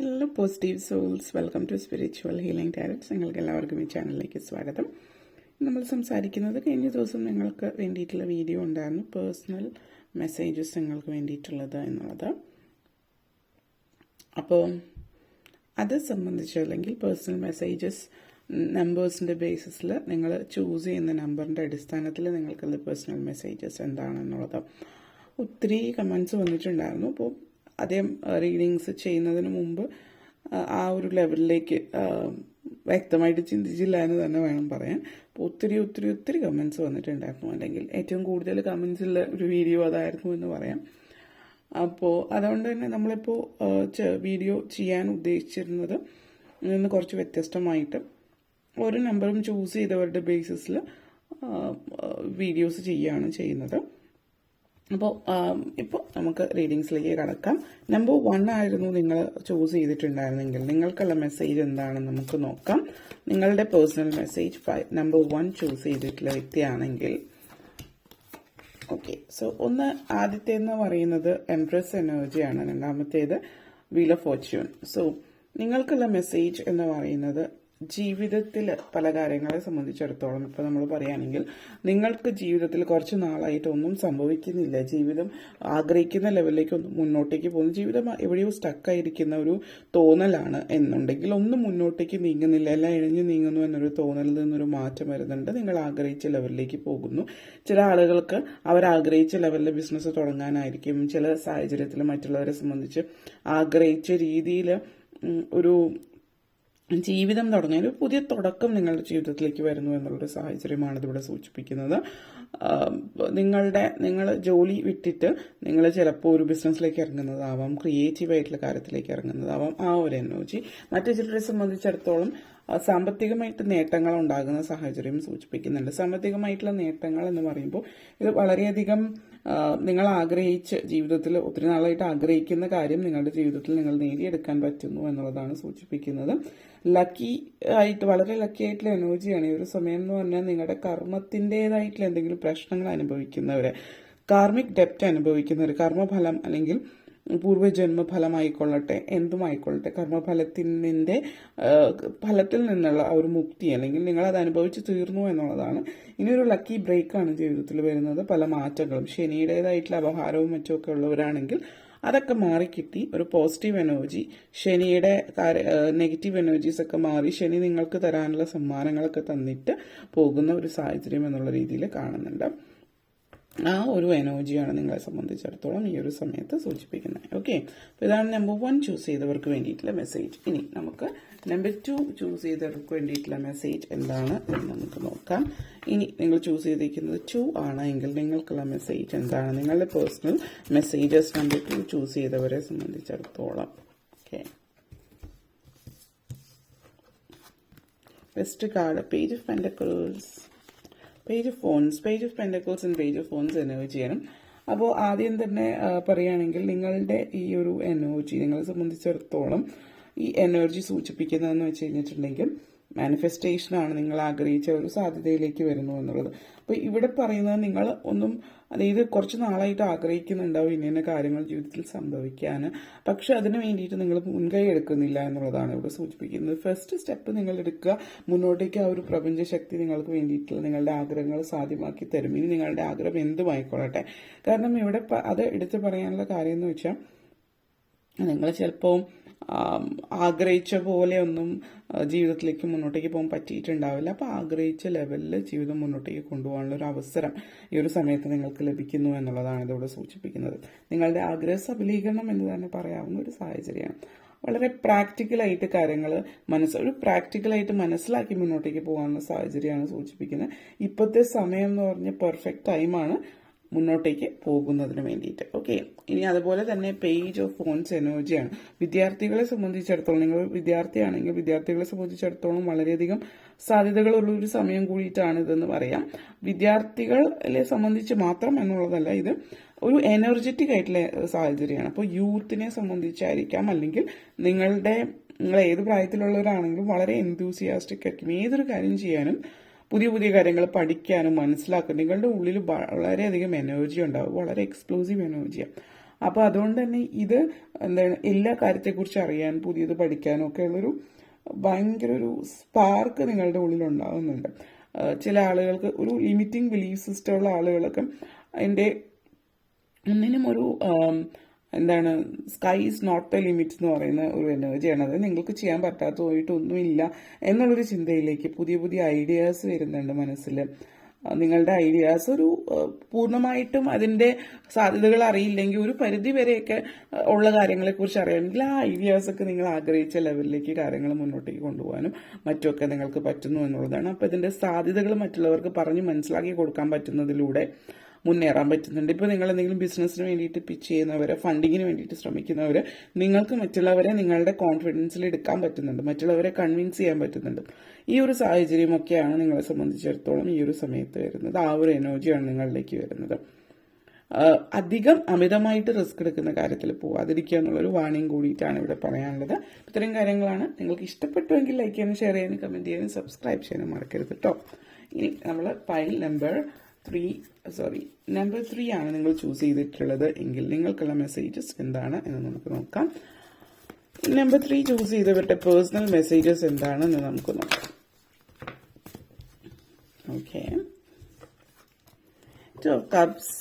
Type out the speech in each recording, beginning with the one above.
Hello positive souls, welcome to spiritual healing tarots. നിങ്ങൾക്ക് എല്ലാവർക്കും ഈ ചാനലിലേക്ക് സ്വാഗതം. നമ്മൾ സംസാരിക്കുന്നത് കഴിഞ്ഞ ദിവസം നിങ്ങൾക്ക് വേണ്ടിയിട്ടുള്ള വീഡിയോ ഉണ്ടായിരുന്നു, പേഴ്സണൽ മെസ്സേജസ് നിങ്ങൾക്ക് വേണ്ടിയിട്ടുള്ളത് എന്നുള്ളത്. അപ്പോൾ അത് സംബന്ധിച്ച് അല്ലെങ്കിൽ പേഴ്സണൽ മെസ്സേജസ് നമ്പേഴ്സിൻ്റെ ബേസിസിൽ നിങ്ങൾ ചൂസ് ചെയ്യുന്ന നമ്പറിൻ്റെ അടിസ്ഥാനത്തിൽ നിങ്ങൾക്കുള്ള പേഴ്സണൽ മെസ്സേജസ് എന്താണെന്നുള്ളത് ഒത്തിരി കമൻസ് വന്നിട്ടുണ്ടായിരുന്നു. അപ്പോൾ ആദ്യം റീഡിങ്സ് ചെയ്യുന്നതിന് മുമ്പ് ആ ഒരു ലെവലിലേക്ക് വ്യക്തമായിട്ട് ചിന്തിച്ചില്ല എന്ന് തന്നെ വേണം പറയാൻ. അപ്പോൾ ഒത്തിരി കമൻസ് വന്നിട്ടുണ്ടായിരുന്നു, അല്ലെങ്കിൽ ഏറ്റവും കൂടുതൽ കമൻസുള്ള ഒരു വീഡിയോ അതായിരുന്നു എന്ന് പറയാം. അപ്പോൾ അതുകൊണ്ട് തന്നെ നമ്മളിപ്പോൾ വീഡിയോ ചെയ്യാൻ ഉദ്ദേശിച്ചിരുന്നത് നിന്ന് കുറച്ച് വ്യത്യസ്തമായിട്ട് ഒരു നമ്പറും ചൂസ് ചെയ്തവരുടെ ബേസിസിൽ വീഡിയോസ് ചെയ്യുന്നത്. അപ്പോൾ ഇപ്പോൾ നമുക്ക് റീഡിങ്സിലേക്ക് കടക്കാം. നമ്പർ 1 ആയിരുന്നു നിങ്ങൾ ചൂസ് ചെയ്തിട്ടുണ്ടായിരുന്നെങ്കിൽ നിങ്ങൾക്കുള്ള മെസ്സേജ് എന്താണെന്ന് നമുക്ക് നോക്കാം. നിങ്ങളുടെ പേഴ്സണൽ മെസ്സേജ് നമ്പർ 1 ചൂസ് ചെയ്തിട്ടുള്ള വ്യക്തിയാണെങ്കിൽ ഓക്കെ. സോ ആദ്യത്തേന്ന് പറയുന്നത് എംപ്രസ് എനർജിയാണ്, രണ്ടാമത്തേത് വീൽ ഓഫ് ഫോർച്യൂൺ. സോ നിങ്ങൾക്കുള്ള മെസ്സേജ് എന്ന് പറയുന്നത് ജീവിതത്തിൽ പല കാര്യങ്ങളെ സംബന്ധിച്ചിടത്തോളം ഇപ്പോൾ നമ്മൾ പറയുകയാണെങ്കിൽ നിങ്ങൾക്ക് ജീവിതത്തിൽ കുറച്ച് നാളായിട്ട് ഒന്നും സംഭവിക്കുന്നില്ല, ജീവിതം ആഗ്രഹിക്കുന്ന ലെവലിലേക്ക് ഒന്നും മുന്നോട്ടേക്ക് പോകുന്നു, ജീവിതം എവിടെയോ സ്റ്റക്കായിരിക്കുന്ന ഒരു തോന്നലാണ് എന്നുണ്ടെങ്കിൽ ഒന്നും മുന്നോട്ടേക്ക് നീങ്ങുന്നില്ല, എല്ലാം ഇഴഞ്ഞു നീങ്ങുന്നു എന്നൊരു തോന്നലിൽ നിന്നൊരു മാറ്റം വരുന്നുണ്ട്. നിങ്ങൾ ആഗ്രഹിച്ച ലെവലിലേക്ക് പോകുന്നു. ചില ആളുകൾക്ക് അവരാഗ്രഹിച്ച ലെവലിൽ ബിസിനസ് തുടങ്ങാനായിരിക്കും, ചില സാഹചര്യത്തിൽ മറ്റുള്ളവരെ സംബന്ധിച്ച് ആഗ്രഹിച്ച രീതിയിൽ ഒരു ജീവിതം തുടങ്ങിയ ഒരു പുതിയ തുടക്കം നിങ്ങളുടെ ജീവിതത്തിലേക്ക് വരുന്നു എന്നുള്ളൊരു സാഹചര്യമാണ് ഇതിവിടെ സൂചിപ്പിക്കുന്നത്. നിങ്ങൾ ജോലി വിട്ടിട്ട് നിങ്ങൾ ചിലപ്പോൾ ഒരു ബിസിനസ്സിലേക്ക് ഇറങ്ങുന്നതാവാം, ക്രിയേറ്റീവായിട്ടുള്ള കാര്യത്തിലേക്ക് ഇറങ്ങുന്നതാവാം, ആ ഒരു എനർജി. മറ്റു ചിലരെ സംബന്ധിച്ചിടത്തോളം സാമ്പത്തികമായിട്ട് നേട്ടങ്ങൾ ഉണ്ടാകുന്ന സാഹചര്യം സൂചിപ്പിക്കുന്നുണ്ട്. സാമ്പത്തികമായിട്ടുള്ള നേട്ടങ്ങൾ എന്ന് പറയുമ്പോൾ ഇത് വളരെയധികം നിങ്ങൾ ആഗ്രഹിച്ച് ജീവിതത്തിൽ ഒത്തിരി നാളായിട്ട് ആഗ്രഹിക്കുന്ന കാര്യം നിങ്ങളുടെ ജീവിതത്തിൽ നിങ്ങൾ നേടിയെടുക്കാൻ പറ്റുന്നു എന്നുള്ളതാണ് സൂചിപ്പിക്കുന്നത്. വളരെ ലക്കി ആയിട്ടുള്ള എനർജിയാണ് ഈ ഒരു സമയം എന്ന് പറഞ്ഞാൽ. നിങ്ങളുടെ കർമ്മത്തിൻ്റെതായിട്ടുള്ള എന്തെങ്കിലും പ്രശ്നങ്ങൾ അനുഭവിക്കുന്നവരെ, കാർമിക് ഡെപ്റ്റ് അനുഭവിക്കുന്നവർ, കർമ്മഫലം അല്ലെങ്കിൽ പൂർവ്വജന്മഫലമായിക്കൊള്ളട്ടെ, എന്തുമായിക്കൊള്ളട്ടെ, കർമ്മഫലത്തിൻ്റെ ഫലത്തിൽ നിന്നുള്ള ഒരു മുക്തി അല്ലെങ്കിൽ നിങ്ങൾ അത് അനുഭവിച്ച് തീർന്നു എന്നുള്ളതാണ്. ഇനിയൊരു ലക്കി ബ്രേക്കാണ് ജീവിതത്തിൽ വരുന്നത്. പല മാറ്റങ്ങളും, ശനിയുടേതായിട്ടുള്ള അപഹാരവും മറ്റുമൊക്കെ ഉള്ളവരാണെങ്കിൽ അതൊക്കെ മാറിക്കിട്ടി ഒരു പോസിറ്റീവ് എനർജി, ശനിയുടെ നെഗറ്റീവ് എനർജീസ് ഒക്കെ മാറി ശനി നിങ്ങൾക്ക് തരാനുള്ള സമ്മാനങ്ങളൊക്കെ തന്നിട്ട് പോകുന്ന ഒരു സാഹചര്യം എന്നുള്ള രീതിയിൽ കാണുന്നുണ്ട്. ആ ഒരു എനർജിയാണ് നിങ്ങളെ സംബന്ധിച്ചിടത്തോളം ഈ ഒരു സമയത്ത് സൂചിപ്പിക്കുന്നത്. ഓക്കെ, അപ്പോൾ ഇതാണ് നമ്പർ 1 ചൂസ് ചെയ്തവർക്ക് വേണ്ടിയിട്ടുള്ള മെസ്സേജ്. ഇനി നമുക്ക് നമ്പർ 2 ചൂസ് ചെയ്തവർക്ക് വേണ്ടിയിട്ടുള്ള മെസ്സേജ് എന്താണ് എന്ന് നമുക്ക് നോക്കാം. ഇനി നിങ്ങൾ ചൂസ് ചെയ്തിരിക്കുന്നത് 2 ആണ് എങ്കിൽ നിങ്ങൾക്കുള്ള മെസ്സേജ് എന്താണ്? നിങ്ങളുടെ പേഴ്സണൽ മെസ്സേജസ് നമ്പർ 2 ചൂസ് ചെയ്തവരെ സംബന്ധിച്ചിടത്തോളം. Okay, first card page of pentacles, page of phones, page of pentacles and page of phones എനർജിയാണ്. അപ്പോൾ ആദ്യം തന്നെ പറയുകയാണെങ്കിൽ നിങ്ങളുടെ ഈ ഒരു എനർജി നിങ്ങളെ സംബന്ധിച്ചിടത്തോളം ഈ എനർജി സൂചിപ്പിക്കുന്നതെന്ന് വെച്ച് കഴിഞ്ഞിട്ടുണ്ടെങ്കിൽ മാനിഫെസ്റ്റേഷനാണ്. നിങ്ങൾ ആഗ്രഹിച്ച ഒരു സാധ്യതയിലേക്ക് വരുന്നു എന്നുള്ളത്. അപ്പോൾ ഇവിടെ പറയുന്നത് നിങ്ങൾ അതായത് കുറച്ച് നാളായിട്ട് ആഗ്രഹിക്കുന്നുണ്ടാവും ഇന്ന കാര്യങ്ങൾ ജീവിതത്തിൽ സംഭവിക്കാൻ, പക്ഷെ അതിന് വേണ്ടിയിട്ട് നിങ്ങൾ മുൻകൈ എടുക്കുന്നില്ല എന്നുള്ളതാണ് ഇവിടെ സൂചിപ്പിക്കുന്നത്. ഫസ്റ്റ് സ്റ്റെപ്പ് നിങ്ങൾ എടുക്കുക, മുന്നോട്ടേക്ക് ആ ഒരു പ്രപഞ്ചശക്തി നിങ്ങൾക്ക് വേണ്ടിയിട്ടുള്ള നിങ്ങളുടെ ആഗ്രഹങ്ങൾ സാധ്യമാക്കി തരും. ഇനി നിങ്ങളുടെ ആഗ്രഹം എന്തുമായിക്കൊള്ളട്ടെ. കാരണം ഇവിടെ അത് എടുത്ത് പറയാനുള്ള കാര്യം എന്ന് വെച്ചാൽ നിങ്ങൾ ചിലപ്പോൾ ആഗ്രഹിച്ച പോലെ ഒന്നും ജീവിതത്തിലേക്ക് മുന്നോട്ടേക്ക് പോകാൻ പറ്റിയിട്ടുണ്ടാവില്ല. അപ്പോൾ ആഗ്രഹിച്ച ലെവലിൽ ജീവിതം മുന്നോട്ടേക്ക് കൊണ്ടുപോകാനുള്ള ഒരു അവസരം ഈ ഒരു സമയത്ത് നിങ്ങൾക്ക് ലഭിക്കുന്നു എന്നുള്ളതാണ് ഇതിവിടെ സൂചിപ്പിക്കുന്നത്. നിങ്ങളുടെ ആഗ്രഹ സബലീകരണം എന്ന് തന്നെ പറയാവുന്ന ഒരു സാഹചര്യമാണ്. വളരെ പ്രാക്ടിക്കലായിട്ട് കാര്യങ്ങൾ പ്രാക്ടിക്കലായിട്ട് മനസ്സിലാക്കി മുന്നോട്ടേക്ക് പോകാനുള്ള സാഹചര്യമാണ് സൂചിപ്പിക്കുന്നത്. ഇപ്പോഴത്തെ സമയം എന്ന് പറഞ്ഞാൽ പെർഫെക്റ്റ് ടൈമാണ് മുന്നോട്ടേക്ക് പോകുന്നതിന് വേണ്ടിയിട്ട്. ഓക്കെ, ഇനി അതുപോലെ തന്നെ പേജ് ഓഫ് ഫോൺസ് എനർജിയാണ്. വിദ്യാർത്ഥികളെ സംബന്ധിച്ചിടത്തോളം, നിങ്ങൾ വിദ്യാർത്ഥിയാണെങ്കിൽ വിദ്യാർത്ഥികളെ സംബന്ധിച്ചിടത്തോളം വളരെയധികം സാധ്യതകളുള്ള ഒരു സമയം കൂടിയിട്ടാണ് ഇതെന്ന് പറയാം. വിദ്യാർത്ഥികളെ സംബന്ധിച്ച് മാത്രം എന്നുള്ളതല്ല, ഇത് ഒരു എനർജറ്റിക് ആയിട്ടുള്ള സാഹചര്യമാണ്. അപ്പോൾ യൂത്തിനെ സംബന്ധിച്ചായിരിക്കാം, അല്ലെങ്കിൽ നിങ്ങൾ ഏത് പ്രായത്തിലുള്ളവരാണെങ്കിലും വളരെ എന്തൂസിയാസ്റ്റിക് ആയിരിക്കും ഏതൊരു കാര്യം ചെയ്യാനും, പുതിയ കാര്യങ്ങൾ പഠിക്കാനും മനസ്സിലാക്കാനും. നിങ്ങളുടെ ഉള്ളിൽ വളരെയധികം എനർജി ഉണ്ടാവും, വളരെ എക്സ്പ്ലോസീവ് എനർജിയാണ്. അപ്പോൾ അതുകൊണ്ട് തന്നെ ഇത് എന്താണ് എല്ലാ കാര്യത്തെക്കുറിച്ച് അറിയാൻ പുതിയത് പഠിക്കാനും ഒക്കെ ഉള്ളൊരു ഭയങ്കര ഒരു സ്പാർക്ക് നിങ്ങളുടെ ഉള്ളിൽ ഉണ്ടാകുന്നുണ്ട്. ചില ആളുകൾക്ക് ഒരു ലിമിറ്റിംഗ് ബിലീഫ് സിസ്റ്റം ഉള്ള ആളുകളൊക്കെ അതിൻ്റെ ഒന്നിനും ഒരു എന്താണ് sky is not the limit എന്ന് പറയുന്ന ഒരു എനർജിയാണ്. അത് നിങ്ങൾക്ക് ചെയ്യാൻ പറ്റാത്തതായിട്ടൊന്നുമില്ല എന്നുള്ളൊരു ചിന്തയിലേക്ക് പുതിയ പുതിയ ഐഡിയാസ് വരുന്നുണ്ട് മനസ്സിൽ. നിങ്ങളുടെ ഐഡിയാസ് ഒരു പൂർണ്ണമായിട്ടും അതിൻ്റെ സാധ്യതകൾ അറിയില്ലെങ്കിൽ ഒരു പരിധി വരെയൊക്കെ ഉള്ള കാര്യങ്ങളെക്കുറിച്ച് അറിയാമെങ്കിൽ ആ ഐഡിയാസൊക്കെ നിങ്ങൾ ആഗ്രഹിച്ച ലെവലിലേക്ക് കാര്യങ്ങൾ മുന്നോട്ടേക്ക് കൊണ്ടുപോകാനും മറ്റുമൊക്കെ നിങ്ങൾക്ക് പറ്റുന്നു എന്നുള്ളതാണ്. അപ്പോൾ ഇതിൻ്റെ സാധ്യതകൾ മറ്റുള്ളവർക്ക് പറഞ്ഞ് മനസ്സിലാക്കി കൊടുക്കാൻ പറ്റുന്നതിലൂടെ മുന്നേറാൻ പറ്റുന്നുണ്ട്. ഇപ്പോൾ നിങ്ങൾ എന്തെങ്കിലും ബിസിനസ്സിന് വേണ്ടിയിട്ട് പിച്ച് ചെയ്യുന്നവരെ, ഫണ്ടിങ്ങിന് വേണ്ടിയിട്ട് ശ്രമിക്കുന്നവർ, നിങ്ങൾക്ക് മറ്റുള്ളവരെ നിങ്ങളുടെ കോൺഫിഡൻസിൽ എടുക്കാൻ പറ്റുന്നുണ്ട്, മറ്റുള്ളവരെ കൺവിൻസ് ചെയ്യാൻ പറ്റുന്നുണ്ട്. ഈ ഒരു സാഹചര്യമൊക്കെയാണ് നിങ്ങളെ സംബന്ധിച്ചിടത്തോളം ഈ ഒരു സമയത്ത് വരുന്നത്. ആ ഒരു എനർജിയാണ് നിങ്ങളിലേക്ക് വരുന്നത്. അധികം അമിതമായിട്ട് റിസ്ക് എടുക്കുന്ന കാര്യത്തിൽ പോവാതിരിക്കുക എന്നുള്ളൊരു വാണിംഗ് കൂടിയിട്ടാണ് ഇവിടെ പറയാനുള്ളത്. ഇത്രയും കാര്യങ്ങളാണ്. നിങ്ങൾക്ക് ഇഷ്ടപ്പെട്ടുവെങ്കിൽ ലൈക്ക് ചെയ്യാനും ഷെയർ ചെയ്യാനും കമൻറ്റ് ചെയ്യാനും സബ്സ്ക്രൈബ് ചെയ്യാനും മറക്കരുത് കേട്ടോ. ഇനി നമ്മൾ പൈൽ നമ്പർ 3 ആണ് നിങ്ങൾ ചൂസ് ചെയ്തിട്ടുള്ളത് എങ്കിൽ നിങ്ങൾക്കുള്ള മെസ്സേജസ് എന്താണ് എന്ന് നമുക്ക് നോക്കാം. നമ്പർ 3 ചൂസ് ചെയ്തവരുടെ പേഴ്സണൽ മെസ്സേജസ് എന്താണെന്ന് നമുക്ക് നോക്കാം. Okay, 2 of Cups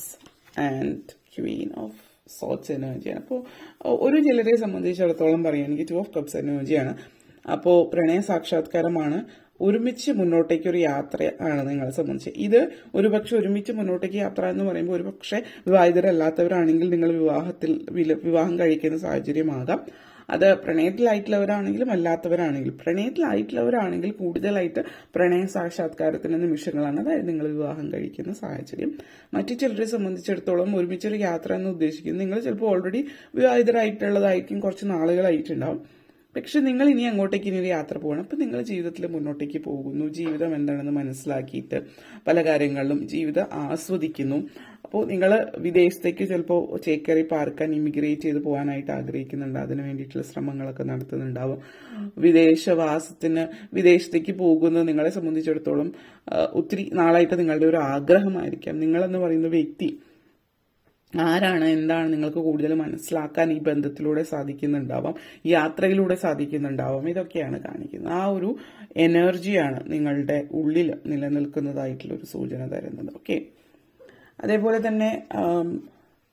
and Queen of Swords എനർജിയാണ്. അപ്പോൾ ഒരു ചിലരെ സംബന്ധിച്ചിടത്തോളം പറയുകയാണെങ്കിൽ 2 of Cups എനർജിയാണ്. അപ്പോൾ പ്രണയ സാക്ഷാത്കാരമാണ്. ഒരുമിച്ച് മുന്നോട്ടേക്ക് ഒരു യാത്ര ആണ് നിങ്ങളെ സംബന്ധിച്ച്. ഇത് ഒരുപക്ഷെ ഒരുമിച്ച് മുന്നോട്ടേക്ക് യാത്ര എന്ന് പറയുമ്പോൾ ഒരുപക്ഷെ വിവാഹിതരല്ലാത്തവരാണെങ്കിൽ നിങ്ങൾ വിവാഹം കഴിക്കുന്ന സാഹചര്യമാകാം. അത് പ്രണയത്തിലായിട്ടുള്ളവരാണെങ്കിലും അല്ലാത്തവരാണെങ്കിലും. പ്രണയത്തിലായിട്ടുള്ളവരാണെങ്കിൽ കൂടുതലായിട്ട് പ്രണയ സാക്ഷാത്കാരത്തിന്റെ നിമിഷങ്ങളാണ്, അതായത് നിങ്ങൾ വിവാഹം കഴിക്കുന്ന സാഹചര്യം. മറ്റു ചിലരെ സംബന്ധിച്ചിടത്തോളം ഒരുമിച്ചൊരു യാത്ര എന്ന് ഉദ്ദേശിക്കുന്നത് നിങ്ങൾ ചിലപ്പോൾ ഓൾറെഡി വിവാഹിതരായിട്ടുള്ളതായിരിക്കും, കുറച്ച് നാളുകളായിട്ടുണ്ടാവും. പക്ഷെ നിങ്ങൾ ഇനി അങ്ങോട്ടേക്ക് ഇനി ഒരു യാത്ര പോകണം. അപ്പം നിങ്ങൾ ജീവിതത്തിൽ മുന്നോട്ടേക്ക് പോകുന്നു, ജീവിതം എന്താണെന്ന് മനസ്സിലാക്കിയിട്ട് പല കാര്യങ്ങളിലും ജീവിതം ആസ്വദിക്കുന്നു. അപ്പോൾ നിങ്ങൾ വിദേശത്തേക്ക് ചിലപ്പോൾ ചേക്കേറി പാർക്കാൻ ഇമിഗ്രേറ്റ് ചെയ്ത് പോകാനായിട്ട് ആഗ്രഹിക്കുന്നുണ്ട്, അതിന് വേണ്ടിയിട്ടുള്ള ശ്രമങ്ങളൊക്കെ നടത്തുന്നുണ്ടാവും. വിദേശത്തേക്ക് പോകുന്നത് നിങ്ങളെ സംബന്ധിച്ചിടത്തോളം ഒത്തിരി നാളായിട്ട് നിങ്ങളുടെ ഒരു ആഗ്രഹമായിരിക്കാം. നിങ്ങളെന്ന് പറയുന്ന വ്യക്തി ആരാണ്, എന്താണ് നിങ്ങൾക്ക് കൂടുതൽ മനസ്സിലാക്കാൻ ഈ ബന്ധത്തിലൂടെ സാധിക്കുന്നുണ്ടാവാം, യാത്രയിലൂടെ സാധിക്കുന്നുണ്ടാവാം. ഇതൊക്കെയാണ് കാണിക്കുന്നത്. ആ ഒരു എനർജിയാണ് നിങ്ങളുടെ ഉള്ളിൽ നിലനിൽക്കുന്നതായിട്ടുള്ളൊരു സൂചന തരുന്നത്. ഓക്കെ, അതേപോലെ തന്നെ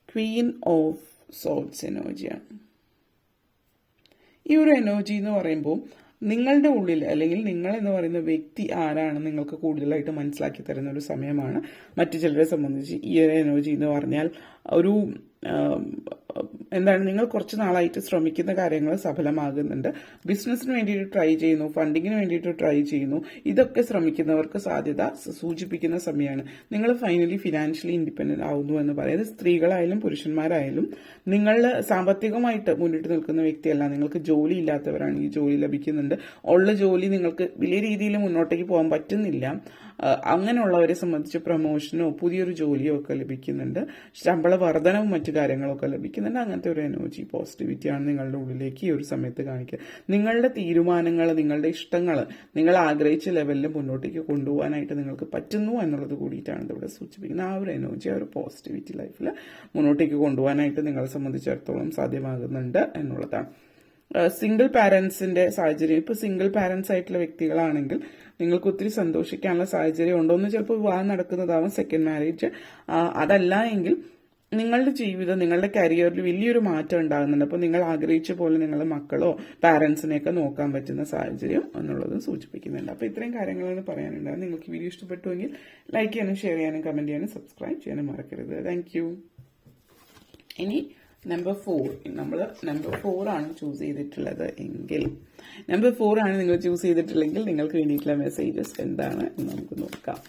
ക്വീൻ ഓഫ് സോർഡ്സ് എനർജിയാണ്. ഈ ഒരു എനർജി എന്ന് പറയുമ്പോൾ നിങ്ങളുടെ ഉള്ളിൽ അല്ലെങ്കിൽ നിങ്ങൾ എന്ന് പറയുന്ന വ്യക്തി ആരാണ് നിങ്ങൾക്ക് കൂടുതലായിട്ട് മനസ്സിലാക്കി തരുന്ന ഒരു സമയമാണ്. മറ്റു ചിലരെ സംബന്ധിച്ച് ഈ ഒരു എനർജി എന്ന് പറഞ്ഞാൽ ഒരു എന്താണ്, നിങ്ങൾ കുറച്ച് നാളായിട്ട് ശ്രമിക്കുന്ന കാര്യങ്ങൾ സഫലമാകുന്നുണ്ട്. ബിസിനസ്സിന് വേണ്ടിയിട്ട് ട്രൈ ചെയ്യുന്നു, ഫണ്ടിങ്ങിന് വേണ്ടിയിട്ട് ട്രൈ ചെയ്യുന്നു. ഇതൊക്കെ ശ്രമിക്കുന്നവർക്ക് സാധ്യത സൂചിപ്പിക്കുന്ന സമയമാണ്. നിങ്ങൾ ഫൈനലി ഫിനാൻഷ്യലി ഇൻഡിപെൻഡന്റ് ആവുന്നു എന്ന് പറയുന്നത് സ്ത്രീകളായാലും പുരുഷന്മാരായാലും. നിങ്ങൾ സാമ്പത്തികമായിട്ട് മുന്നിട്ട് നിൽക്കുന്ന വ്യക്തിയല്ല, നിങ്ങൾക്ക് ജോലി ഇല്ലാത്തവരാണെങ്കിൽ ജോലി ലഭിക്കുന്നുണ്ട്. ഉള്ള ജോലി നിങ്ങൾക്ക് വലിയ രീതിയിൽ മുന്നോട്ടേക്ക് പോകാൻ പറ്റുന്നില്ല, അങ്ങനെയുള്ളവരെ സംബന്ധിച്ച് പ്രൊമോഷനോ പുതിയൊരു ജോലിയോ ഒക്കെ ലഭിക്കുന്നുണ്ട്. ശമ്പള വർധനവും മറ്റു കാര്യങ്ങളൊക്കെ ലഭിക്കുന്നുണ്ട്. അങ്ങനത്തെ ഒരു എനർജി പോസിറ്റിവിറ്റിയാണ് നിങ്ങളുടെ ഉള്ളിലേക്ക് ഈ ഒരു സമയത്ത് കാണിക്കുക. നിങ്ങളുടെ തീരുമാനങ്ങൾ, നിങ്ങളുടെ ഇഷ്ടങ്ങൾ നിങ്ങൾ ആഗ്രഹിച്ച ലെവലിൽ മുന്നോട്ടേക്ക് കൊണ്ടുപോകാനായിട്ട് നിങ്ങൾക്ക് പറ്റുന്നു എന്നുള്ളത് കൂടിയിട്ടാണ് ഇതിവിടെ സൂചിപ്പിക്കുന്നത്. ആ ഒരു എനർജി, ആ ഒരു പോസിറ്റിവിറ്റി ലൈഫിൽ മുന്നോട്ടേക്ക് കൊണ്ടുപോകാനായിട്ട് നിങ്ങളെ സംബന്ധിച്ചിടത്തോളം സാധ്യമാകുന്നുണ്ട് എന്നുള്ളതാണ്. സിംഗിൾ പാരൻസിന്റെ സാഹചര്യം, ഇപ്പോൾ സിംഗിൾ പാരൻസ് ആയിട്ടുള്ള വ്യക്തികളാണെങ്കിൽ നിങ്ങൾക്ക് ഒത്തിരി സന്തോഷിക്കാനുള്ള സാഹചര്യം ഉണ്ടോ എന്ന് ചിലപ്പോൾ വിവാഹം നടക്കുന്നതാവും, സെക്കൻഡ് മാരേജ്. അതല്ല എങ്കിൽ നിങ്ങളുടെ ജീവിതം, നിങ്ങളുടെ കരിയറിൽ വലിയൊരു മാറ്റം ഉണ്ടാകുന്നുണ്ട്. അപ്പോൾ നിങ്ങൾ ആഗ്രഹിച്ച പോലെ നിങ്ങളുടെ മക്കളോ പാരൻസിനെയൊക്കെ നോക്കാൻ പറ്റുന്ന സാഹചര്യം എന്നുള്ളതും സൂചിപ്പിക്കുന്നുണ്ട്. അപ്പോൾ ഇത്രയും കാര്യങ്ങളാണ് പറയാനുണ്ടാകും. നിങ്ങൾക്ക് വീഡിയോ ഇഷ്ടപ്പെട്ടുവെങ്കിൽ ലൈക്ക് ചെയ്യാനും ഷെയർ ചെയ്യാനും കമന്റ് ചെയ്യാനും സബ്സ്ക്രൈബ് ചെയ്യാനും മറക്കരുത്. Thank you. ഇനി നമ്പർ 4, നമ്മൾ നമ്പർ 4 ആണ് ചൂസ് ചെയ്തിട്ടുള്ളത് എങ്കിൽ, നമ്പർ 4 ആണ് നിങ്ങൾ ചൂസ് ചെയ്തിട്ടുള്ളെങ്കിൽ നിങ്ങൾക്ക് വേണ്ടിയിട്ടുള്ള മെസ്സേജസ് എന്താണ് എന്ന് നമുക്ക് നോക്കാം.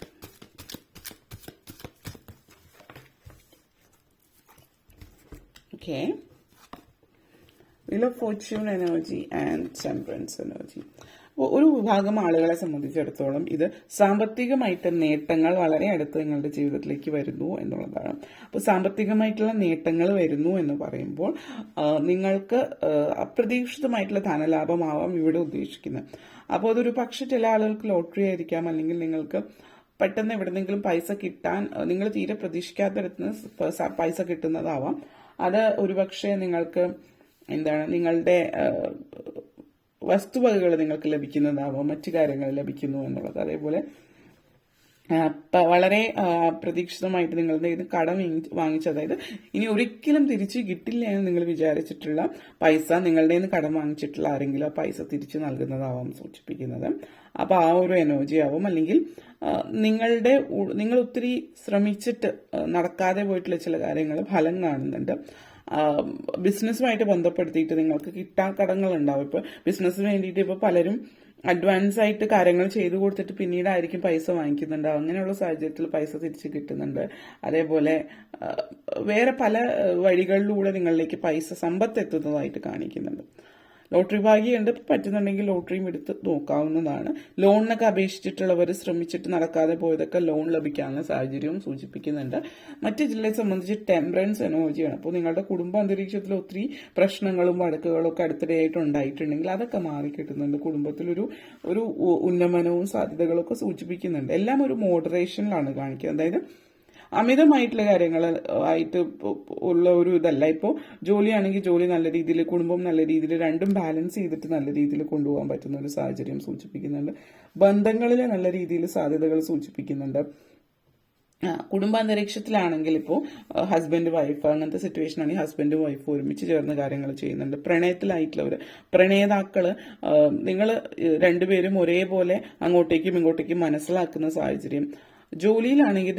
Okay, wheel of Fortune energy and temperance energy. ഒരു വിഭാഗം ആളുകളെ സംബന്ധിച്ചിടത്തോളം ഇത് സാമ്പത്തികമായിട്ട് നേട്ടങ്ങൾ വളരെ അടുത്ത് നിങ്ങളുടെ ജീവിതത്തിലേക്ക് വരുന്നു എന്നുള്ളതാണ്. അപ്പോൾ സാമ്പത്തികമായിട്ടുള്ള നേട്ടങ്ങൾ വരുന്നു എന്ന് പറയുമ്പോൾ നിങ്ങൾക്ക് അപ്രതീക്ഷിതമായിട്ടുള്ള ധനലാഭമാവാം ഇവിടെ ഉദ്ദേശിക്കുന്നത്. അപ്പോൾ അതൊരു പക്ഷെ ചില ആളുകൾക്ക് ലോട്ടറി ആയിരിക്കാം, അല്ലെങ്കിൽ നിങ്ങൾക്ക് പെട്ടെന്ന് എവിടെന്നെങ്കിലും പൈസ കിട്ടാൻ നിങ്ങൾ തീരെ പ്രതീക്ഷിക്കാത്തടത്ത് പൈസ കിട്ടുന്നതാവാം. അത് ഒരുപക്ഷെ നിങ്ങൾക്ക് എന്താണ് നിങ്ങളുടെ വസ്തുവകകൾ നിങ്ങൾക്ക് ലഭിക്കുന്നതാവാം, മറ്റു കാര്യങ്ങൾ ലഭിക്കുന്നു എന്നുള്ളത്. അതേപോലെ വളരെ അപ്രതീക്ഷിതമായിട്ട് നിങ്ങളുടെ ഇത് കടം വാങ്ങിച്ച, അതായത് ഇനി ഒരിക്കലും തിരിച്ച് കിട്ടില്ല എന്ന് നിങ്ങൾ വിചാരിച്ചിട്ടുള്ള പൈസ, നിങ്ങളുടെ നിന്ന് കടം വാങ്ങിച്ചിട്ടുള്ള ആരെങ്കിലും ആ പൈസ തിരിച്ചു നൽകുന്നതാവാം സൂചിപ്പിക്കുന്നത്. അപ്പോൾ ആ ഒരു എനർജി ആവും. അല്ലെങ്കിൽ നിങ്ങൾ ഒത്തിരി ശ്രമിച്ചിട്ട് നടക്കാതെ പോയിട്ടുള്ള ചില കാര്യങ്ങൾ ഫലം കാണുന്നുണ്ട്. ബിസിനസ്സുമായിട്ട് ബന്ധപ്പെടുത്തിയിട്ട് നിങ്ങൾക്ക് കിട്ടാക്കടങ്ങൾ ഉണ്ടാവും. ഇപ്പോൾ ബിസിനസ്സിന് വേണ്ടിയിട്ട് ഇപ്പോൾ പലരും അഡ്വാൻസ് ആയിട്ട് കാര്യങ്ങൾ ചെയ്തു കൊടുത്തിട്ട് പിന്നീടായിരിക്കും പൈസ വാങ്ങിക്കുന്നുണ്ട്. അങ്ങനെയുള്ള സാഹചര്യത്തിൽ പൈസ തിരിച്ച് കിട്ടുന്നുണ്ട്. അതേപോലെ വേറെ പല വഴികളിലൂടെ നിങ്ങളിലേക്ക് സമ്പത്ത് എത്തുന്നതായിട്ട് കാണിക്കുന്നുണ്ട്. ലോട്ടറി ഭാഗ്യമുണ്ട്, പറ്റുന്നുണ്ടെങ്കിൽ ലോട്ടറിയും എടുത്ത് നോക്കാവുന്നതാണ്. ലോണിനൊക്കെ അപേക്ഷിച്ചിട്ടുള്ളവർ ശ്രമിച്ചിട്ട് നടക്കാതെ പോയതൊക്കെ ലോൺ ലഭിക്കാനുള്ള സാഹചര്യവും സൂചിപ്പിക്കുന്നുണ്ട്. മറ്റു ജില്ലയെ സംബന്ധിച്ച് ടെമ്പറൻസ് എനർജിയാണ്. അപ്പോൾ നിങ്ങളുടെ കുടുംബ അന്തരീക്ഷത്തിൽ ഒത്തിരി പ്രശ്നങ്ങളും വഴക്കുകളും ഒക്കെ അടുത്തിടെയായിട്ട് ഉണ്ടായിട്ടുണ്ടെങ്കിൽ അതൊക്കെ മാറിക്കിട്ടുന്നുണ്ട്. കുടുംബത്തിലൊരു ഉന്നമനവും സാധ്യതകളൊക്കെ സൂചിപ്പിക്കുന്നുണ്ട്. എല്ലാം ഒരു മോഡറേഷനിലാണ് കാണിക്കുന്നത്. അതായത് അമിതമായിട്ടുള്ള കാര്യങ്ങൾ ആയിട്ട് ഉള്ള ഒരു ഇതല്ല. ഇപ്പോൾ ജോലിയാണെങ്കിൽ ജോലി നല്ല രീതിയിൽ, കുടുംബം നല്ല രീതിയിൽ, രണ്ടും ബാലൻസ് ചെയ്തിട്ട് നല്ല രീതിയിൽ കൊണ്ടുപോകാൻ പറ്റുന്ന ഒരു സാഹചര്യം സൂചിപ്പിക്കുന്നുണ്ട്. ബന്ധങ്ങളിൽ നല്ല രീതിയിൽ സാധ്യതകൾ സൂചിപ്പിക്കുന്നുണ്ട്. കുടുംബാന്തരീക്ഷത്തിലാണെങ്കിൽ ഇപ്പോൾ ഹസ്ബൻഡ് വൈഫ് അങ്ങനത്തെ സിറ്റുവേഷൻ ആണെങ്കിൽ ഹസ്ബൻഡും വൈഫ് ഒരുമിച്ച് ചേർന്ന് കാര്യങ്ങൾ ചെയ്യുന്നുണ്ട്. പ്രണയത്തിലായിട്ടുള്ളവർ, പ്രണേതാക്കൾ, നിങ്ങൾ രണ്ടുപേരും ഒരേപോലെ അങ്ങോട്ടേക്കും ഇങ്ങോട്ടേക്കും മനസ്സിലാക്കുന്ന സാഹചര്യം. ജോലിയിലാണെങ്കിൽ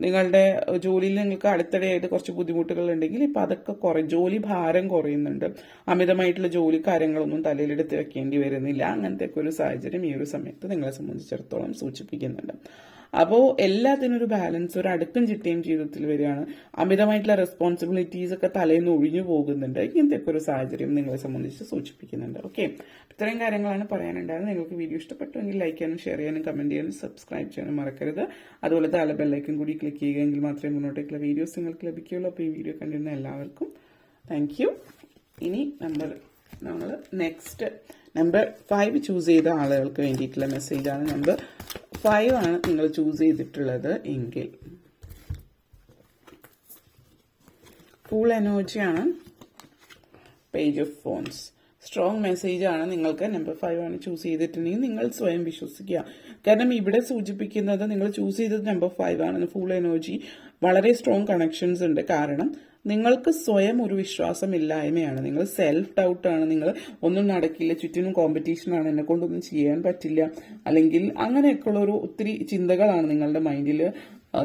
നിങ്ങളുടെ ജോലിയിൽ നിങ്ങൾക്ക് അടുത്തിടെയായിട്ട് കുറച്ച് ബുദ്ധിമുട്ടുകൾ ഉണ്ടെങ്കിൽ ഇപ്പം അതൊക്കെ ജോലി ഭാരം കുറയുന്നുണ്ട്. അമിതമായിട്ടുള്ള ജോലി കാര്യങ്ങളൊന്നും തലയിലെടുത്ത് വെക്കേണ്ടി വരുന്നില്ല. അങ്ങനത്തെ ഒക്കെ ഒരു സാഹചര്യം ഈ ഒരു സമയത്ത് നിങ്ങളെ സംബന്ധിച്ചിടത്തോളം സൂചിപ്പിക്കുന്നുണ്ട്. അപ്പോൾ എല്ലാത്തിനും ഒരു ബാലൻസ്, ഒരു അടുക്കും ചിട്ടയും ജീവിതത്തിൽ വരികയാണ്. അമിതമായിട്ടുള്ള റെസ്പോൺസിബിലിറ്റീസ് ഒക്കെ തലേന്ന് ഒഴിഞ്ഞു പോകുന്നുണ്ട്. ഇങ്ങനത്തെ ഒക്കെ ഒരു സാഹചര്യം നിങ്ങളെ സംബന്ധിച്ച് സൂചിപ്പിക്കുന്നുണ്ട്. ഓക്കെ, ഇത്രയും കാര്യങ്ങളാണ് പറയാനുണ്ടായിരുന്നത്. നിങ്ങൾക്ക് വീഡിയോ ഇഷ്ടപ്പെട്ടുവെങ്കിൽ ലൈക്ക് ചെയ്യാനും ഷെയർ ചെയ്യാനും കമന്റ് ചെയ്യാനും സബ്സ്ക്രൈബ് ചെയ്യാനും മറക്കരുത്. അതുപോലെ താഴെ ബെല്ലൈക്കൻ കൂടി ക്ലിക്ക് ചെയ്യുകയെങ്കിൽ മാത്രമേ മുന്നോട്ടേക്കുള്ള വീഡിയോസ് നിങ്ങൾക്ക് ലഭിക്കുകയുള്ളൂ. അപ്പോൾ ഈ വീഡിയോ കണ്ടിരുന്ന എല്ലാവർക്കും താങ്ക് യു. ഇനി നമ്മൾ നെക്സ്റ്റ് നമ്പർ 5 ചൂസ് ചെയ്ത ആളുകൾക്ക് വേണ്ടിയിട്ടുള്ള മെസ്സേജാണ്. നമ്പർ 5 ആണ് നിങ്ങൾ ചൂസ് ചെയ്തിട്ടുള്ളത് എങ്കിൽ ഫുൾ എനർജിയാണ്. Page of phones strong message ആണ്. നിങ്ങൾക്ക് നമ്പർ 5 ആണ് ചൂസ് ചെയ്തിട്ടുണ്ടെങ്കിൽ നിങ്ങൾ സ്വയം വിശ്വസിക്കുക. കാരണം ഇവിടെ സൂചിപ്പിക്കുന്നത് നിങ്ങൾ ചൂസ് ചെയ്തത് നമ്പർ 5 ആണ്. ഫുൾ എനർജി വളരെ സ്ട്രോങ് കണക്ഷൻസ് ഉണ്ട്. കാരണം നിങ്ങൾക്ക് സ്വയം ഒരു വിശ്വാസമില്ലായ്മയാണ്, നിങ്ങൾ സെൽഫ് ഡൗട്ടാണ്, നിങ്ങൾ ഒന്നും നടക്കില്ല, ചുറ്റിനും കോമ്പറ്റീഷനാണ്, എന്നെ കൊണ്ടൊന്നും ചെയ്യാൻ പറ്റില്ല, അല്ലെങ്കിൽ അങ്ങനെയൊക്കെയുള്ള ഒത്തിരി ചിന്തകളാണ് നിങ്ങളുടെ മൈൻഡിൽ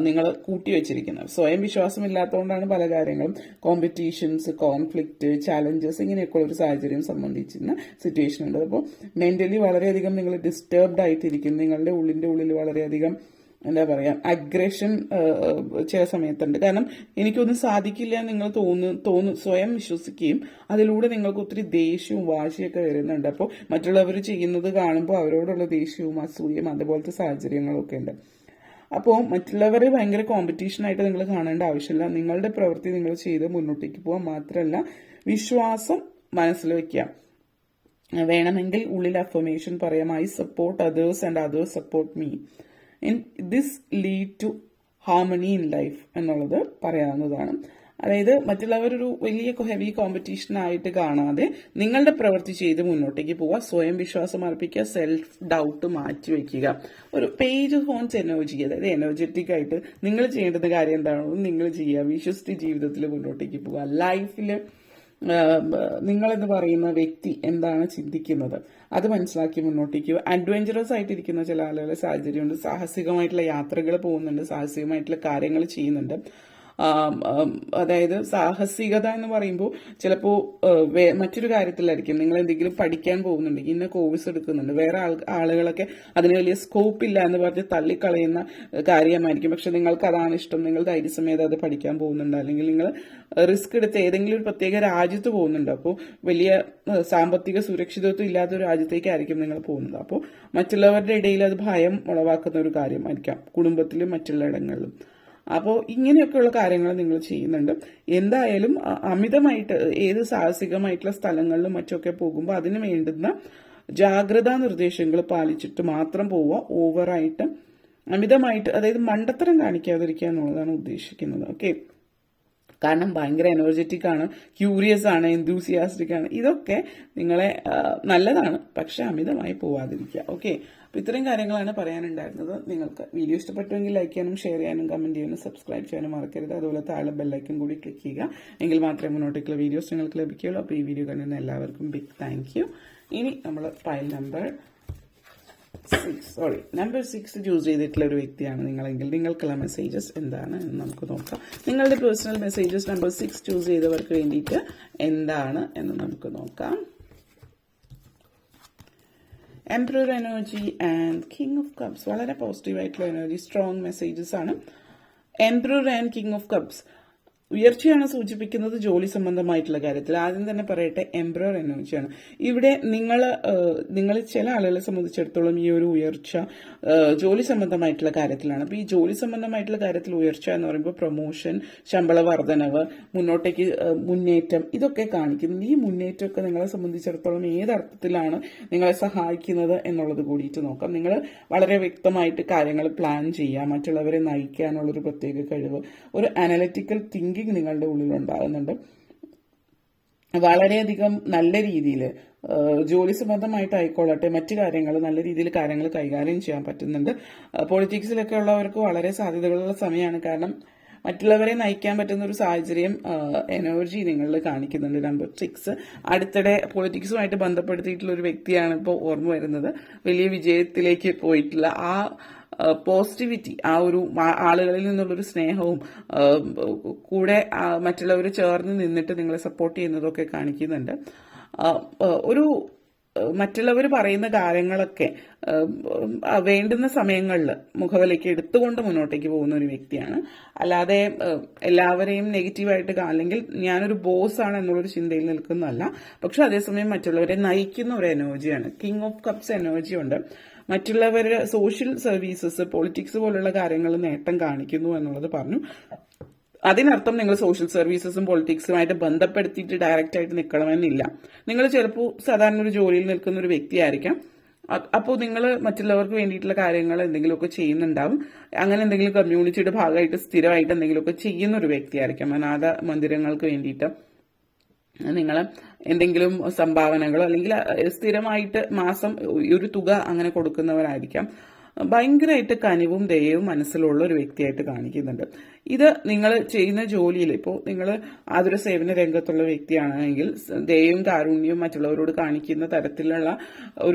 നിങ്ങൾ കൂട്ടിവെച്ചിരിക്കുന്നത്. സ്വയം വിശ്വാസമില്ലാത്തതുകൊണ്ടാണ് പല കാര്യങ്ങളും കോമ്പറ്റീഷൻസ്, കോൺഫ്ലിക്റ്റ്, ചാലഞ്ചസ് ഇങ്ങനെയൊക്കെയുള്ള ഒരു സാഹചര്യം സംബന്ധിച്ചിരുന്ന സിറ്റുവേഷൻ ഉണ്ട്. അപ്പോൾ മെന്റലി വളരെയധികം നിങ്ങൾ ഡിസ്റ്റർബ്ഡ് ആയിട്ടിരിക്കും. നിങ്ങളുടെ ഉള്ളിൽ വളരെയധികം എന്താ പറയുക, അഗ്രഷൻ ചില സമയത്തുണ്ട്. കാരണം എനിക്കൊന്നും സാധിക്കില്ല നിങ്ങൾ സ്വയം വിശ്വസിക്കുകയും അതിലൂടെ നിങ്ങൾക്ക് ഒത്തിരി ദേഷ്യവും വാശിയൊക്കെ വരുന്നുണ്ട്. അപ്പോൾ മറ്റുള്ളവർ ചെയ്യുന്നത് കാണുമ്പോൾ അവരോടുള്ള ദേഷ്യവും അസൂയയും അതുപോലത്തെ സാഹചര്യങ്ങളൊക്കെ ഉണ്ട്. അപ്പോൾ മറ്റുള്ളവരെ ഭയങ്കര കോമ്പറ്റീഷനായിട്ട് നിങ്ങൾ കാണേണ്ട ആവശ്യമില്ല. നിങ്ങളുടെ പ്രവൃത്തി നിങ്ങൾ ചെയ്ത് മുന്നോട്ടേക്ക് പോകാൻ മാത്രമല്ല, വിശ്വാസം മനസ്സിൽ വയ്ക്കുക. വേണമെങ്കിൽ ഉള്ളിൽ അഫർമേഷൻ പറയാം, I support others and others support me. This lead to harmony in life എന്നുള്ളത് പറയാവുന്നതാണ്. അതായത് മറ്റുള്ളവരൊരു വലിയ ഹെവി കോമ്പറ്റീഷൻ ആയിട്ട് കാണാതെ നിങ്ങളുടെ പ്രവൃത്തി ചെയ്ത് മുന്നോട്ടേക്ക് പോവുക, സ്വയം വിശ്വാസം അർപ്പിക്കുക, സെൽഫ് ഡൗട്ട് മാറ്റി വയ്ക്കുക. ഒരു പേജ് ഫോൺസ് എനർജി, അതായത് എനർജറ്റിക് ആയിട്ട് നിങ്ങൾ ചെയ്യേണ്ടുന്ന കാര്യം എന്താണോ നിങ്ങൾ ചെയ്യുക, വിശ്വസിച്ച് ജീവിതത്തിൽ മുന്നോട്ടേക്ക് പോവുക. ലൈഫിൽ നിങ്ങളെന്ന് പറയുന്ന വ്യക്തി എന്താണ് ചിന്തിക്കുന്നത് അത് മനസ്സിലാക്കി മുന്നോട്ടേക്ക്. അഡ്വഞ്ചറസ് ആയിട്ടിരിക്കുന്ന ചില ആളുകളുടെ സാഹചര്യമുണ്ട്. സാഹസികമായിട്ടുള്ള യാത്രകൾ പോകുന്നുണ്ട്, സാഹസികമായിട്ടുള്ള കാര്യങ്ങൾ ചെയ്യുന്നുണ്ട്. അതായത് സാഹസികത എന്ന് പറയുമ്പോൾ ചിലപ്പോൾ മറ്റൊരു കാര്യത്തിലായിരിക്കും. നിങ്ങൾ എന്തെങ്കിലും പഠിക്കാൻ പോകുന്നുണ്ടെങ്കിൽ ഇന്ന കോഴ്സ് എടുക്കുന്നുണ്ട്, വേറെ ആളുകളൊക്കെ അതിന് വലിയ സ്കോപ്പ് ഇല്ല എന്ന് പറഞ്ഞ് തള്ളിക്കളയുന്ന കാര്യമായിരിക്കും. പക്ഷെ നിങ്ങൾക്ക് അതാണ് ഇഷ്ടം, നിങ്ങൾ ധൈര്യസമേതം അത് പഠിക്കാൻ പോകുന്നുണ്ട്, അല്ലെങ്കിൽ നിങ്ങൾ റിസ്ക് എടുത്ത് ഏതെങ്കിലും ഒരു പ്രത്യേക രാജ്യത്ത് പോകുന്നുണ്ട്. അപ്പോൾ വലിയ സാമ്പത്തിക സുരക്ഷിതത്വം ഇല്ലാത്ത ഒരു രാജ്യത്തേക്കായിരിക്കും നിങ്ങൾ പോകുന്നത്. അപ്പോൾ മറ്റുള്ളവരുടെ ഇടയിൽ അത് ഭയം ഉളവാക്കുന്ന ഒരു കാര്യമായിരിക്കാം, കുടുംബത്തിലും മറ്റുള്ള ഇടങ്ങളിലും. അപ്പോൾ ഇങ്ങനെയൊക്കെയുള്ള കാര്യങ്ങൾ നിങ്ങൾ ചെയ്യുന്നുണ്ട്. എന്തായാലും അമിതമായിട്ട് ഏത് സാഹസികമായിട്ടുള്ള സ്ഥലങ്ങളിലും മറ്റൊക്കെ പോകുമ്പോൾ അതിന് വേണ്ടുന്ന ജാഗ്രതാ നിർദ്ദേശങ്ങൾ പാലിച്ചിട്ട് മാത്രം പോവുക. ഓവറായിട്ട് അമിതമായിട്ട്, അതായത് മണ്ടത്തരം കാണിക്കാതിരിക്കുക എന്നുള്ളതാണ് ഉദ്ദേശിക്കുന്നത്. ഓക്കെ, കാരണം ഭയങ്കര എനർജറ്റിക് ആണ്, ക്യൂരിയസ് ആണ്, എന്തൂസിയാസ്റ്റിക് ആണ്. ഇതൊക്കെ നിങ്ങളെ നല്ലതാണ്, പക്ഷെ അമിതമായി പോവാതിരിക്കുക. ഓക്കെ, അപ്പോൾ ഇത്രയും കാര്യങ്ങളാണ് പറയാനുണ്ടായിരുന്നത്. നിങ്ങൾക്ക് വീഡിയോ ഇഷ്ടപ്പെട്ടുവെങ്കിൽ ലൈക്ക് ചെയ്യാനും ഷെയർ ചെയ്യാനും കമന്റ് ചെയ്യാനും സബ്സ്ക്രൈബ് ചെയ്യാനും മറക്കരുത്. അതുപോലെ താഴെ ബെല്ലൈക്കൻ കൂടി ക്ലിക്ക് ചെയ്യുക, എങ്കിൽ മാത്രമേ മുന്നോട്ടേക്കുള്ള വീഡിയോസ് നിങ്ങൾക്ക് ലഭിക്കുകയുള്ളൂ. അപ്പോൾ ഈ വീഡിയോ കണ്ടുന്ന എല്ലാവർക്കും ബിഗ് താങ്ക് യു. ഇനി നമ്മൾ ഫയൽ നമ്പർ 6 ചൂസ് ചെയ്തിട്ടുള്ള ഒരു വ്യക്തിയാണ് നിങ്ങളെങ്കിൽ നിങ്ങൾക്കുള്ള മെസ്സേജസ് എന്താണ് എന്ന് നമുക്ക് നോക്കാം. നിങ്ങളുടെ പേഴ്സണൽ മെസ്സേജസ് നമ്പർ 6 ചൂസ് ചെയ്തവർക്ക് വേണ്ടിയിട്ട് എന്താണ് എന്ന് നമുക്ക് നോക്കാം. Emperor energy and king of cups, വളരെ പോസിറ്റീവ് ആയിട്ടുള്ള എനർജി, സ്ട്രോങ് മെസ്സേജസ് ആണ്. Emperor and king of cups ഉയർച്ചയാണ് സൂചിപ്പിക്കുന്നത് ജോലി സംബന്ധമായിട്ടുള്ള കാര്യത്തിൽ. ആദ്യം തന്നെ പറയട്ടെ, എംപറർ എനർജിയാണ് ഇവിടെ. നിങ്ങൾ ചില ആളുകളെ സംബന്ധിച്ചിടത്തോളം ഈ ഒരു ഉയർച്ച ജോലി സംബന്ധമായിട്ടുള്ള കാര്യത്തിലാണ്. അപ്പോൾ ഈ ജോലി സംബന്ധമായിട്ടുള്ള കാര്യത്തിൽ ഉയർച്ച എന്ന് പറയുമ്പോൾ പ്രൊമോഷൻ, ശമ്പള വർധനവ്, മുന്നോട്ടേക്ക് മുന്നേറ്റം, ഇതൊക്കെ കാണിക്കുന്നു. ഈ മുന്നേറ്റമൊക്കെ നിങ്ങളെ സംബന്ധിച്ചിടത്തോളം ഏതർത്ഥത്തിലാണ് നിങ്ങളെ സഹായിക്കുന്നത് എന്നുള്ളത് കൂടിയിട്ട് നോക്കാം. നിങ്ങൾ വളരെ വ്യക്തമായിട്ട് കാര്യങ്ങൾ പ്ലാൻ ചെയ്യുക, മറ്റുള്ളവരെ നയിക്കാനുള്ളൊരു പ്രത്യേക കഴിവ്, ഒരു അനലിറ്റിക്കൽ തിങ്കിങ് നിങ്ങളുടെ ഉള്ളിൽ ഉണ്ടാകുന്നുണ്ട്. വളരെയധികം നല്ല രീതിയിൽ ജോലി സംബന്ധമായിട്ടായിക്കൊള്ളട്ടെ മറ്റു കാര്യങ്ങൾ നല്ല രീതിയിൽ കാര്യങ്ങൾ കൈകാര്യം ചെയ്യാൻ പറ്റുന്നുണ്ട്. പൊളിറ്റിക്സിലൊക്കെ ഉള്ളവർക്ക് വളരെ സാധ്യതകളുള്ള സമയമാണ്. കാരണം മറ്റുള്ളവരെ നയിക്കാൻ പറ്റുന്ന ഒരു സാഹചര്യം എനർജി നിങ്ങളിൽ കാണിക്കുന്നുണ്ട്. നമ്പർ 6 അടുത്തിടെ പൊളിറ്റിക്സുമായിട്ട് ബന്ധപ്പെടുത്തിയിട്ടുള്ള ഒരു വ്യക്തിയാണ് ഇപ്പോൾ ഓർമ്മ വരുന്നത്. വലിയ വിജയത്തിലേക്ക് പോയിട്ടുള്ള ആ പോസിറ്റിവിറ്റി, ആ ഒരു ആളുകളിൽ നിന്നുള്ളൊരു സ്നേഹവും കൂടെ മറ്റുള്ളവർ ചേർന്ന് നിന്നിട്ട് നിങ്ങളെ സപ്പോർട്ട് ചെയ്യുന്നതൊക്കെ കാണിക്കുന്നുണ്ട്. ഒരു മറ്റുള്ളവർ പറയുന്ന കാര്യങ്ങളൊക്കെ വേണ്ടുന്ന സമയങ്ങളിൽ മുഖവിലേക്ക് എടുത്തുകൊണ്ട് മുന്നോട്ടേക്ക് പോകുന്ന ഒരു വ്യക്തിയാണ്. അല്ലാതെ എല്ലാവരെയും നെഗറ്റീവായിട്ട് അല്ലെങ്കിൽ ഞാനൊരു ബോസ് ആണ് എന്നുള്ളൊരു ചിന്തയിൽ നിൽക്കുന്നതല്ല. പക്ഷെ അതേസമയം മറ്റുള്ളവരെ നയിക്കുന്ന ഒരു എനർജിയാണ്. കിങ് ഓഫ് കപ്സ് എനർജി ഉണ്ട്. മറ്റുള്ളവരുടെ സോഷ്യൽ സർവീസസ്, പൊളിറ്റിക്സ് പോലുള്ള കാര്യങ്ങൾ നേട്ടം കാണിക്കുന്നു എന്നുള്ളത് പറഞ്ഞു. അതിനർത്ഥം നിങ്ങൾ സോഷ്യൽ സർവീസസും പൊളിറ്റിക്സുമായിട്ട് ബന്ധപ്പെടുത്തിയിട്ട് ഡയറക്റ്റ് ആയിട്ട് നിൽക്കണമെന്നില്ല. നിങ്ങൾ ചിലപ്പോൾ സാധാരണ ഒരു ജോലിയിൽ നിൽക്കുന്ന ഒരു വ്യക്തിയായിരിക്കാം. അപ്പോൾ നിങ്ങൾ മറ്റുള്ളവർക്ക് വേണ്ടിയിട്ടുള്ള കാര്യങ്ങൾ എന്തെങ്കിലുമൊക്കെ ചെയ്യുന്നുണ്ടാവും. അങ്ങനെ എന്തെങ്കിലും കമ്മ്യൂണിറ്റിയുടെ ഭാഗമായിട്ട് സ്ഥിരമായിട്ട് എന്തെങ്കിലുമൊക്കെ ചെയ്യുന്ന ഒരു വ്യക്തിയായിരിക്കാം. അനാഥ മന്ദിരങ്ങൾക്ക് വേണ്ടിയിട്ട് നിങ്ങൾ എന്തെങ്കിലും സംഭാവനകളോ അല്ലെങ്കിൽ സ്ഥിരമായിട്ട് മാസം ഒരു തുക അങ്ങനെ കൊടുക്കുന്നവരായിരിക്കാം. ഭയങ്കരമായിട്ട് കനിവും ദയവും മനസ്സിലുള്ള ഒരു വ്യക്തിയായിട്ട് കാണിക്കുന്നുണ്ട്. ഇത് നിങ്ങൾ ചെയ്യുന്ന ജോലിയിൽ, ഇപ്പോൾ നിങ്ങൾ ആതുര സേവന രംഗത്തുള്ള വ്യക്തിയാണെങ്കിൽ ദയയും കാരുണ്യവും മറ്റുള്ളവരോട് കാണിക്കുന്ന തരത്തിലുള്ള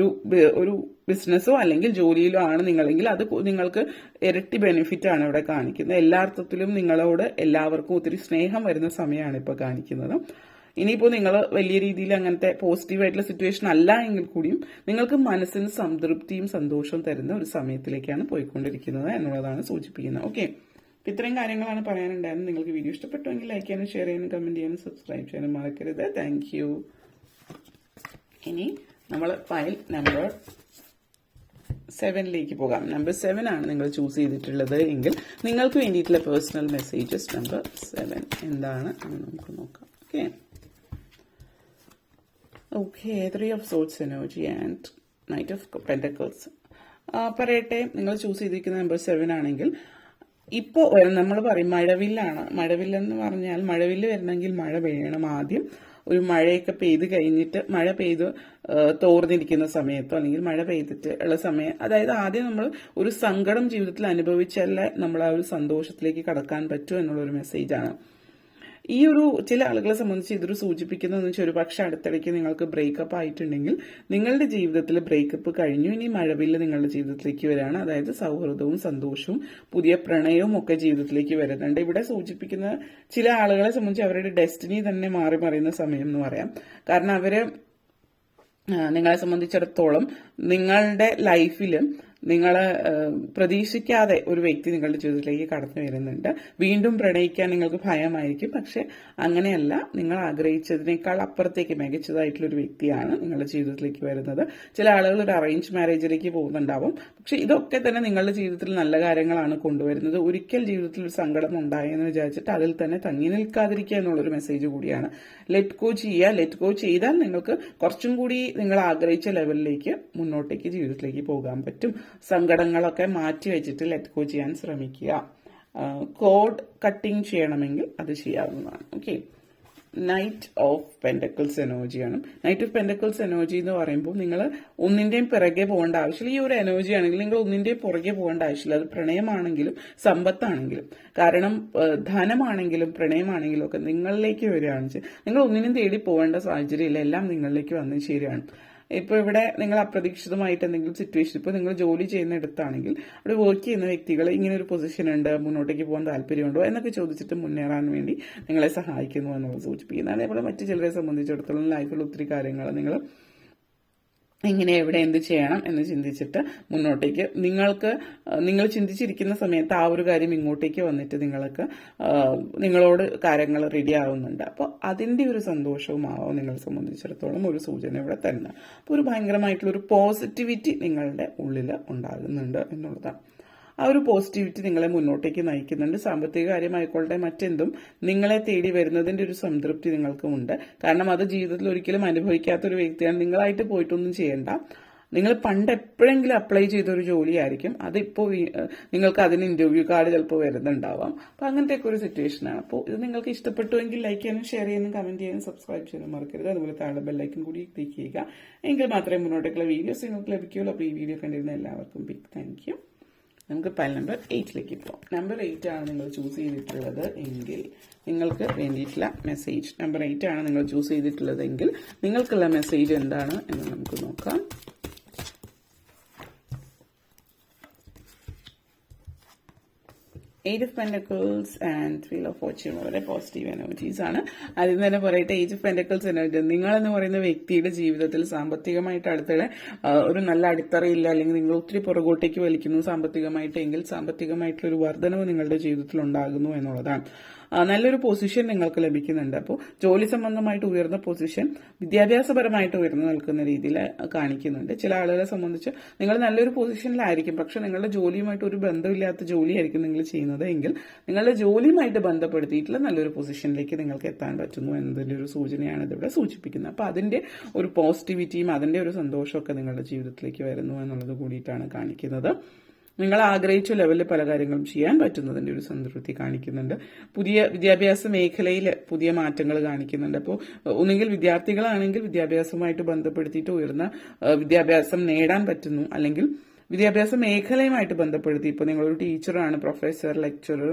ഒരു ബിസിനസ്സോ അല്ലെങ്കിൽ ജോലിയിലോ ആണ് നിങ്ങളെങ്കിൽ അത് നിങ്ങൾക്ക് ഇരട്ടി ബെനിഫിറ്റ് ആണ് ഇവിടെ കാണിക്കുന്നത്. എല്ലാ അർത്ഥത്തിലും നിങ്ങളോട് എല്ലാവർക്കും ഒത്തിരി സ്നേഹം വരുന്ന സമയമാണ് ഇപ്പോൾ കാണിക്കുന്നത്. ഇനിയിപ്പോൾ നിങ്ങൾ വലിയ രീതിയിൽ അങ്ങനത്തെ പോസിറ്റീവായിട്ടുള്ള സിറ്റുവേഷൻ അല്ല എങ്കിൽ കൂടിയും നിങ്ങൾക്ക് മനസ്സിന് സംതൃപ്തിയും സന്തോഷവും തരുന്ന ഒരു സമയത്തിലേക്കാണ് പോയിക്കൊണ്ടിരിക്കുന്നത് എന്നുള്ളതാണ് സൂചിപ്പിക്കുന്നത്. ഓക്കെ, ഇത്രയും കാര്യങ്ങളാണ് പറയാനുണ്ടായിരുന്നത്. നിങ്ങൾക്ക് വീഡിയോ ഇഷ്ടപ്പെട്ടുവെങ്കിൽ ലൈക്ക് ചെയ്യാനും ഷെയർ ചെയ്യാനും കമന്റ് ചെയ്യാനും സബ്സ്ക്രൈബ് ചെയ്യാനും മറക്കരുത്. Thank you. ഇനി നമ്മൾ ഫയൽ നമ്പർ 7 പോകാം. നമ്പർ 7 ആണ് നിങ്ങൾ ചൂസ് ചെയ്തിട്ടുള്ളത് എങ്കിൽ നിങ്ങൾക്ക് വേണ്ടിയിട്ടുള്ള പേഴ്സണൽ മെസ്സേജസ് നമ്പർ 7 എന്താണ് എന്ന് നമുക്ക് നോക്കാം. Okay, 3 of Swords energy and Knight of Pentacles. പറയട്ടെ, നിങ്ങൾ ചൂസ് ചെയ്തിരിക്കുന്ന നമ്പർ 7 ആണെങ്കിൽ ഇപ്പോൾ നമ്മൾ പറയും മഴവില്ലാണ്. മഴവില്ലെന്ന് പറഞ്ഞാൽ മഴവില്ല് വരണമെങ്കിൽ മഴ പെയ്യണം. ആദ്യം ഒരു മഴയൊക്കെ പെയ്ത് കഴിഞ്ഞിട്ട് മഴ പെയ്ത് തോർന്നിരിക്കുന്ന സമയത്തോ അല്ലെങ്കിൽ മഴ പെയ്തിട്ട് ഉള്ള സമയം, അതായത് ആദ്യം നമ്മൾ ഒരു സങ്കടം ജീവിതത്തിൽ അനുഭവിച്ചാലേ നമ്മൾ ആ ഒരു സന്തോഷത്തിലേക്ക് കടക്കാൻ പറ്റൂ എന്നുള്ളൊരു മെസ്സേജാണ്. ഈ ഒരു ചില ആളുകളെ സംബന്ധിച്ച് ഇതൊരു സൂചിപ്പിക്കുന്നതെന്ന് വെച്ചാൽ ഒരു പക്ഷെ അടുത്തിടയ്ക്ക് നിങ്ങൾക്ക് ബ്രേക്കപ്പ് ആയിട്ടുണ്ടെങ്കിൽ നിങ്ങളുടെ ജീവിതത്തിൽ ബ്രേക്കപ്പ് കഴിഞ്ഞു, ഇനി മഴവില്ല് നിങ്ങളുടെ ജീവിതത്തിലേക്ക് വരികയാണ്. അതായത് സൗഹൃദവും സന്തോഷവും പുതിയ പ്രണയവും ഒക്കെ ജീവിതത്തിലേക്ക് വരുന്നുണ്ട്. ഇവിടെ സൂചിപ്പിക്കുന്ന ചില ആളുകളെ സംബന്ധിച്ച് അവരുടെ ഡെസ്റ്റിനി തന്നെ മാറി മറിയുന്ന സമയം എന്ന് പറയാം. കാരണം നിങ്ങളെ സംബന്ധിച്ചിടത്തോളം നിങ്ങളുടെ ലൈഫിൽ നിങ്ങൾ പ്രതീക്ഷിക്കാതെ ഒരു വ്യക്തി നിങ്ങളുടെ ജീവിതത്തിലേക്ക് കടന്നു വരുന്നുണ്ട്. വീണ്ടും പ്രണയിക്കാൻ നിങ്ങൾക്ക് ഭയമായിരിക്കും, പക്ഷെ അങ്ങനെയല്ല. നിങ്ങൾ ആഗ്രഹിച്ചതിനേക്കാൾ അപ്പുറത്തേക്ക് മികച്ചതായിട്ടുള്ള ഒരു വ്യക്തിയാണ് നിങ്ങളുടെ ജീവിതത്തിലേക്ക് വരുന്നത്. ചില ആളുകൾ ഒരു അറേഞ്ച് മാരേജിലേക്ക് പോകുന്നുണ്ടാവും, പക്ഷെ ഇതൊക്കെ തന്നെ നിങ്ങളുടെ ജീവിതത്തിൽ നല്ല കാര്യങ്ങളാണ് കൊണ്ടുവരുന്നത്. ഒരിക്കൽ ജീവിതത്തിൽ ഒരു സങ്കടം ഉണ്ടായെന്ന് വിചാരിച്ചിട്ട് അതിൽ തന്നെ തങ്ങി നിൽക്കാതിരിക്കുക എന്നുള്ളൊരു മെസ്സേജ് കൂടിയാണ്. ലെറ്റ് ഗോ ചെയ്യുക. ലെറ്റ് ഗോ ചെയ്താൽ നിങ്ങൾക്ക് കുറച്ചും കൂടി നിങ്ങൾ ആഗ്രഹിച്ച ലെവലിലേക്ക് മുന്നോട്ടേക്ക് ജീവിതത്തിലേക്ക് പോകാൻ പറ്റും. സങ്കടങ്ങളൊക്കെ മാറ്റി വെച്ചിട്ട് ലെറ്റ് ഗോ ചെയ്യാൻ ശ്രമിക്കുക. കോഡ് കട്ടിങ് ചെയ്യണമെങ്കിൽ അത് ചെയ്യാവുന്നതാണ്. ഓക്കെ, നൈറ്റ് ഓഫ് പെൻഡക്കിൾസ് എനർജിയാണ്. നൈറ്റ് ഓഫ് പെൻഡക്കിൾസ് എനർജി എന്ന് പറയുമ്പോൾ നിങ്ങൾ ഒന്നിന്റെയും പിറകെ പോകേണ്ട ആവശ്യമില്ല. ഈ ഒരു എനർജി ആണെങ്കിൽ നിങ്ങൾ ഒന്നിന്റെയും പുറകെ പോകേണ്ട ആവശ്യമില്ല. അത് പ്രണയമാണെങ്കിലും സമ്പത്താണെങ്കിലും. കാരണം ധനമാണെങ്കിലും പ്രണയമാണെങ്കിലും ഒക്കെ നിങ്ങളിലേക്ക് വരികയാണ്. നിങ്ങൾ ഒന്നിനും തേടി പോകേണ്ട സാഹചര്യമില്ല, എല്ലാം നിങ്ങളിലേക്ക് വന്നു ചേരുകയാണ്. ഇപ്പോൾ ഇവിടെ നിങ്ങൾ അപ്രതീക്ഷിതമായിട്ട് എന്തെങ്കിലും സിറ്റുവേഷൻ, ഇപ്പോൾ നിങ്ങൾ ജോലി ചെയ്യുന്ന ഇടത്താണെങ്കിൽ അവിടെ വർക്ക് ചെയ്യുന്ന വ്യക്തികൾ ഇങ്ങനെ ഒരു പൊസിഷൻ ഉണ്ട്, മുന്നോട്ടേക്ക് പോകാൻ താല്പര്യമുണ്ടോ എന്നൊക്കെ ചോദിച്ചിട്ട് മുന്നേറാൻ വേണ്ടി നിങ്ങളെ സഹായിക്കുന്നു എന്നുള്ളത് സൂചിപ്പിക്കുന്നതാണ്. അതേപോലെ മറ്റു ചിലരെ സംബന്ധിച്ചിടത്തോളം ലൈഫിൽ ഒത്തിരി കാര്യങ്ങൾ നിങ്ങൾ എങ്ങനെ എവിടെ എന്ത് ചെയ്യണം എന്ന് ചിന്തിച്ചിട്ട് മുന്നോട്ടേക്ക് നിങ്ങൾ ചിന്തിച്ചിരിക്കുന്ന സമയത്ത് ആ ഒരു കാര്യം ഇങ്ങോട്ടേക്ക് വന്നിട്ട് നിങ്ങളോട് കാര്യങ്ങൾ റെഡി ആവുന്നുണ്ട്. അപ്പോൾ അതിൻ്റെ ഒരു സന്തോഷവും ആവും നിങ്ങളെ സംബന്ധിച്ചിടത്തോളം ഒരു സൂചന ഇവിടെ തരുന്നത്. അപ്പോൾ ഒരു ഭയങ്കരമായിട്ടുള്ള ഒരു പോസിറ്റിവിറ്റി നിങ്ങളുടെ ഉള്ളിൽ ഉണ്ടാകുന്നുണ്ട് എന്നുള്ളതാണ്. ആ ഒരു പോസിറ്റിവിറ്റി നിങ്ങളെ മുന്നോട്ടേക്ക് നയിക്കുന്നുണ്ട്. സാമ്പത്തിക കാര്യമായിക്കോട്ടെ മറ്റെന്തും നിങ്ങളെ തേടി വരുന്നതിന്റെ ഒരു സംതൃപ്തി നിങ്ങൾക്കുമുണ്ട്. കാരണം അത് ജീവിതത്തിൽ ഒരിക്കലും അനുഭവിക്കാത്തൊരു വ്യക്തിയാണ്. നിങ്ങളായിട്ട് പോയിട്ടൊന്നും ചെയ്യണ്ട. നിങ്ങൾ പണ്ട് എപ്പോഴെങ്കിലും അപ്ലൈ ചെയ്തൊരു ജോലിയായിരിക്കും, അതിപ്പോൾ നിങ്ങൾക്ക് അതിന് ഇന്റർവ്യൂ കാർഡ് ചിലപ്പോൾ വരുന്നുണ്ടാവാം. അപ്പോൾ അങ്ങനത്തെ ഒക്കെ ഒരു സിറ്റുവേഷനാണ്. അപ്പോൾ ഇത് നിങ്ങൾക്ക് ഇഷ്ടപ്പെട്ടുവെങ്കിൽ ലൈക്ക് ചെയ്യാനും ഷെയർ ചെയ്യാനും കമന്റ് ചെയ്യാനും സബ്സ്ക്രൈബ് ചെയ്യാനും മറക്കരുത്. അതുപോലെ താഴെ ബെല്ലൈക്കൻ കൂടി ക്ലിക്ക് ചെയ്യുക. എങ്കിൽ മാത്രമേ മുന്നോട്ടേക്കുള്ള വീഡിയോസ് നിങ്ങൾക്ക് ലഭിക്കുകയുള്ളൂ. അപ്പോൾ ഈ വീഡിയോ കണ്ടിരുന്ന എല്ലാവർക്കും ബിഗ് താങ്ക് യു. നമുക്ക് ഫയൽ നമ്പർ 8ലേക്ക് പോകാം. നമ്പർ 8 ആണ് നിങ്ങൾ ചൂസ് ചെയ്തിട്ടുള്ളത് എങ്കിൽ നിങ്ങൾക്ക് വേണ്ടിയിട്ടുള്ള മെസ്സേജ് നമ്പർ 8 ആണ് നിങ്ങൾ ചൂസ് ചെയ്തിട്ടുള്ളതെങ്കിൽ നിങ്ങൾക്കുള്ള മെസ്സേജ് എന്താണ് എന്ന് നമുക്ക് നോക്കാം. Eight of Pentacles and Wheel of Fortune വളരെ പോസിറ്റീവ് എനർജീസ് ആണ്. അതിൽ തന്നെ പറയട്ടെ, ഏജ് ഓഫ് പെൻഡക്കിൾസ് എനർജി നിങ്ങളെന്ന് പറയുന്ന വ്യക്തിയുടെ ജീവിതത്തിൽ സാമ്പത്തികമായിട്ട് അടുത്തിടെ ഒരു നല്ല അടിത്തറയില്ല, അല്ലെങ്കിൽ നിങ്ങൾ ഒത്തിരി പുറകോട്ടേക്ക് വലിക്കുന്നു സാമ്പത്തികമായിട്ടെങ്കിൽ സാമ്പത്തികമായിട്ടുള്ള ഒരു വർധനവ് നിങ്ങളുടെ ജീവിതത്തിൽ ഉണ്ടാകുന്നു എന്നുള്ളതാണ്. നല്ലൊരു പൊസിഷൻ നിങ്ങൾക്ക് ലഭിക്കുന്നുണ്ട്. അപ്പോൾ ജോലി സംബന്ധമായിട്ട് ഉയർന്ന പൊസിഷൻ, വിദ്യാഭ്യാസപരമായിട്ട് ഉയർന്നു നിൽക്കുന്ന രീതിയിൽ കാണിക്കുന്നുണ്ട്. ചില ആളുകളെ സംബന്ധിച്ച് നിങ്ങൾ നല്ലൊരു പൊസിഷനിലായിരിക്കും, പക്ഷെ നിങ്ങളുടെ ജോലിയുമായിട്ട് ഒരു ബന്ധമില്ലാത്ത ജോലിയായിരിക്കും നിങ്ങൾ ചെയ്യുന്നത് എങ്കിൽ നിങ്ങളുടെ ജോലിയുമായിട്ട് ബന്ധപ്പെടുത്തിയിട്ടുള്ള നല്ലൊരു പൊസിഷനിലേക്ക് നിങ്ങൾക്ക് എത്താൻ പറ്റുന്നു എന്നതിന്റെ ഒരു സൂചനയാണ് ഇതിവിടെ സൂചിപ്പിക്കുന്നത്. അപ്പോൾ അതിന്റെ ഒരു പോസിറ്റിവിറ്റിയും അതിന്റെ ഒരു സന്തോഷമൊക്കെ നിങ്ങളുടെ ജീവിതത്തിലേക്ക് വരുന്നു എന്നുള്ളത് കൂടിയിട്ടാണ് കാണിക്കുന്നത്. നിങ്ങൾ ആഗ്രഹിച്ച ലെവലിൽ പല കാര്യങ്ങളും ചെയ്യാൻ പറ്റുന്നതിന്റെ ഒരു സംതൃപ്തി കാണിക്കുന്നുണ്ട്. പുതിയ വിദ്യാഭ്യാസ മേഖലയിൽ പുതിയ മാറ്റങ്ങൾ കാണിക്കുന്നുണ്ട്. അപ്പോൾ ഒന്നുകിൽ വിദ്യാർത്ഥികളാണെങ്കിൽ വിദ്യാഭ്യാസവുമായിട്ട് ബന്ധപ്പെടുത്തിയിട്ട് ഉയർന്ന വിദ്യാഭ്യാസം നേടാൻ പറ്റുന്നു, അല്ലെങ്കിൽ വിദ്യാഭ്യാസ മേഖലയുമായിട്ട് ബന്ധപ്പെടുത്തി ഇപ്പോൾ നിങ്ങളൊരു ടീച്ചറാണ്, പ്രൊഫസർ, ലെക്ചറർ,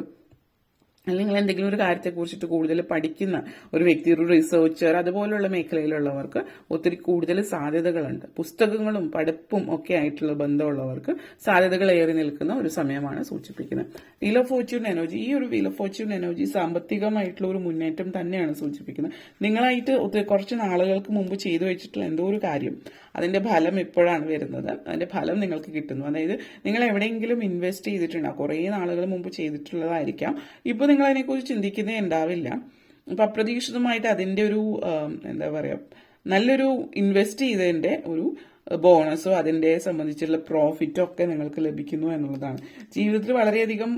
അല്ലെങ്കിൽ എന്തെങ്കിലും ഒരു കാര്യത്തെക്കുറിച്ചിട്ട് കൂടുതൽ പഠിക്കുന്ന ഒരു വ്യക്തി, ഒരു റിസർച്ചർ, അതുപോലുള്ള മേഖലയിലുള്ളവർക്ക് ഒത്തിരി കൂടുതൽ സാധ്യതകളുണ്ട്. പുസ്തകങ്ങളും പഠിപ്പും ഒക്കെ ആയിട്ടുള്ള ബന്ധമുള്ളവർക്ക് സാധ്യതകൾ ഏറി നിൽക്കുന്ന ഒരു സമയമാണ് സൂചിപ്പിക്കുന്നത്. വീൽ ഓഫ് ഫോർച്യൂൺ എനർജി, ഈ ഒരു വീൽ ഓഫ് ഫോർച്യൂൺ എനർജി സാമ്പത്തികമായിട്ടുള്ള ഒരു മുന്നേറ്റം തന്നെയാണ് സൂചിപ്പിക്കുന്നത്. നിങ്ങളായിട്ട് കുറച്ച് നാളുകൾക്ക് മുമ്പ് ചെയ്തു വെച്ചിട്ടുള്ള എന്തോ ഒരു കാര്യം, അതിന്റെ ഫലം ഇപ്പോഴാണ് വരുന്നത്. അതിന്റെ ഫലം നിങ്ങൾക്ക് കിട്ടുന്നു. അതായത് നിങ്ങൾ എവിടെയെങ്കിലും ഇൻവെസ്റ്റ് ചെയ്തിട്ടുണ്ടാവും, കുറേ നാളുകൾ മുമ്പ് ചെയ്തിട്ടുള്ളതായിരിക്കാം. ഇപ്പൊ നിങ്ങൾ അതിനെക്കുറിച്ച് ചിന്തിക്കുന്നേ ഉണ്ടാവില്ല. അപ്പൊ അപ്രതീക്ഷിതമായിട്ട് അതിന്റെ ഒരു എന്താ പറയാ, നല്ലൊരു ഇൻവെസ്റ്റ് ചെയ്തതിന്റെ ഒരു ബോണസോ അതിന്റെ സംബന്ധിച്ചുള്ള പ്രോഫിറ്റോ ഒക്കെ നിങ്ങൾക്ക് ലഭിക്കുന്നു എന്നുള്ളതാണ്. ജീവിതത്തിൽ വളരെയധികം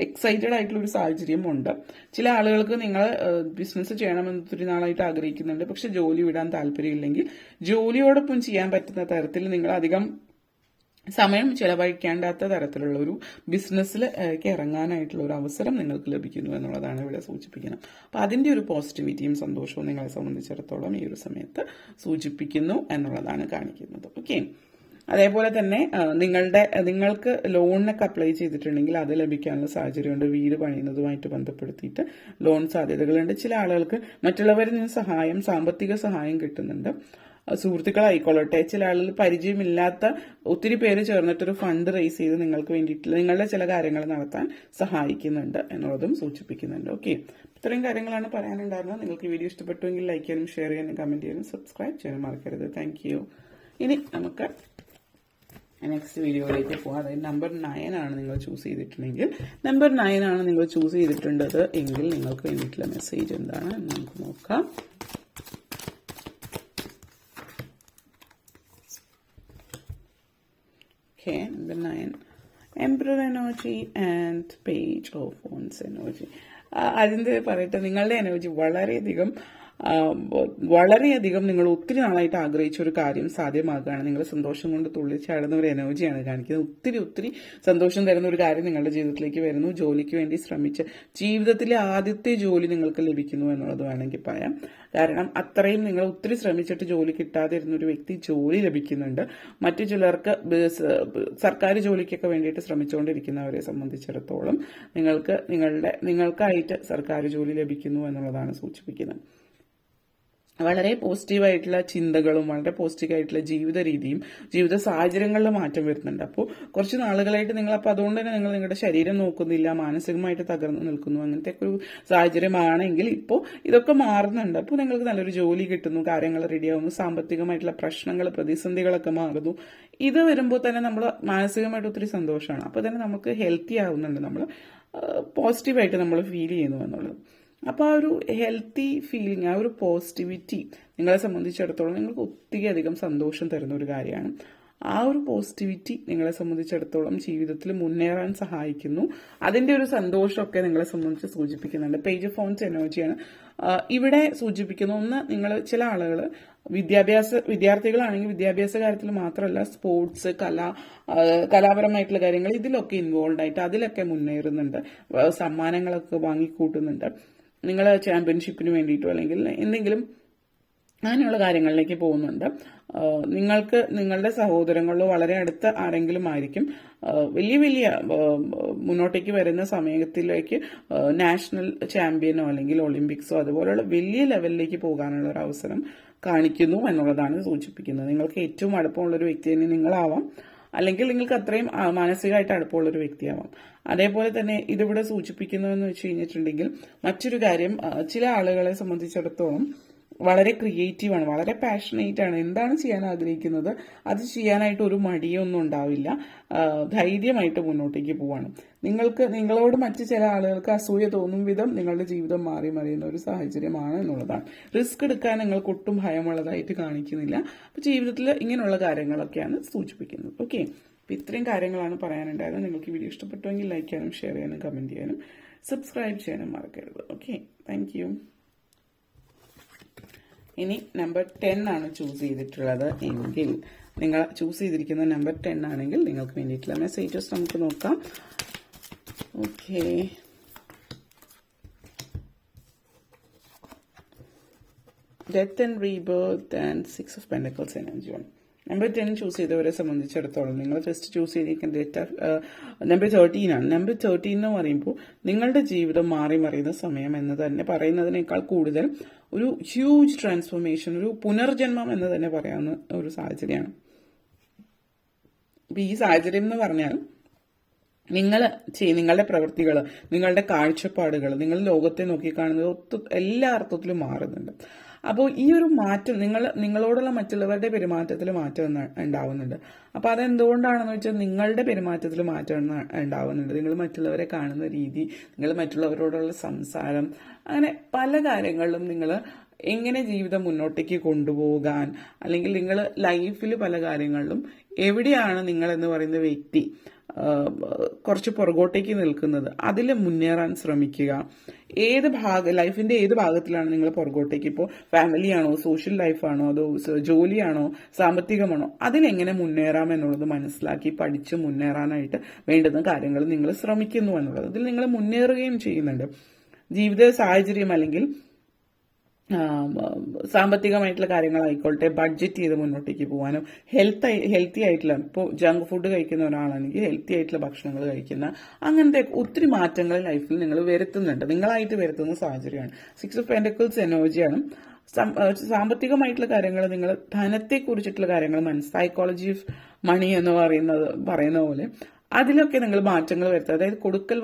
എക്സൈറ്റഡ് ആയിട്ടുള്ള ഒരു സാഹചര്യം ഉണ്ട്. ചില ആളുകൾക്ക് നിങ്ങൾ ബിസിനസ് ചെയ്യണമെന്ന് ഒത്തിരി നാളായിട്ട് ആഗ്രഹിക്കുന്നുണ്ട്, പക്ഷെ ജോലി വിടാൻ താല്പര്യമില്ലെങ്കിൽ ജോലിയോടൊപ്പം ചെയ്യാൻ പറ്റുന്ന തരത്തിൽ നിങ്ങൾ അധികം സമയം ചെലവഴിക്കേണ്ടാത്ത തരത്തിലുള്ള ഒരു ബിസിനസ്സിൽ ഇറങ്ങാനായിട്ടുള്ള ഒരു അവസരം നിങ്ങൾക്ക് ലഭിക്കുന്നു എന്നുള്ളതാണ് ഇവിടെ സൂചിപ്പിക്കുന്നത്. അപ്പൊ അതിന്റെ ഒരു പോസിറ്റിവിറ്റിയും സന്തോഷവും നിങ്ങളെ സംബന്ധിച്ചിടത്തോളം ഈ ഒരു സമയത്ത് സൂചിപ്പിക്കുന്നു എന്നുള്ളതാണ് കാണിക്കുന്നത്. ഓക്കെ, അതേപോലെ തന്നെ നിങ്ങൾക്ക് ലോണിനൊക്കെ അപ്ലൈ ചെയ്തിട്ടുണ്ടെങ്കിൽ അത് ലഭിക്കാനുള്ള സാഹചര്യമുണ്ട്. വീട് പണിയുന്നതുമായിട്ട് ബന്ധപ്പെടുത്തിയിട്ട് ലോൺ സാധ്യതകളുണ്ട്. ചില ആളുകൾക്ക് മറ്റുള്ളവരിൽ നിന്ന് സഹായം, സാമ്പത്തിക സഹായം കിട്ടുന്നുണ്ട്. സുഹൃത്തുക്കളായിക്കൊള്ളട്ടെ, ചില ആളുകൾ പരിചയമില്ലാത്ത ഒത്തിരി പേര് ചേർന്നിട്ടൊരു ഫണ്ട് റേസ് ചെയ്ത് നിങ്ങൾക്ക് വേണ്ടിയിട്ടുള്ള നിങ്ങളുടെ ചില കാര്യങ്ങൾ നടത്താൻ സഹായിക്കുന്നുണ്ട് എന്നുള്ളതും സൂചിപ്പിക്കുന്നുണ്ട്. ഓക്കെ, ഇത്രയും കാര്യങ്ങളാണ് പറയാനുണ്ടായിരുന്നത്. നിങ്ങൾക്ക് വീഡിയോ ഇഷ്ടപ്പെട്ടുവെങ്കിൽ ലൈക്ക് ചെയ്യാനും ഷെയർ ചെയ്യാനും കമന്റ് ചെയ്യാനും സബ്സ്ക്രൈബ് ചെയ്യാനും മറക്കരുത്. Thank you. ഇനി നമുക്ക് നെക്സ്റ്റ് വീഡിയോയിലേക്ക് പോകാം. അതായത് നമ്പർ 9 ആണ് നിങ്ങൾ ചൂസ് ചെയ്തിട്ടുണ്ടെങ്കിൽ നമ്പർ 9 ആണ് നിങ്ങൾ ചൂസ് ചെയ്തിട്ടുള്ളത് എങ്കിൽ നിങ്ങൾക്ക് വേണ്ടിയിട്ടുള്ള മെസ്സേജ് എന്താണ് എന്ന് നമുക്ക് നോക്കാം. Okay, number 9, Emperor energy and Page of Wands energy. അതിന്റെ പറയട്ടെ, നിങ്ങളുടെ എനർജി വളരെയധികം വളരെയധികം നിങ്ങൾ ഒത്തിരി നാളായിട്ട് ആഗ്രഹിച്ച ഒരു കാര്യം സാധ്യമാകുകയാണ്. നിങ്ങൾ സന്തോഷം കൊണ്ട് തുള്ളിച്ചാടുന്ന ഒരു എനർജിയാണ് കാണിക്കുന്നത്. ഒത്തിരി ഒത്തിരി സന്തോഷം തരുന്ന ഒരു കാര്യം നിങ്ങളുടെ ജീവിതത്തിലേക്ക് വരുന്നു. ജോലിക്ക് വേണ്ടി ശ്രമിച്ച് ജീവിതത്തിലെ ആദ്യത്തെ ജോലി നിങ്ങൾക്ക് ലഭിക്കുന്നു എന്നുള്ളത് വേണമെങ്കിൽ പറയാം. കാരണം അത്രയും നിങ്ങൾ ഒത്തിരി ശ്രമിച്ചിട്ട് ജോലി കിട്ടാതെ ഇരുന്ന ഒരു വ്യക്തി ജോലി ലഭിക്കുന്നുണ്ട്. മറ്റു ചിലർക്ക് സർക്കാർ ജോലിക്കൊക്കെ വേണ്ടിയിട്ട് ശ്രമിച്ചുകൊണ്ടിരിക്കുന്നവരെ സംബന്ധിച്ചിടത്തോളം നിങ്ങൾക്കായിട്ട് സർക്കാർ ജോലി ലഭിക്കുന്നു എന്നുള്ളതാണ് സൂചിപ്പിക്കുന്നത്. വളരെ പോസിറ്റീവായിട്ടുള്ള ചിന്തകളും വളരെ പോസിറ്റീവായിട്ടുള്ള ജീവിത രീതിയും ജീവിത സാഹചര്യങ്ങളിൽ മാറ്റം വരുന്നുണ്ട്. അപ്പോൾ കുറച്ച് നാളുകളായിട്ട് നിങ്ങൾ അപ്പോൾ അതുകൊണ്ട് തന്നെ നിങ്ങൾ നിങ്ങളുടെ ശരീരം നോക്കുന്നില്ല, മാനസികമായിട്ട് തകർന്നു നിൽക്കുന്നു, അങ്ങനത്തെ ഒരു സാഹചര്യമാണെങ്കിൽ ഇപ്പോൾ ഇതൊക്കെ മാറുന്നുണ്ട്. അപ്പോൾ നിങ്ങൾക്ക് നല്ലൊരു ജോലി കിട്ടുന്നു, കാര്യങ്ങൾ റെഡിയാവുന്നു, സാമ്പത്തികമായിട്ടുള്ള പ്രശ്നങ്ങൾ പ്രതിസന്ധികളൊക്കെ മാറുന്നു. ഇത് വരുമ്പോൾ തന്നെ നമ്മൾ മാനസികമായിട്ട് ഒത്തിരി സന്തോഷമാണ്. അപ്പോൾ തന്നെ നമുക്ക് ഹെൽത്തി ആവുന്നുണ്ട്, നമ്മൾ പോസിറ്റീവായിട്ട് നമ്മൾ ഫീൽ ചെയ്യുന്നു എന്നുള്ളത്. അപ്പോൾ ആ ഒരു ഹെൽത്തി ഫീലിംഗ്, ആ ഒരു പോസിറ്റിവിറ്റി നിങ്ങളെ സംബന്ധിച്ചിടത്തോളം നിങ്ങൾക്ക് ഒത്തിരി അധികം സന്തോഷം തരുന്ന ഒരു കാര്യമാണ്. ആ ഒരു പോസിറ്റിവിറ്റി നിങ്ങളെ സംബന്ധിച്ചിടത്തോളം ജീവിതത്തിൽ മുന്നേറാൻ സഹായിക്കുന്നു. അതിൻ്റെ ഒരു സന്തോഷമൊക്കെ നിങ്ങളെ സംബന്ധിച്ച് സൂചിപ്പിക്കുന്നുണ്ട്. പേജ് ഓഫ് ഫോൺസ് എനർജിയാണ് ഇവിടെ സൂചിപ്പിക്കുന്ന. ഒന്ന്, നിങ്ങൾ ചില ആളുകൾ വിദ്യാർത്ഥികളാണെങ്കിൽ വിദ്യാഭ്യാസ കാര്യത്തിൽ മാത്രമല്ല സ്പോർട്സ്, കലാപരമായിട്ടുള്ള കാര്യങ്ങൾ ഇതിലൊക്കെ ഇൻവോൾവ് ആയിട്ട് അതിലൊക്കെ മുന്നേറുന്നുണ്ട്, സമ്മാനങ്ങളൊക്കെ വാങ്ങിക്കൂട്ടുന്നുണ്ട്. നിങ്ങൾ ചാമ്പ്യൻഷിപ്പിന് വേണ്ടിയിട്ടോ അല്ലെങ്കിൽ എന്തെങ്കിലും അങ്ങനെയുള്ള കാര്യങ്ങളിലേക്ക് പോകുന്നുണ്ട്. നിങ്ങൾക്ക് നിങ്ങളുടെ സഹോദരങ്ങളോ വളരെ അടുത്ത ആരെങ്കിലും ആയിരിക്കും വലിയ മുന്നോട്ടേക്ക് വരുന്ന സമയത്തിലേക്ക് നാഷണൽ ചാമ്പ്യനോ അല്ലെങ്കിൽ ഒളിമ്പിക്സോ അതുപോലെയുള്ള വലിയ ലെവലിലേക്ക് പോകാനുള്ള ഒരു അവസരം കാണിക്കുന്നു എന്നുള്ളതാണ് സൂചിപ്പിക്കുന്നത്. നിങ്ങൾക്ക് ഏറ്റവും അടുപ്പമുള്ളൊരു വ്യക്തി തന്നെ നിങ്ങളാവാം, അല്ലെങ്കിൽ നിങ്ങൾക്ക് അത്രയും മാനസികമായിട്ട് അടുപ്പമുള്ളൊരു വ്യക്തിയാവാം. അതേപോലെ തന്നെ ഇതിവിടെ സൂചിപ്പിക്കുന്നതെന്ന് വെച്ച് കഴിഞ്ഞിട്ടുണ്ടെങ്കിൽ മറ്റൊരു കാര്യം, ചില ആളുകളെ സംബന്ധിച്ചിടത്തോളം വളരെ ക്രിയേറ്റീവാണ്, വളരെ പാഷനേറ്റ് ആണ്. എന്താണ് ചെയ്യാൻ ആഗ്രഹിക്കുന്നത് അത് ചെയ്യാനായിട്ട് ഒരു മടിയൊന്നും ഉണ്ടാവില്ല, ധൈര്യമായിട്ട് മുന്നോട്ടേക്ക് പോവാണ്. നിങ്ങളോട് മറ്റു ചില ആളുകൾക്ക് അസൂയ തോന്നും വിധം നിങ്ങളുടെ ജീവിതം മാറി മറിയുന്ന ഒരു സാഹചര്യമാണ് എന്നുള്ളതാണ്. റിസ്ക് എടുക്കാൻ നിങ്ങൾക്ക് ഒട്ടും ഭയമുള്ളതായിട്ട് കാണിക്കുന്നില്ല. അപ്പോൾ ജീവിതത്തിൽ ഇങ്ങനെയുള്ള കാര്യങ്ങളൊക്കെയാണ് സൂചിപ്പിക്കുന്നത്. ഓക്കെ, അപ്പോൾ ഇത്രയും കാര്യങ്ങളാണ് പറയാനുണ്ടായിരുന്നത്. നിങ്ങൾക്ക് വീഡിയോ ഇഷ്ടപ്പെട്ടുവെങ്കിൽ ലൈക്ക് ചെയ്യാനും ഷെയർ ചെയ്യാനും കമൻറ്റ് ചെയ്യാനും സബ്സ്ക്രൈബ് ചെയ്യാനും മറക്കരുത്. Okay, thank you. ഇനി നമ്പർ 10 ആണ് ചൂസ് ചെയ്തിട്ടുള്ളത് എങ്കിൽ, നിങ്ങൾ ചൂസ് ചെയ്തിരിക്കുന്ന നമ്പർ 10 ആണെങ്കിൽ നിങ്ങൾക്ക് വേണ്ടിയിട്ടുള്ള മെസ്സേജസ് നമുക്ക് നോക്കാം. Okay, death and rebirth and 6 of Pentacles energy ആണ്. നമ്പർ 10 ചൂസ് ചെയ്തവരെ സംബന്ധിച്ചിടത്തോളം നിങ്ങൾ ഫസ്റ്റ് ചൂസ് ചെയ്തിരിക്കുന്ന ഡേറ്റ് നമ്പർ 13 ആണ്. നമ്പർ 13 എന്ന് പറയുമ്പോൾ നിങ്ങളുടെ ജീവിതം മാറി മറിയുന്ന സമയം എന്ന് തന്നെ പറയുന്നതിനേക്കാൾ കൂടുതൽ ഒരു ഹ്യൂജ് ട്രാൻസ്ഫോർമേഷൻ, ഒരു പുനർജന്മം എന്ന് തന്നെ പറയാവുന്ന ഒരു സാഹചര്യമാണ്. ഇപ്പം ഈ സാഹചര്യം എന്ന് പറഞ്ഞാൽ നിങ്ങളുടെ പ്രവൃത്തികൾ, നിങ്ങളുടെ കാഴ്ചപ്പാടുകൾ, നിങ്ങൾ ലോകത്തെ നോക്കിക്കാണുന്നത് എല്ലാ അർത്ഥത്തിലും മാറുന്നുണ്ട്. അപ്പോൾ ഈ ഒരു മാറ്റം നിങ്ങളോടുള്ള മറ്റുള്ളവരുടെ പെരുമാറ്റത്തിൽ മാറ്റം ഉണ്ടാവുന്നുണ്ട്. അപ്പോൾ അതെന്തുകൊണ്ടാണെന്ന് വെച്ചാൽ നിങ്ങളുടെ പെരുമാറ്റത്തിൽ മാറ്റം ഉണ്ടാവുന്നുണ്ട്. നിങ്ങൾ മറ്റുള്ളവരെ കാണുന്ന രീതി, നിങ്ങൾ മറ്റുള്ളവരോടുള്ള സംസാരം, അങ്ങനെ പല കാര്യങ്ങളിലും നിങ്ങൾ എങ്ങനെ ജീവിതം മുന്നോട്ടേക്ക് കൊണ്ടുപോകാൻ, അല്ലെങ്കിൽ നിങ്ങൾ ലൈഫിൽ പല കാര്യങ്ങളിലും എവിടെയാണ് നിങ്ങളെന്ന് പറയുന്ന വ്യക്തി കുറച്ച് പുറകോട്ടേക്ക് നിൽക്കുന്നത് അതിൽ മുന്നേറാൻ ശ്രമിക്കുക. ലൈഫിന്റെ ഏത് ഭാഗത്തിലാണ് നിങ്ങൾ പുറകോട്ടേക്ക്, ഇപ്പോൾ ഫാമിലിയാണോ, സോഷ്യൽ ലൈഫാണോ, അതോ ജോലിയാണോ, സാമ്പത്തികമാണോ, അതിലെങ്ങനെ മുന്നേറാം എന്നുള്ളത് മനസ്സിലാക്കി പഠിച്ച് മുന്നേറാനായിട്ട് വേണ്ടുന്ന കാര്യങ്ങൾ നിങ്ങൾ ശ്രമിക്കുന്നു എന്നുള്ളത്, അതിൽ നിങ്ങൾ മുന്നേറുകയും ചെയ്യുന്നുണ്ട്. ജീവിത സാഹചര്യം അല്ലെങ്കിൽ സാമ്പത്തികമായിട്ടുള്ള കാര്യങ്ങളായിക്കോട്ടെ, ബഡ്ജറ്റ് ചെയ്ത് മുന്നോട്ടേക്ക് പോകാനും ഹെൽത്തി ആയിട്ടുള്ള, ഇപ്പോൾ ജങ്ക് ഫുഡ് കഴിക്കുന്ന ഒരാളാണെങ്കിൽ ഹെൽത്തി ആയിട്ടുള്ള ഭക്ഷണങ്ങൾ കഴിക്കുന്ന, അങ്ങനത്തെ ഒത്തിരി മാറ്റങ്ങൾ ലൈഫിൽ നിങ്ങൾ വരുത്തുന്നുണ്ട്, നിങ്ങളായിട്ട് വരുത്തുന്ന സാഹചര്യമാണ്. 6 of Pentacles എനർജിയാണ്. സാമ്പത്തികമായിട്ടുള്ള കാര്യങ്ങൾ, നിങ്ങൾ ധനത്തെ കുറിച്ചിട്ടുള്ള കാര്യങ്ങൾ സൈക്കോളജി ഓഫ് മണി എന്ന് പറയുന്ന പോലെ അതിലൊക്കെ നിങ്ങൾ മാറ്റങ്ങൾ വരുത്തുക. അതായത് കൊടുക്കൽ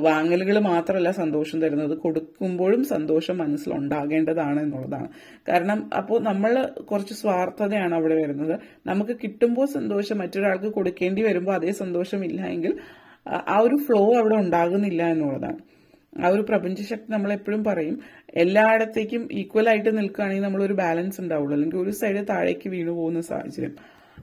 വാങ്ങലുകൾ മാത്രമല്ല സന്തോഷം തരുന്നത്, കൊടുക്കുമ്പോഴും സന്തോഷം മനസ്സിലുണ്ടാകേണ്ടതാണ് എന്നുള്ളതാണ്. കാരണം അപ്പോൾ നമ്മൾ കുറച്ച് സ്വാർത്ഥതയാണ് അവിടെ വരുന്നത്. നമുക്ക് കിട്ടുമ്പോൾ സന്തോഷം മറ്റൊരാൾക്ക് കൊടുക്കേണ്ടി വരുമ്പോൾ അതേ സന്തോഷം ഇല്ല എങ്കിൽ ആ ഒരു ഫ്ലോ അവിടെ ഉണ്ടാകുന്നില്ല എന്നുള്ളതാണ്. ആ ഒരു പ്രപഞ്ചശക്തി നമ്മളെപ്പോഴും പറയും, എല്ലായിടത്തേക്കും ഈക്വൽ ആയിട്ട് നിൽക്കുകയാണെങ്കിൽ നമ്മളൊരു ബാലൻസ് ഉണ്ടാവുള്ളൂ, അല്ലെങ്കിൽ ഒരു സൈഡ് താഴേക്ക് വീണു പോകുന്ന സാഹചര്യം.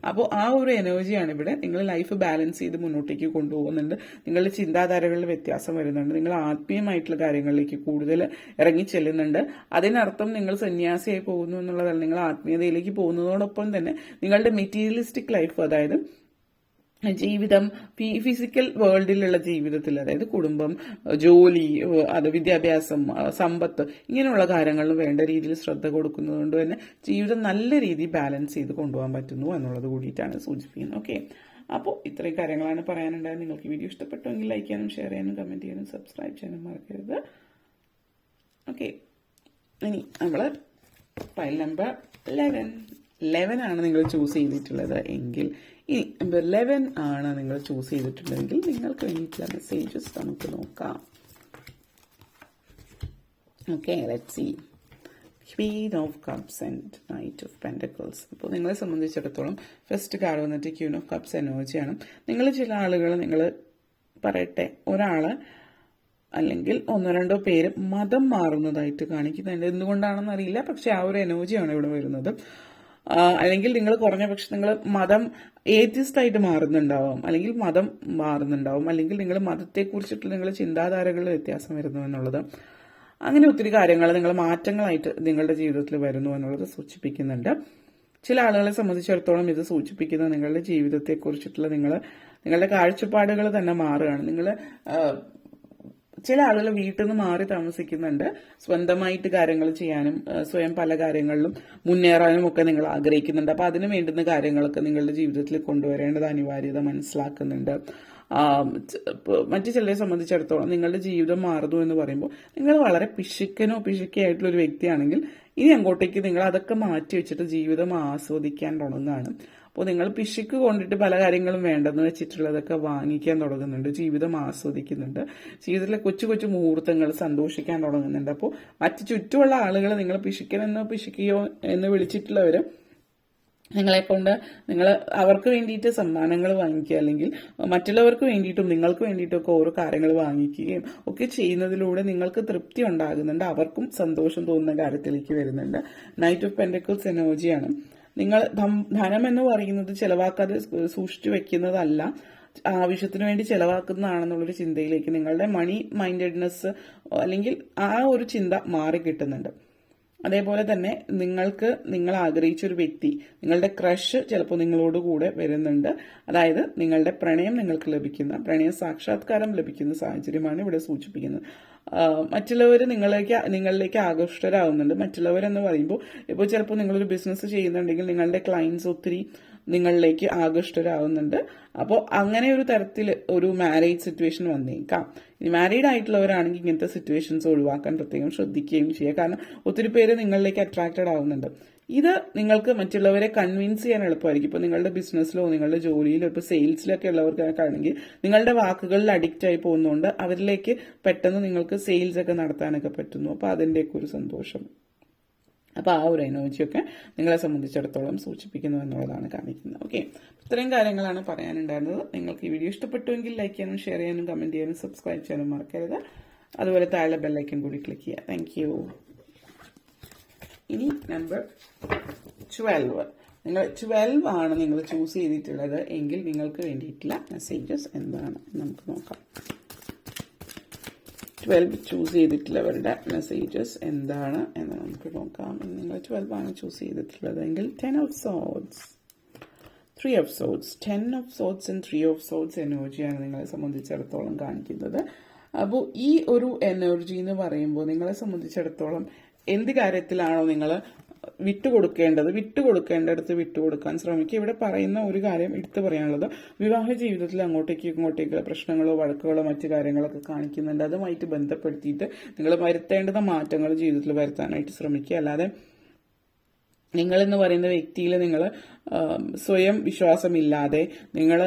അപ്പോൾ ആ ഒരു എനർജിയാണ് ഇവിടെ. നിങ്ങൾ ലൈഫ് ബാലൻസ് ചെയ്ത് മുന്നോട്ടേക്ക് കൊണ്ടുപോകുന്നുണ്ട്. നിങ്ങളുടെ ചിന്താധാരകളിൽ വ്യത്യാസം വരുന്നുണ്ട്. നിങ്ങൾ ആത്മീയമായിട്ടുള്ള കാര്യങ്ങളിലേക്ക് കൂടുതൽ ഇറങ്ങി ചെല്ലുന്നുണ്ട്. അതിനർത്ഥം നിങ്ങൾ സന്യാസിയായി പോകുന്നു എന്നുള്ളതല്ല. നിങ്ങൾ ആത്മീയതയിലേക്ക് പോകുന്നതോടൊപ്പം തന്നെ നിങ്ങളുടെ മെറ്റീരിയലിസ്റ്റിക് ലൈഫ്, അതായത് ജീവിതം, ഫിസിക്കൽ വേൾഡിലുള്ള ജീവിതത്തിൽ, അതായത് കുടുംബം, ജോലി, അത് വിദ്യാഭ്യാസം, സമ്പത്ത്, ഇങ്ങനെയുള്ള കാര്യങ്ങളിൽ വേണ്ട രീതിയിൽ ശ്രദ്ധ കൊടുക്കുന്നത് കൊണ്ട് തന്നെ ജീവിതം നല്ല രീതിയിൽ ബാലൻസ് ചെയ്ത് കൊണ്ടുപോകാൻ പറ്റുന്നു എന്നുള്ളത് കൂടിയിട്ടാണ് സൂചിപ്പിക്കുന്നത്. ഓക്കെ, അപ്പോൾ ഇത്രയും കാര്യങ്ങളാണ് പറയാനുണ്ടായത്. നിങ്ങൾക്ക് വീഡിയോ ഇഷ്ടപ്പെട്ടുവെങ്കിൽ ലൈക്ക് ചെയ്യാനും ഷെയർ ചെയ്യാനും കമൻറ്റ് ചെയ്യാനും സബ്സ്ക്രൈബ് ചെയ്യാനും മറക്കരുത്. ഓക്കെ, ഇനി നമ്മൾ ഫയൽ നമ്പർ 11 ആണ് നിങ്ങൾ ചൂസ് ചെയ്തിട്ടുള്ളത് എങ്കിൽ, ഇനി നമ്പർ 11 ആണ് നിങ്ങൾ ചൂസ് ചെയ്തിട്ടുള്ളതെങ്കിൽ നിങ്ങൾക്ക് വേണ്ടിയിട്ടുള്ള മെസ്സേജസ് നമുക്ക് നോക്കാം. Okay, let's see. Queen of Cups and Knight of Pentacles. അപ്പോൾ നിങ്ങളെ സംബന്ധിച്ചിടത്തോളം ഫസ്റ്റ് കാർഡ് വന്നിട്ട് Queen of Cups എനർജിയാണ്. നിങ്ങൾ ചില ആളുകൾ, നിങ്ങൾ പറയട്ടെ, ഒരാൾ അല്ലെങ്കിൽ ഒന്നോ രണ്ടോ പേര് മതം മാറുന്നതായിട്ട് കാണിക്കുന്നുണ്ട്. എന്തുകൊണ്ടാണെന്ന് അറിയില്ല, പക്ഷെ ആ ഒരു എനർജിയാണ് ഇവിടെ വരുന്നത്. അല്ലെങ്കിൽ നിങ്ങൾ കുറഞ്ഞ പക്ഷെ നിങ്ങൾ മതം ഏത്തിസ്റ്റ് ആയിട്ട് മാറുന്നുണ്ടാവും, അല്ലെങ്കിൽ മതം മാറുന്നുണ്ടാവും, അല്ലെങ്കിൽ നിങ്ങൾ മതത്തെക്കുറിച്ചിട്ടുള്ള നിങ്ങളുടെ ചിന്താധാരകളിൽ വ്യത്യാസം വരുന്നു എന്നുള്ളത്. അങ്ങനെ ഒത്തിരി കാര്യങ്ങൾ, നിങ്ങൾ മാറ്റങ്ങളായിട്ട് നിങ്ങളുടെ ജീവിതത്തിൽ വരുന്നു എന്നുള്ളത് സൂചിപ്പിക്കുന്നുണ്ട്. ചില ആളുകളെ സംബന്ധിച്ചിടത്തോളം ഇത് സൂചിപ്പിക്കുന്നത് നിങ്ങളുടെ ജീവിതത്തെക്കുറിച്ചിട്ടുള്ള നിങ്ങളുടെ കാഴ്ചപ്പാടുകൾ തന്നെ മാറുകയാണ്. ചില ആളുകൾ വീട്ടിൽ നിന്ന് മാറി താമസിക്കുന്നുണ്ട്. സ്വന്തമായിട്ട് കാര്യങ്ങൾ ചെയ്യാനും സ്വയം പല കാര്യങ്ങളിലും മുന്നേറാനും ഒക്കെ നിങ്ങൾ ആഗ്രഹിക്കുന്നുണ്ട്. അപ്പൊ അതിന് വേണ്ടുന്ന കാര്യങ്ങളൊക്കെ നിങ്ങളുടെ ജീവിതത്തിൽ കൊണ്ടുവരേണ്ടത് അനിവാര്യത മനസ്സിലാക്കുന്നുണ്ട്. മറ്റു ചിലരെ സംബന്ധിച്ചിടത്തോളം നിങ്ങളുടെ ജീവിതം മാറുന്നു എന്ന് പറയുമ്പോൾ നിങ്ങൾ വളരെ പിശുക്കിയായിട്ടുള്ള ഒരു വ്യക്തിയാണെങ്കിൽ ഇനി അങ്ങോട്ടേക്ക് നിങ്ങൾ അതൊക്കെ മാറ്റി വെച്ചിട്ട് ജീവിതം ആസ്വദിക്കാൻ തുടങ്ങുകയാണ്. അപ്പോൾ നിങ്ങൾ പിശുക്ക് കൊണ്ടിട്ട് പല കാര്യങ്ങളും വേണ്ടെന്ന് വെച്ചിട്ടുള്ളതൊക്കെ വാങ്ങിക്കാൻ തുടങ്ങുന്നുണ്ട്, ജീവിതം ആസ്വദിക്കുന്നുണ്ട്, ജീവിതത്തിലെ കൊച്ചു കൊച്ചു മുഹൂർത്തങ്ങൾ സന്തോഷിക്കാൻ തുടങ്ങുന്നുണ്ട്. അപ്പോൾ മറ്റു ചുറ്റുമുള്ള ആളുകൾ നിങ്ങൾ പിശുക്കിയോ എന്ന് വിളിച്ചിട്ടുള്ളവർ നിങ്ങൾ അവർക്ക് വേണ്ടിയിട്ട് സമ്മാനങ്ങൾ വാങ്ങിക്കുക, അല്ലെങ്കിൽ മറ്റുള്ളവർക്ക് വേണ്ടിയിട്ടും നിങ്ങൾക്ക് വേണ്ടിയിട്ടും ഒക്കെ ഓരോ കാര്യങ്ങൾ വാങ്ങിക്കുകയും ഒക്കെ ചെയ്യുന്നതിലൂടെ നിങ്ങൾക്ക് തൃപ്തി ഉണ്ടാകുന്നുണ്ട്, അവർക്കും സന്തോഷം തോന്നുന്ന കാര്യത്തിലേക്ക് വരുന്നുണ്ട്. നൈറ്റ് ഓഫ് പെന്റക്കിൾസ് എനർജിയാണ്. നിങ്ങൾ ധനം എന്ന് പറയുന്നത് ചെലവാക്കാതെ സൂക്ഷിച്ചു വെക്കുന്നതല്ല, ആവശ്യത്തിന് വേണ്ടി ചെലവാക്കുന്നതാണെന്നുള്ളൊരു ചിന്തയിലേക്ക് നിങ്ങളുടെ മണി മൈൻഡഡ്നെസ് അല്ലെങ്കിൽ ആ ഒരു ചിന്ത മാറി കിട്ടുന്നുണ്ട്. അതേപോലെ തന്നെ നിങ്ങൾ ആഗ്രഹിച്ച ഒരു വ്യക്തി, നിങ്ങളുടെ ക്രഷ് ചിലപ്പോൾ നിങ്ങളോട് കൂടെ വരുന്നുണ്ട്. അതായത് നിങ്ങളുടെ പ്രണയം നിങ്ങൾക്ക് ലഭിക്കുന്ന, പ്രണയ സാക്ഷാത്കാരം ലഭിക്കുന്ന സാഹചര്യമാണ് ഇവിടെ സൂചിപ്പിക്കുന്നത്. മറ്റുള്ളവർ നിങ്ങളിലേക്ക് ആകർഷ്ടരാകുന്നുണ്ട്. മറ്റുള്ളവരെന്ന് പറയുമ്പോൾ ഇപ്പോൾ ചിലപ്പോൾ നിങ്ങളൊരു ബിസിനസ് ചെയ്യുന്നുണ്ടെങ്കിൽ നിങ്ങളുടെ ക്ലയൻസ് ഒത്തിരി നിങ്ങളിലേക്ക് ആകർഷ്ടരാകുന്നുണ്ട്. അപ്പോൾ അങ്ങനെ ഒരു തരത്തിൽ ഒരു മാരേജ് സിറ്റുവേഷൻ വന്നേക്കാം. ഇനി മാരീഡ് ആയിട്ടുള്ളവരാണെങ്കിൽ ഇങ്ങനത്തെ സിറ്റുവേഷൻസ് ഒഴിവാക്കാൻ പ്രത്യേകം ശ്രദ്ധിക്കുകയും ചെയ്യുക. കാരണം ഒത്തിരി പേര് നിങ്ങളിലേക്ക് അട്രാക്റ്റഡ് ആവുന്നുണ്ട്. ഇത് നിങ്ങൾക്ക് മറ്റുള്ളവരെ കൺവിൻസ് ചെയ്യാൻ എളുപ്പമായിരിക്കും. ഇപ്പോൾ നിങ്ങളുടെ ബിസിനസ്സിലോ നിങ്ങളുടെ ജോലിയിലോ ഇപ്പോൾ സെയിൽസിലൊക്കെ ഉള്ളവർക്കൊക്കെ ആണെങ്കിൽ നിങ്ങളുടെ വാക്കുകളിൽ അഡിക്റ്റ് ആയി പോകുന്നതുകൊണ്ട് അവരിലേക്ക് പെട്ടെന്ന് നിങ്ങൾക്ക് സെയിൽസ് ഒക്കെ നടത്താനൊക്കെ പറ്റുന്നു. അപ്പോൾ അതിൻ്റെയൊക്കെ ഒരു സന്തോഷം, അപ്പോൾ ആ ഒരു എനർജിയൊക്കെ നിങ്ങളെ സംബന്ധിച്ചിടത്തോളം സൂചിപ്പിക്കുന്നു എന്നുള്ളതാണ് കാണിക്കുന്നത്. ഓക്കെ, ഇത്രയും കാര്യങ്ങളാണ് പറയാനുണ്ടായിരുന്നത്. നിങ്ങൾക്ക് ഈ വീഡിയോ ഇഷ്ടപ്പെട്ടുവെങ്കിൽ ലൈക്ക് ചെയ്യാനും ഷെയർ ചെയ്യാനും കമൻറ്റ് ചെയ്യാനും സബ്സ്ക്രൈബ് ചെയ്യാനും മറക്കരുത്. അതുപോലെ താഴെ ബെല്ലൈക്കൺ കൂടി ക്ലിക്ക് ചെയ്യുക. Thank you. ഇനി നമ്പർ 12, നിങ്ങൾ 12 ആണ് നിങ്ങൾ ചൂസ് ചെയ്തിട്ടുള്ളത് എങ്കിൽ നിങ്ങൾക്ക് വേണ്ടിയിട്ടുള്ള മെസ്സേജസ് എന്താണ് നമുക്ക് നോക്കാം. 12 ചൂസ് ചെയ്തിട്ടുള്ളവരുടെ മെസ്സേജസ് എന്താണ് എന്ന് നമുക്ക് നോക്കാം. നിങ്ങൾ 12 ആണ് ചൂസ് ചെയ്തിട്ടുള്ളത് എങ്കിൽ 10 of swords, 3 of swords, 10 of swords and 3 of swords എനർജിയാണ് നിങ്ങളെ സംബന്ധിച്ചിടത്തോളം കാണിക്കുന്നത്. അപ്പോൾ ഈ ഒരു എനർജി എന്ന് പറയുമ്പോൾ നിങ്ങളെ സംബന്ധിച്ചിടത്തോളം എന്ത് കാര്യത്തിലാണോ നിങ്ങൾ വിട്ടുകൊടുക്കേണ്ടടുത്ത് വിട്ടുകൊടുക്കാൻ ശ്രമിക്കുക. ഇവിടെ പറയുന്ന ഒരു കാര്യം എടുത്തു പറയാനുള്ളത്, വിവാഹ ജീവിതത്തിൽ ഇങ്ങോട്ടേക്ക് പ്രശ്നങ്ങളോ വഴക്കുകളോ മറ്റു കാര്യങ്ങളൊക്കെ കാണിക്കുന്നുണ്ട്. അതുമായിട്ട് ബന്ധപ്പെടുത്തിയിട്ട് നിങ്ങൾ വരുത്തേണ്ടുന്ന മാറ്റങ്ങൾ ജീവിതത്തിൽ വരുത്താനായിട്ട് ശ്രമിക്കുക. അല്ലാതെ നിങ്ങളെന്ന് പറയുന്ന വ്യക്തിയിൽ നിങ്ങൾ സ്വയം വിശ്വാസമില്ലാതെ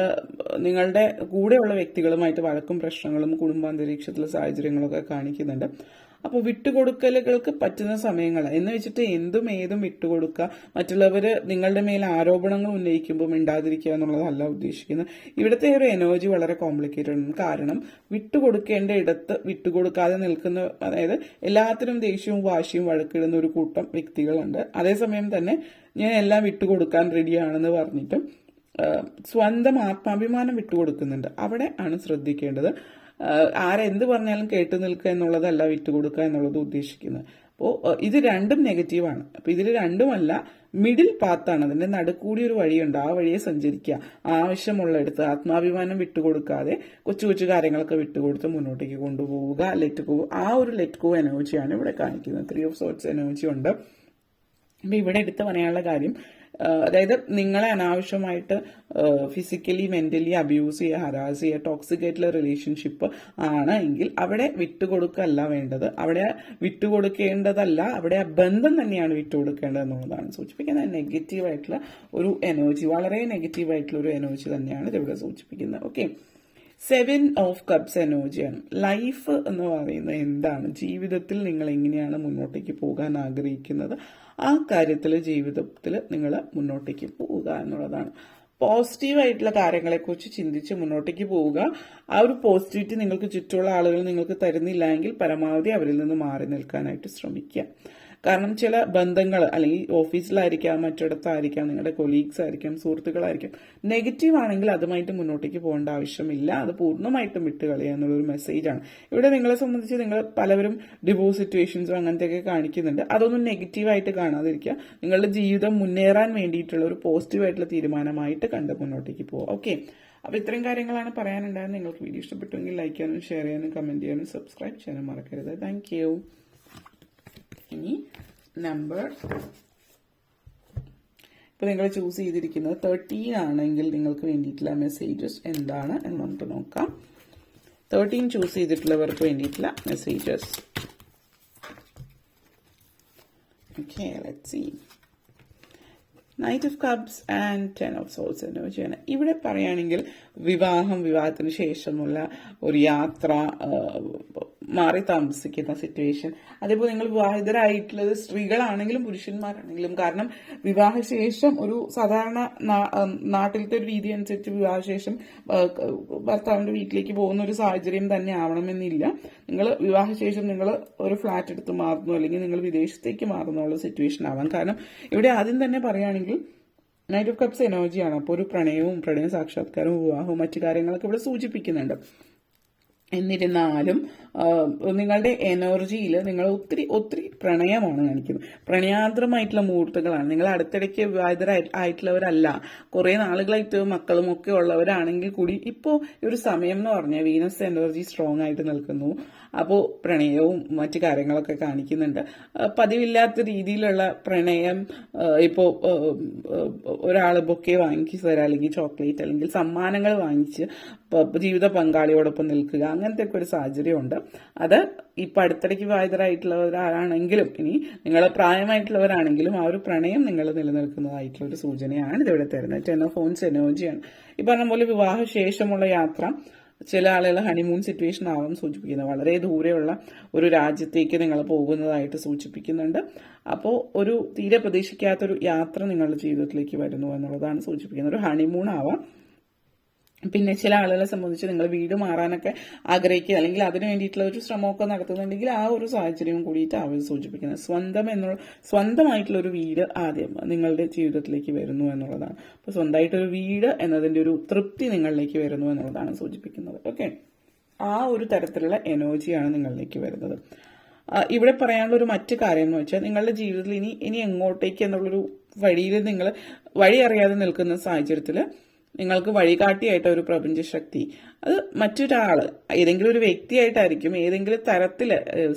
നിങ്ങളുടെ കൂടെയുള്ള വ്യക്തികളുമായിട്ട് വഴക്കും പ്രശ്നങ്ങളും കുടുംബാന്തരീക്ഷത്തിലെ സാഹചര്യങ്ങളൊക്കെ കാണിക്കുന്നുണ്ട്. അപ്പോൾ വിട്ടുകൊടുക്കലുകൾക്ക് പറ്റുന്ന സമയങ്ങൾ എന്ന് വെച്ചിട്ട് ഏതും വിട്ടുകൊടുക്കുക, മറ്റുള്ളവർ നിങ്ങളുടെ മേൽ ആരോപണങ്ങൾ ഉന്നയിക്കുമ്പോൾ മിണ്ടാതിരിക്കുക എന്നുള്ളതല്ല ഉദ്ദേശിക്കുന്നത്. ഇവിടുത്തെ ഒരു എനർജി വളരെ കോംപ്ലിക്കേറ്റഡ് ആണ്. കാരണം വിട്ടുകൊടുക്കേണ്ട ഇടത്ത് വിട്ടുകൊടുക്കാതെ നിൽക്കുന്ന, അതായത് എല്ലാത്തിനും ദേഷ്യവും വാശിയും വഴക്കിടുന്ന ഒരു കൂട്ടം വ്യക്തികളുണ്ട്. അതേസമയം തന്നെ ഞാൻ എല്ലാം വിട്ടുകൊടുക്കാൻ റെഡിയാണെന്ന് പറഞ്ഞിട്ടും സ്വന്തം ആത്മാഭിമാനം വിട്ടുകൊടുക്കുന്നുണ്ട്. അവിടെ ആണ് ശ്രദ്ധിക്കേണ്ടത്. ആരെന്ത് പറഞ്ഞാലും കേട്ടു നിൽക്കുക എന്നുള്ളതല്ല വിട്ടുകൊടുക്കുക എന്നുള്ളത് ഉദ്ദേശിക്കുന്നത്. അപ്പോൾ ഇത് രണ്ടും നെഗറ്റീവാണ്. അപ്പോൾ ഇതിൽ രണ്ടുമല്ല, മിഡിൽ പാത്താണ്, അതിന്റെ നടുക്കൂടി ഒരു വഴിയുണ്ട്. ആ വഴിയെ സഞ്ചരിക്കുക. ആവശ്യമുള്ളിടത്ത് ആത്മാഭിമാനം വിട്ടുകൊടുക്കാതെ കൊച്ചു കൊച്ചു കാര്യങ്ങളൊക്കെ വിട്ടുകൊടുത്ത് മുന്നോട്ടേക്ക് കൊണ്ടുപോവുക. ലെറ്റ് ഗോ, ആ ഒരു ലെറ്റ് ഗോ എനർജിയാണ് ഇവിടെ കാണിക്കുന്നത്. 3 ഓഫ് സോർട്സ് എനർജി ഉണ്ട്. അപ്പൊ ഇവിടെ എടുത്ത് പറയാനുള്ള കാര്യം, അതായത് നിങ്ങളെ അനാവശ്യമായിട്ട് ഫിസിക്കലി മെന്റലി അബ്യൂസ് ചെയ്യുക, ഹരാസ് ചെയ്യുക, ടോക്സിക് ആയിട്ടുള്ള റിലേഷൻഷിപ്പ് ആണ് എങ്കിൽ അവിടെ വിട്ടുകൊടുക്കല്ല വേണ്ടത്. അവിടെ വിട്ടുകൊടുക്കേണ്ടതല്ല, അവിടെ ആ ബന്ധം തന്നെയാണ് വിട്ടുകൊടുക്കേണ്ടത് എന്നുള്ളതാണ് സൂചിപ്പിക്കുന്നത്. നെഗറ്റീവായിട്ടുള്ള ഒരു എനർജി, വളരെ നെഗറ്റീവായിട്ടുള്ള ഒരു എനർജി തന്നെയാണ് ഇതിവിടെ സൂചിപ്പിക്കുന്നത്. ഓക്കെ, 7 ഓഫ് കപ്സ് എനർജിയാണ്. ലൈഫ് എന്ന് പറയുന്നത് എന്താണ്, ജീവിതത്തിൽ നിങ്ങൾ എങ്ങനെയാണ് മുന്നോട്ടേക്ക് പോകാൻ ആഗ്രഹിക്കുന്നത്, ആ കാര്യത്തിൽ ജീവിതത്തിൽ നിങ്ങൾ മുന്നോട്ടേക്ക് പോവുക എന്നുള്ളതാണ്. പോസിറ്റീവായിട്ടുള്ള കാര്യങ്ങളെക്കുറിച്ച് ചിന്തിച്ച് മുന്നോട്ടേക്ക് പോവുക. ആ ഒരു പോസിറ്റിവിറ്റി നിങ്ങൾക്ക് ചുറ്റുമുള്ള ആളുകൾ നിങ്ങൾക്ക് തരുന്നില്ല എങ്കിൽ പരമാവധി അവരിൽ നിന്ന് മാറി നിൽക്കാനായിട്ട് ശ്രമിക്കുക. കാരണം ചില ബന്ധങ്ങൾ അല്ലെങ്കിൽ ഓഫീസിലായിരിക്കാം, മറ്റിടത്തായിരിക്കാം, നിങ്ങളുടെ കൊളീഗ്സ് ആയിരിക്കാം, സുഹൃത്തുക്കളായിരിക്കും, നെഗറ്റീവ് ആണെങ്കിൽ അതുമായിട്ട് മുന്നോട്ടേക്ക് പോകേണ്ട ആവശ്യമില്ല. അത് പൂർണ്ണമായിട്ടും വിട്ടുകളയുക എന്നുള്ളൊരു മെസ്സേജാണ്. ഇവിടെ നിങ്ങളെ സംബന്ധിച്ച് നിങ്ങൾ പലവരും ഡിവോഴ്സ് സിറ്റുവേഷൻസും അങ്ങനത്തെയൊക്കെ കാണിക്കുന്നുണ്ട്. അതൊന്നും നെഗറ്റീവായിട്ട് കാണാതിരിക്കുക. നിങ്ങളുടെ ജീവിതം മുന്നേറാൻ വേണ്ടിയിട്ടുള്ള ഒരു പോസിറ്റീവായിട്ടുള്ള തീരുമാനമായിട്ട് കണ്ട് മുന്നോട്ടേക്ക് പോവുക. ഓക്കെ, അപ്പോൾ ഇത്രയും കാര്യങ്ങളാണ് പറയാനുണ്ടായിരുന്നത്. നിങ്ങൾക്ക് വീഡിയോ ഇഷ്ടപ്പെട്ടുവെങ്കിൽ ലൈക്ക് ചെയ്യാനും ഷെയർ ചെയ്യാനും കമന്റ് ചെയ്യാനും സബ്സ്ക്രൈബ് ചെയ്യാനും മറക്കരുത്. Thank you. ഇനി നമ്പർ, ഇപ്പോൾ നിങ്ങൾ ചൂസ് ചെയ്തിരിക്കുന്നത് 13 ആണെങ്കിൽ നിങ്ങൾക്ക് വേണ്ടിയിട്ടുള്ള മെസ്സേജസ് എന്താണ് എന്ന് നമുക്ക് നോക്കാം. 13 ചൂസ് ചെയ്തിട്ടുള്ളവർക്ക് വേണ്ടിയിട്ടുള്ള messages. Okay, let's see. Knight of cups and 10 of souls എനർജിയാണ്. ഇവിടെ പറയുകയാണെങ്കിൽ വിവാഹത്തിന് ശേഷമുള്ള ഒരു യാത്ര, മാറി താമസിക്കുന്ന സിറ്റുവേഷൻ, അതേപോലെ നിങ്ങൾ വിവാഹിതരായിട്ടുള്ളത് സ്ത്രീകളാണെങ്കിലും പുരുഷന്മാരാണെങ്കിലും. കാരണം വിവാഹശേഷം ഒരു സാധാരണ നാട്ടിലത്തെ ഒരു രീതി അനുസരിച്ച് വിവാഹശേഷം ഭർത്താവിന്റെ വീട്ടിലേക്ക് പോകുന്ന ഒരു സാഹചര്യം തന്നെ ആവണമെന്നില്ല. നിങ്ങൾ വിവാഹശേഷം നിങ്ങൾ ഒരു ഫ്ലാറ്റ് എടുത്ത് മാറുന്നു, അല്ലെങ്കിൽ നിങ്ങൾ വിദേശത്തേക്ക് മാറുന്നുള്ള സിറ്റുവേഷൻ ആവാം. കാരണം ഇവിടെ ആദ്യം തന്നെ പറയുകയാണെങ്കിൽ നൈറ്റ് ഓഫ് കപ്സ് എനർജിയാണ്. അപ്പോൾ ഒരു പ്രണയ സാക്ഷാത്കാരവും വിവാഹവും മറ്റു കാര്യങ്ങളൊക്കെ ഇവിടെ സൂചിപ്പിക്കുന്നുണ്ട്. എന്നിരുന്നാലും നിങ്ങളുടെ എനർജിയിൽ നിങ്ങൾ ഒത്തിരി പ്രണയമാണ് കാണിക്കുന്നത്. പ്രണയാർദ്രമായിട്ടുള്ള മുഹൂർത്തങ്ങളാണ്. നിങ്ങൾ അടുത്തിടയ്ക്ക് വിവാഹിതരായിട്ടുള്ളവരല്ല, കുറെ നാളുകളായിട്ട് മക്കളും ഒക്കെ ഉള്ളവരാണെങ്കിൽ കൂടി ഇപ്പോൾ ഒരു സമയം എന്ന് പറഞ്ഞാൽ വീനസ് എനർജി സ്ട്രോങ് ആയിട്ട് നിൽക്കുന്നു. അപ്പോൾ പ്രണയവും മറ്റു കാര്യങ്ങളൊക്കെ കാണിക്കുന്നുണ്ട്. പതിവില്ലാത്ത രീതിയിലുള്ള പ്രണയം, ഇപ്പോൾ ഒരാൾ ബൊക്കെ വാങ്ങിച്ച് തരാം, അല്ലെങ്കിൽ ചോക്ലേറ്റ് അല്ലെങ്കിൽ സമ്മാനങ്ങൾ വാങ്ങിച്ച് ജീവിത പങ്കാളിയോടൊപ്പം നിൽക്കുക, അങ്ങനത്തെ ഒക്കെ ഒരു സാഹചര്യമുണ്ട്. അത് ഇപ്പം അടുത്തിടയ്ക്ക് വിവാഹിതരായിട്ടുള്ളവരാണെങ്കിലും ഇനി നിങ്ങൾ പ്രായമായിട്ടുള്ളവരാണെങ്കിലും ആ ഒരു പ്രണയം നിങ്ങൾ നിലനിൽക്കുന്നതായിട്ടുള്ള ഒരു സൂചനയാണ് ഇതിവിടെ തരുന്നത്. 10 ഓഫ് വൺസ് എനർജിയാണ്. ഈ പറഞ്ഞ പോലെ വിവാഹശേഷമുള്ള യാത്ര, ചില ആളുകൾ ഹണിമൂൺ സിറ്റുവേഷൻ ആവാൻ സൂചിപ്പിക്കുന്നത്. വളരെ ദൂരെയുള്ള ഒരു രാജ്യത്തേക്ക് നിങ്ങൾ പോകുന്നതായിട്ട് സൂചിപ്പിക്കുന്നുണ്ട്. അപ്പോൾ ഒരു തീരെ പ്രതീക്ഷിക്കാത്തൊരു യാത്ര നിങ്ങളുടെ ജീവിതത്തിലേക്ക് വരുന്നു എന്നുള്ളതാണ് സൂചിപ്പിക്കുന്നത്. ഒരു ഹണിമൂൺ ആവാം. പിന്നെ ചില ആളുകളെ സംബന്ധിച്ച് നിങ്ങൾ വീട് മാറാനൊക്കെ ആഗ്രഹിക്കുക, അല്ലെങ്കിൽ അതിന് വേണ്ടിയിട്ടുള്ള ഒരു ശ്രമമൊക്കെ നടത്തുന്നുണ്ടെങ്കിൽ ആ ഒരു സാഹചര്യം കൂടിയിട്ട് അവർ സൂചിപ്പിക്കുന്നത്. സ്വന്തമായിട്ടുള്ള ഒരു വീട് ആദ്യം നിങ്ങളുടെ ജീവിതത്തിലേക്ക് വരുന്നു എന്നുള്ളതാണ്. അപ്പോൾ സ്വന്തമായിട്ടൊരു വീട് എന്നതിൻ്റെ ഒരു തൃപ്തി നിങ്ങളിലേക്ക് വരുന്നു എന്നുള്ളതാണ് സൂചിപ്പിക്കുന്നത്. ഓക്കെ, ആ ഒരു തരത്തിലുള്ള എനർജിയാണ് നിങ്ങളിലേക്ക് വരുന്നത്. ഇവിടെ പറയാനുള്ള ഒരു മറ്റു കാര്യം എന്ന് വെച്ചാൽ, നിങ്ങളുടെ ജീവിതത്തിൽ ഇനി എങ്ങോട്ടേക്ക് എന്നുള്ളൊരു വഴിയിൽ നിങ്ങൾ വഴി അറിയാതെ നിൽക്കുന്ന സാഹചര്യത്തിൽ നിങ്ങൾക്ക് വഴികാട്ടിയായിട്ട് ഒരു പ്രപഞ്ചശക്തി, അത് മറ്റൊരാൾ, ഏതെങ്കിലും ഒരു വ്യക്തിയായിട്ടായിരിക്കും, ഏതെങ്കിലും തരത്തിൽ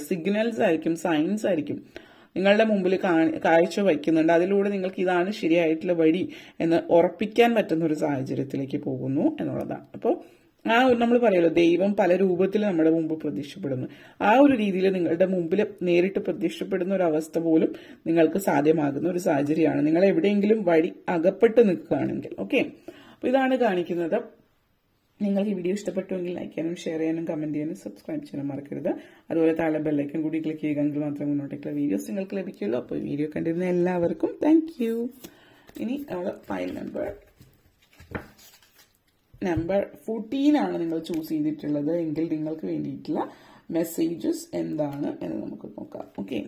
സിഗ്നൽസ് ആയിരിക്കും, സയൻസ് ആയിരിക്കും നിങ്ങളുടെ മുമ്പിൽ കാഴ്ച വയ്ക്കുന്നുണ്ട്. അതിലൂടെ നിങ്ങൾക്ക് ഇതാണ് ശരിയായിട്ടുള്ള വഴി എന്ന് ഉറപ്പിക്കാൻ പറ്റുന്ന ഒരു സാഹചര്യത്തിലേക്ക് പോകുന്നു എന്നുള്ളതാണ്. അപ്പോൾ നമ്മൾ പറയുമല്ലോ, ദൈവം പല രൂപത്തിൽ നമ്മുടെ മുമ്പ് പ്രത്യക്ഷപ്പെടുന്നു. ആ ഒരു രീതിയിൽ നിങ്ങളുടെ മുമ്പിൽ നേരിട്ട് പ്രത്യക്ഷപ്പെടുന്ന ഒരു അവസ്ഥ പോലും നിങ്ങൾക്ക് സാധ്യമാകുന്ന ഒരു സാഹചര്യമാണ്, നിങ്ങൾ എവിടെയെങ്കിലും വഴി അകപ്പെട്ട് നിൽക്കുകയാണെങ്കിൽ. ഓക്കെ, അപ്പോൾ ഇതാണ് കാണിക്കുന്നത്. നിങ്ങൾക്ക് ഈ വീഡിയോ ഇഷ്ടപ്പെട്ടുവെങ്കിൽ ലൈക്ക് ചെയ്യാനും ഷെയർ ചെയ്യാനും കമന്റ് ചെയ്യാനും സബ്സ്ക്രൈബ് ചെയ്യാനും മറക്കരുത്. അതുപോലെ താഴെ ബെല്ലൈക്കൻ കൂടി ക്ലിക്ക് ചെയ്യുകയെങ്കിൽ മാത്രമേ മുന്നോട്ടേക്കുള്ള വീഡിയോസ് നിങ്ങൾക്ക് ലഭിക്കുള്ളൂ. അപ്പോൾ വീഡിയോ കണ്ടിരുന്ന എല്ലാവർക്കും താങ്ക് യു. ഇനി നമ്മൾ ഫയൽ നമ്പർ 14 ആണ് നിങ്ങൾ ചൂസ് ചെയ്തിട്ടുള്ളത് എങ്കിൽ നിങ്ങൾക്ക് വേണ്ടിയിട്ടുള്ള മെസ്സേജസ് എന്താണ് എന്ന് നമുക്ക് നോക്കാം. ഓക്കെ,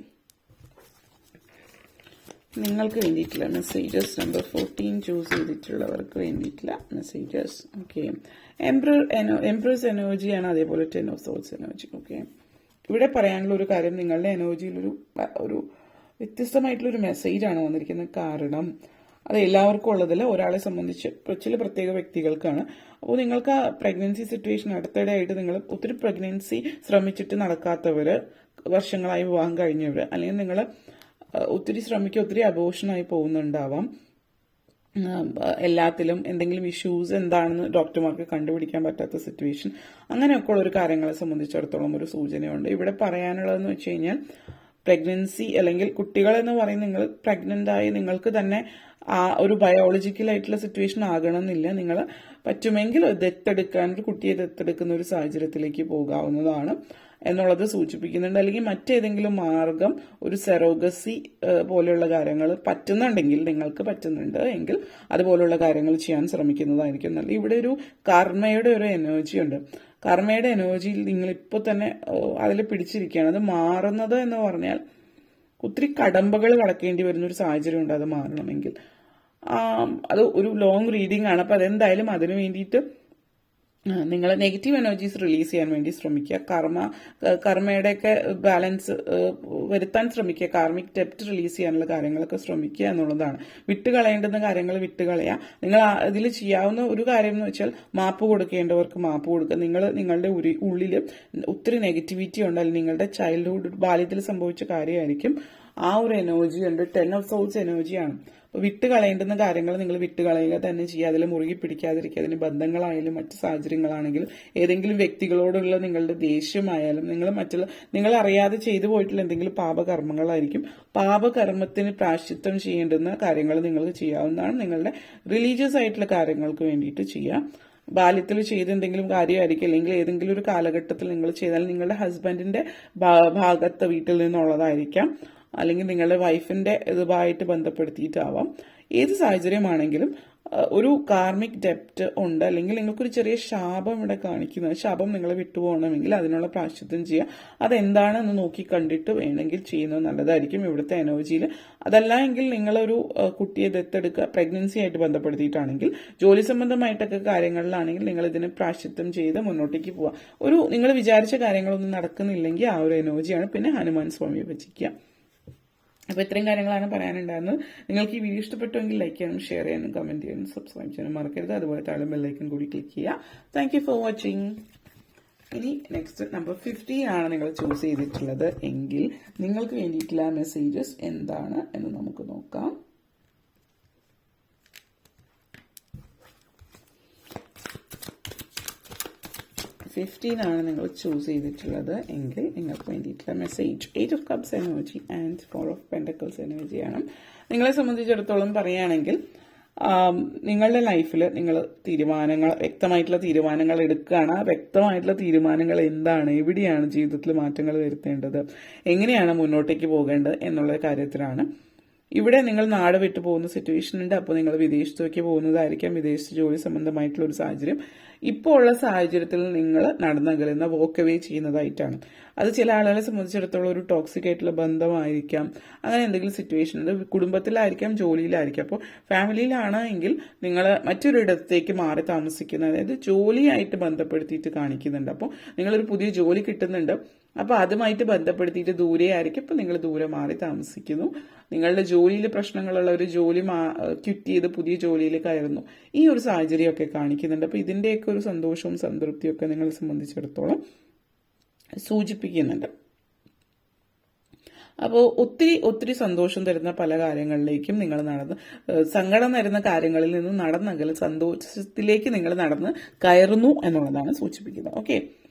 നിങ്ങൾക്ക് വേണ്ടിയിട്ടുള്ള മെസ്സേജസ് നമ്പർ 14 ചൂസ് ചെയ്തിട്ടുള്ളവർക്ക് വേണ്ടിയിട്ടുള്ള മെസ്സേജസ്. ഓക്കെ, എംപ്രസ് എനർജിയാണ്, അതേപോലെ 10 ഓഫ് സോൾസ് എനർജി. ഓക്കെ, ഇവിടെ പറയാനുള്ള ഒരു കാര്യം, നിങ്ങളുടെ എനർജിയിൽ ഒരു വ്യത്യസ്തമായിട്ടുള്ളൊരു മെസ്സേജാണ് വന്നിരിക്കുന്നത്. കാരണം അത് എല്ലാവർക്കും ഉള്ളതല്ല, ഒരാളെ സംബന്ധിച്ച് ചില പ്രത്യേക വ്യക്തികൾക്കാണ്. അപ്പോൾ നിങ്ങൾക്ക് ആ പ്രഗ്നൻസി സിറ്റുവേഷൻ അടുത്തിടെ ആയിട്ട് നിങ്ങൾ ഒത്തിരി പ്രഗ്നൻസി ശ്രമിച്ചിട്ട് നടക്കാത്തവർ, വർഷങ്ങളായി വിവാഹം കഴിഞ്ഞവർ, അല്ലെങ്കിൽ നിങ്ങൾ ഒത്തിരി ശ്രമിക്കുക, ഒത്തിരി അബോഷനായി പോകുന്നുണ്ടാവാം. എല്ലാത്തിലും എന്തെങ്കിലും ഇഷ്യൂസ് എന്താണെന്ന് ഡോക്ടർമാർക്ക് കണ്ടുപിടിക്കാൻ പറ്റാത്ത സിറ്റുവേഷൻ, അങ്ങനെയൊക്കെ ഉള്ള ഒരു കാര്യങ്ങളെ സംബന്ധിച്ചിടത്തോളം ഒരു സൂചനയുണ്ട്. ഇവിടെ പറയാനുള്ളതെന്ന് വെച്ച് കഴിഞ്ഞാൽ, പ്രഗ്നൻസി അല്ലെങ്കിൽ കുട്ടികളെന്ന് പറയും, നിങ്ങൾ പ്രഗ്നന്റ് ആയി നിങ്ങൾക്ക് തന്നെ ആ ഒരു ബയോളജിക്കലായിട്ടുള്ള സിറ്റുവേഷൻ ആകണമെന്നില്ല. നിങ്ങൾ പറ്റുമെങ്കിൽ ദത്തെടുക്കാൻ, ഒരു കുട്ടിയെ ദത്തെടുക്കുന്ന ഒരു സാഹചര്യത്തിലേക്ക് പോകാവുന്നതാണ് എന്നുള്ളത് സൂചിപ്പിക്കുന്നുണ്ട്. അല്ലെങ്കിൽ മറ്റേതെങ്കിലും മാർഗം, ഒരു സെറോഗസി പോലെയുള്ള കാര്യങ്ങൾ പറ്റുന്നുണ്ടെങ്കിൽ, നിങ്ങൾക്ക് പറ്റുന്നുണ്ട് എങ്കിൽ അതുപോലുള്ള കാര്യങ്ങൾ ചെയ്യാൻ ശ്രമിക്കുന്നതായിരിക്കും നല്ലത്. ഇവിടെ ഒരു കർമ്മയുടെ ഒരു എനർജി ഉണ്ട്. കർമ്മയുടെ എനർജിയിൽ നിങ്ങൾ ഇപ്പോൾ തന്നെ അതിൽ പിടിച്ചിരിക്കുകയാണ്. അത് മാറുന്നത് എന്ന് പറഞ്ഞാൽ ഒത്തിരി കടമ്പകൾ കടക്കേണ്ടി വരുന്ന ഒരു സാഹചര്യം ഉണ്ട് അത് മാറണമെങ്കിൽ. അത് ഒരു ലോങ് റീഡിംഗ് ആണ്. അപ്പം അതെന്തായാലും അതിനു വേണ്ടിയിട്ട് നിങ്ങൾ നെഗറ്റീവ് എനർജീസ് റിലീസ് ചെയ്യാൻ വേണ്ടി ശ്രമിക്കുക. കർമ്മയുടെയൊക്കെ ബാലൻസ് വരുത്താൻ ശ്രമിക്കുക. കാർമിക് ഡെപ്റ്റ് റിലീസ് ചെയ്യാനുള്ള കാര്യങ്ങളൊക്കെ ശ്രമിക്കുക എന്നുള്ളതാണ്. വിട്ടുകളയേണ്ടുന്ന കാര്യങ്ങൾ വിട്ടുകളയുക. നിങ്ങൾ ഇതിൽ ചെയ്യാവുന്ന ഒരു കാര്യം എന്ന് വെച്ചാൽ, മാപ്പ് കൊടുക്കേണ്ടവർക്ക് മാപ്പ് കൊടുക്കുക. നിങ്ങളുടെ ഉള്ളിൽ ഒത്തിരി നെഗറ്റിവിറ്റി ഉണ്ട്, അല്ലെങ്കിൽ നിങ്ങളുടെ ചൈൽഡ്ഹുഡ് ബാല്യത്തിൽ സംഭവിച്ച കാര്യമായിരിക്കും. ആ ഒരു എനർജി ഉണ്ട്. 10 ഓഫ് സോൾസ് എനർജിയാണ്. അപ്പോൾ വിട്ടുകളയേണ്ടുന്ന കാര്യങ്ങൾ നിങ്ങൾ വിട്ടുകളയുക തന്നെ ചെയ്യുക. അതിൽ മുറുകി പിടിക്കാതിരിക്കുക. അതിന് ബന്ധങ്ങളായാലും മറ്റു സാഹചര്യങ്ങളാണെങ്കിലും, ഏതെങ്കിലും വ്യക്തികളോടുള്ള നിങ്ങളുടെ ദേഷ്യമായാലും, നിങ്ങൾ അറിയാതെ ചെയ്തു പോയിട്ടുള്ള എന്തെങ്കിലും പാപകർമ്മങ്ങളായിരിക്കും. പാപകർമ്മത്തിന് പ്രായശ്ചിത്തം ചെയ്യേണ്ടുന്ന കാര്യങ്ങൾ നിങ്ങൾക്ക് ചെയ്യാവുന്നതാണ്. നിങ്ങളുടെ റിലീജിയസ് ആയിട്ടുള്ള കാര്യങ്ങൾക്ക് വേണ്ടിയിട്ട് ചെയ്യാം. ബാല്യത്തിൽ ചെയ്ത എന്തെങ്കിലും കാര്യമായിരിക്കും, അല്ലെങ്കിൽ ഏതെങ്കിലും ഒരു കാലഘട്ടത്തിൽ നിങ്ങൾ ചെയ്താൽ നിങ്ങളുടെ ഹസ്ബൻഡിന്റെ ഭാഗത്ത് വീട്ടിൽ നിന്നുള്ളതായിരിക്കാം, അല്ലെങ്കിൽ നിങ്ങളുടെ വൈഫിന്റെ ഇതുമായിട്ട് ബന്ധപ്പെടുത്തിയിട്ടാവാം. ഏത് സാഹചര്യമാണെങ്കിലും ഒരു കാർമിക് ഡെപ്റ്റ് ഉണ്ട്, അല്ലെങ്കിൽ നിങ്ങൾക്കൊരു ചെറിയ ശാപം ഇവിടെ കാണിക്കുന്നത്, ശാപം നിങ്ങളെ വിട്ടുപോകണമെങ്കിൽ അതിനുള്ള പ്രായശ്ചിത്തം ചെയ്യുക. അതെന്താണെന്ന് നോക്കി കണ്ടിട്ട് വേണമെങ്കിൽ ചെയ്യുന്നത് നല്ലതായിരിക്കും ഇവിടുത്തെ എനർജിയിൽ. അതല്ല എങ്കിൽ നിങ്ങളൊരു കുട്ടിയെ ദത്തെടുക്കുക, പ്രഗ്നൻസി ആയിട്ട് ബന്ധപ്പെടുത്തിയിട്ടാണെങ്കിൽ, ജോലി സംബന്ധമായിട്ടൊക്കെ കാര്യങ്ങളിലാണെങ്കിൽ നിങ്ങൾ ഇതിന് പ്രായശ്ചിത്തം ചെയ്ത് മുന്നോട്ടേക്ക് പോവുക. നിങ്ങൾ വിചാരിച്ച കാര്യങ്ങളൊന്നും നടക്കുന്നില്ലെങ്കിൽ ആ ഒരു എനർജിയാണ്. പിന്നെ ഹനുമാൻ സ്വാമിയെ ഭജിക്കുക. അപ്പോൾ ഇത്രയും കാര്യങ്ങളാണ് പറയാനുണ്ടായിരുന്നത്. നിങ്ങൾക്ക് ഈ വീഡിയോ ഇഷ്ടപ്പെട്ടുവെങ്കിൽ ലൈക്ക് ചെയ്യാനും ഷെയർ ചെയ്യാനും കമന്റ് ചെയ്യാനും സബ്സ്ക്രൈബ് ചെയ്യാനും മറക്കരുത്. അതുപോലെ താഴെ ബെല്ലൈക്കൺ കൂടി ക്ലിക്ക് ചെയ്യുക. Thank you for watching. ഇനി നെക്സ്റ്റ് നമ്പർ 15 ആണ് നിങ്ങൾ ചൂസ് ചെയ്തിട്ടുള്ളത് എങ്കിൽ നിങ്ങൾക്ക് വേണ്ടിയിട്ടുള്ള മെസ്സേജസ് എന്താണ് എന്ന് നമുക്ക് നോക്കാം. ആണ് നിങ്ങൾ ചൂസ് ചെയ്തിട്ടുള്ളത് എങ്കിൽ നിങ്ങൾക്ക് വേണ്ടിയിട്ടുള്ള message 8 of cups energy and 4 of pentacles എനർജിയാണ്. നിങ്ങളെ സംബന്ധിച്ചിടത്തോളം പറയുകയാണെങ്കിൽ, നിങ്ങളുടെ ലൈഫിൽ നിങ്ങൾ വ്യക്തമായിട്ടുള്ള തീരുമാനങ്ങൾ എടുക്കുകയാണ്. വ്യക്തമായിട്ടുള്ള തീരുമാനങ്ങൾ എന്താണ്, എവിടെയാണ് ജീവിതത്തിൽ മാറ്റങ്ങൾ വരുത്തേണ്ടത്, എങ്ങനെയാണ് മുന്നോട്ടേക്ക് പോകേണ്ടത് എന്നുള്ള കാര്യത്തിലാണ്. ഇവിടെ നിങ്ങൾ നാട് വിട്ടു പോകുന്ന സിറ്റുവേഷൻ ഉണ്ട്. അപ്പോൾ നിങ്ങൾ വിദേശത്തേക്ക് പോകുന്നതായിരിക്കാം, വിദേശ ജോലി സംബന്ധമായിട്ടുള്ള ഒരു സാഹചര്യം. ഇപ്പോൾ ഉള്ള സാഹചര്യത്തിൽ നിങ്ങൾ നടന്നകലുന്ന വോക്ക് അവേ ചെയ്യുന്നതായിട്ടാണ്. അത് ചില ആളുകളെ സംബന്ധിച്ചിടത്തോളം ഒരു ടോക്സിക് ആയിട്ടുള്ള ബന്ധമായിരിക്കാം, അങ്ങനെ എന്തെങ്കിലും സിറ്റുവേഷൻ ഉണ്ട്. കുടുംബത്തിലായിരിക്കാം, ജോലിയിലായിരിക്കാം. അപ്പോൾ ഫാമിലിയിലാണ് എങ്കിൽ നിങ്ങൾ മറ്റൊരിടത്തേക്ക് മാറി താമസിക്കുന്നത്, അതായത് ജോലിയായിട്ട് ബന്ധപ്പെടുത്തിയിട്ട് കാണിക്കുന്നുണ്ട്. അപ്പോൾ നിങ്ങളൊരു പുതിയ ജോലി കിട്ടുന്നുണ്ട്, അപ്പോൾ അതുമായിട്ട് ബന്ധപ്പെടുത്തിയിട്ട് ദൂരെയായിരിക്കും. അപ്പോൾ നിങ്ങൾ ദൂരെ മാറി താമസിക്കുന്നു. നിങ്ങളുടെ ജോലിയിൽ പ്രശ്നങ്ങളുള്ള ഒരു ജോലി ക്വിറ്റ് ചെയ്ത് പുതിയ ജോലിയിൽ കയറുന്നു. ഈ ഒരു സാഹചര്യമൊക്കെ കാണിക്കുന്നുണ്ട്. അപ്പോൾ ഇതിൻ്റെയൊക്കെ ഒരു സന്തോഷവും സംതൃപ്തിയും ഒക്കെ നിങ്ങളെ സംബന്ധിച്ചിടത്തോളം സൂചിപ്പിക്കുന്നുണ്ട്. അപ്പോൾ ഒത്തിരി സന്തോഷം തരുന്ന പല കാര്യങ്ങളിലേക്കും നിങ്ങൾ സങ്കടം തരുന്ന കാര്യങ്ങളിൽ നിന്ന് നടന്നകൽ സന്തോഷത്തിലേക്ക് നിങ്ങൾ നടന്ന് കയറുന്നു എന്നുള്ളതാണ് സൂചിപ്പിക്കുന്നത്. ഓക്കെ,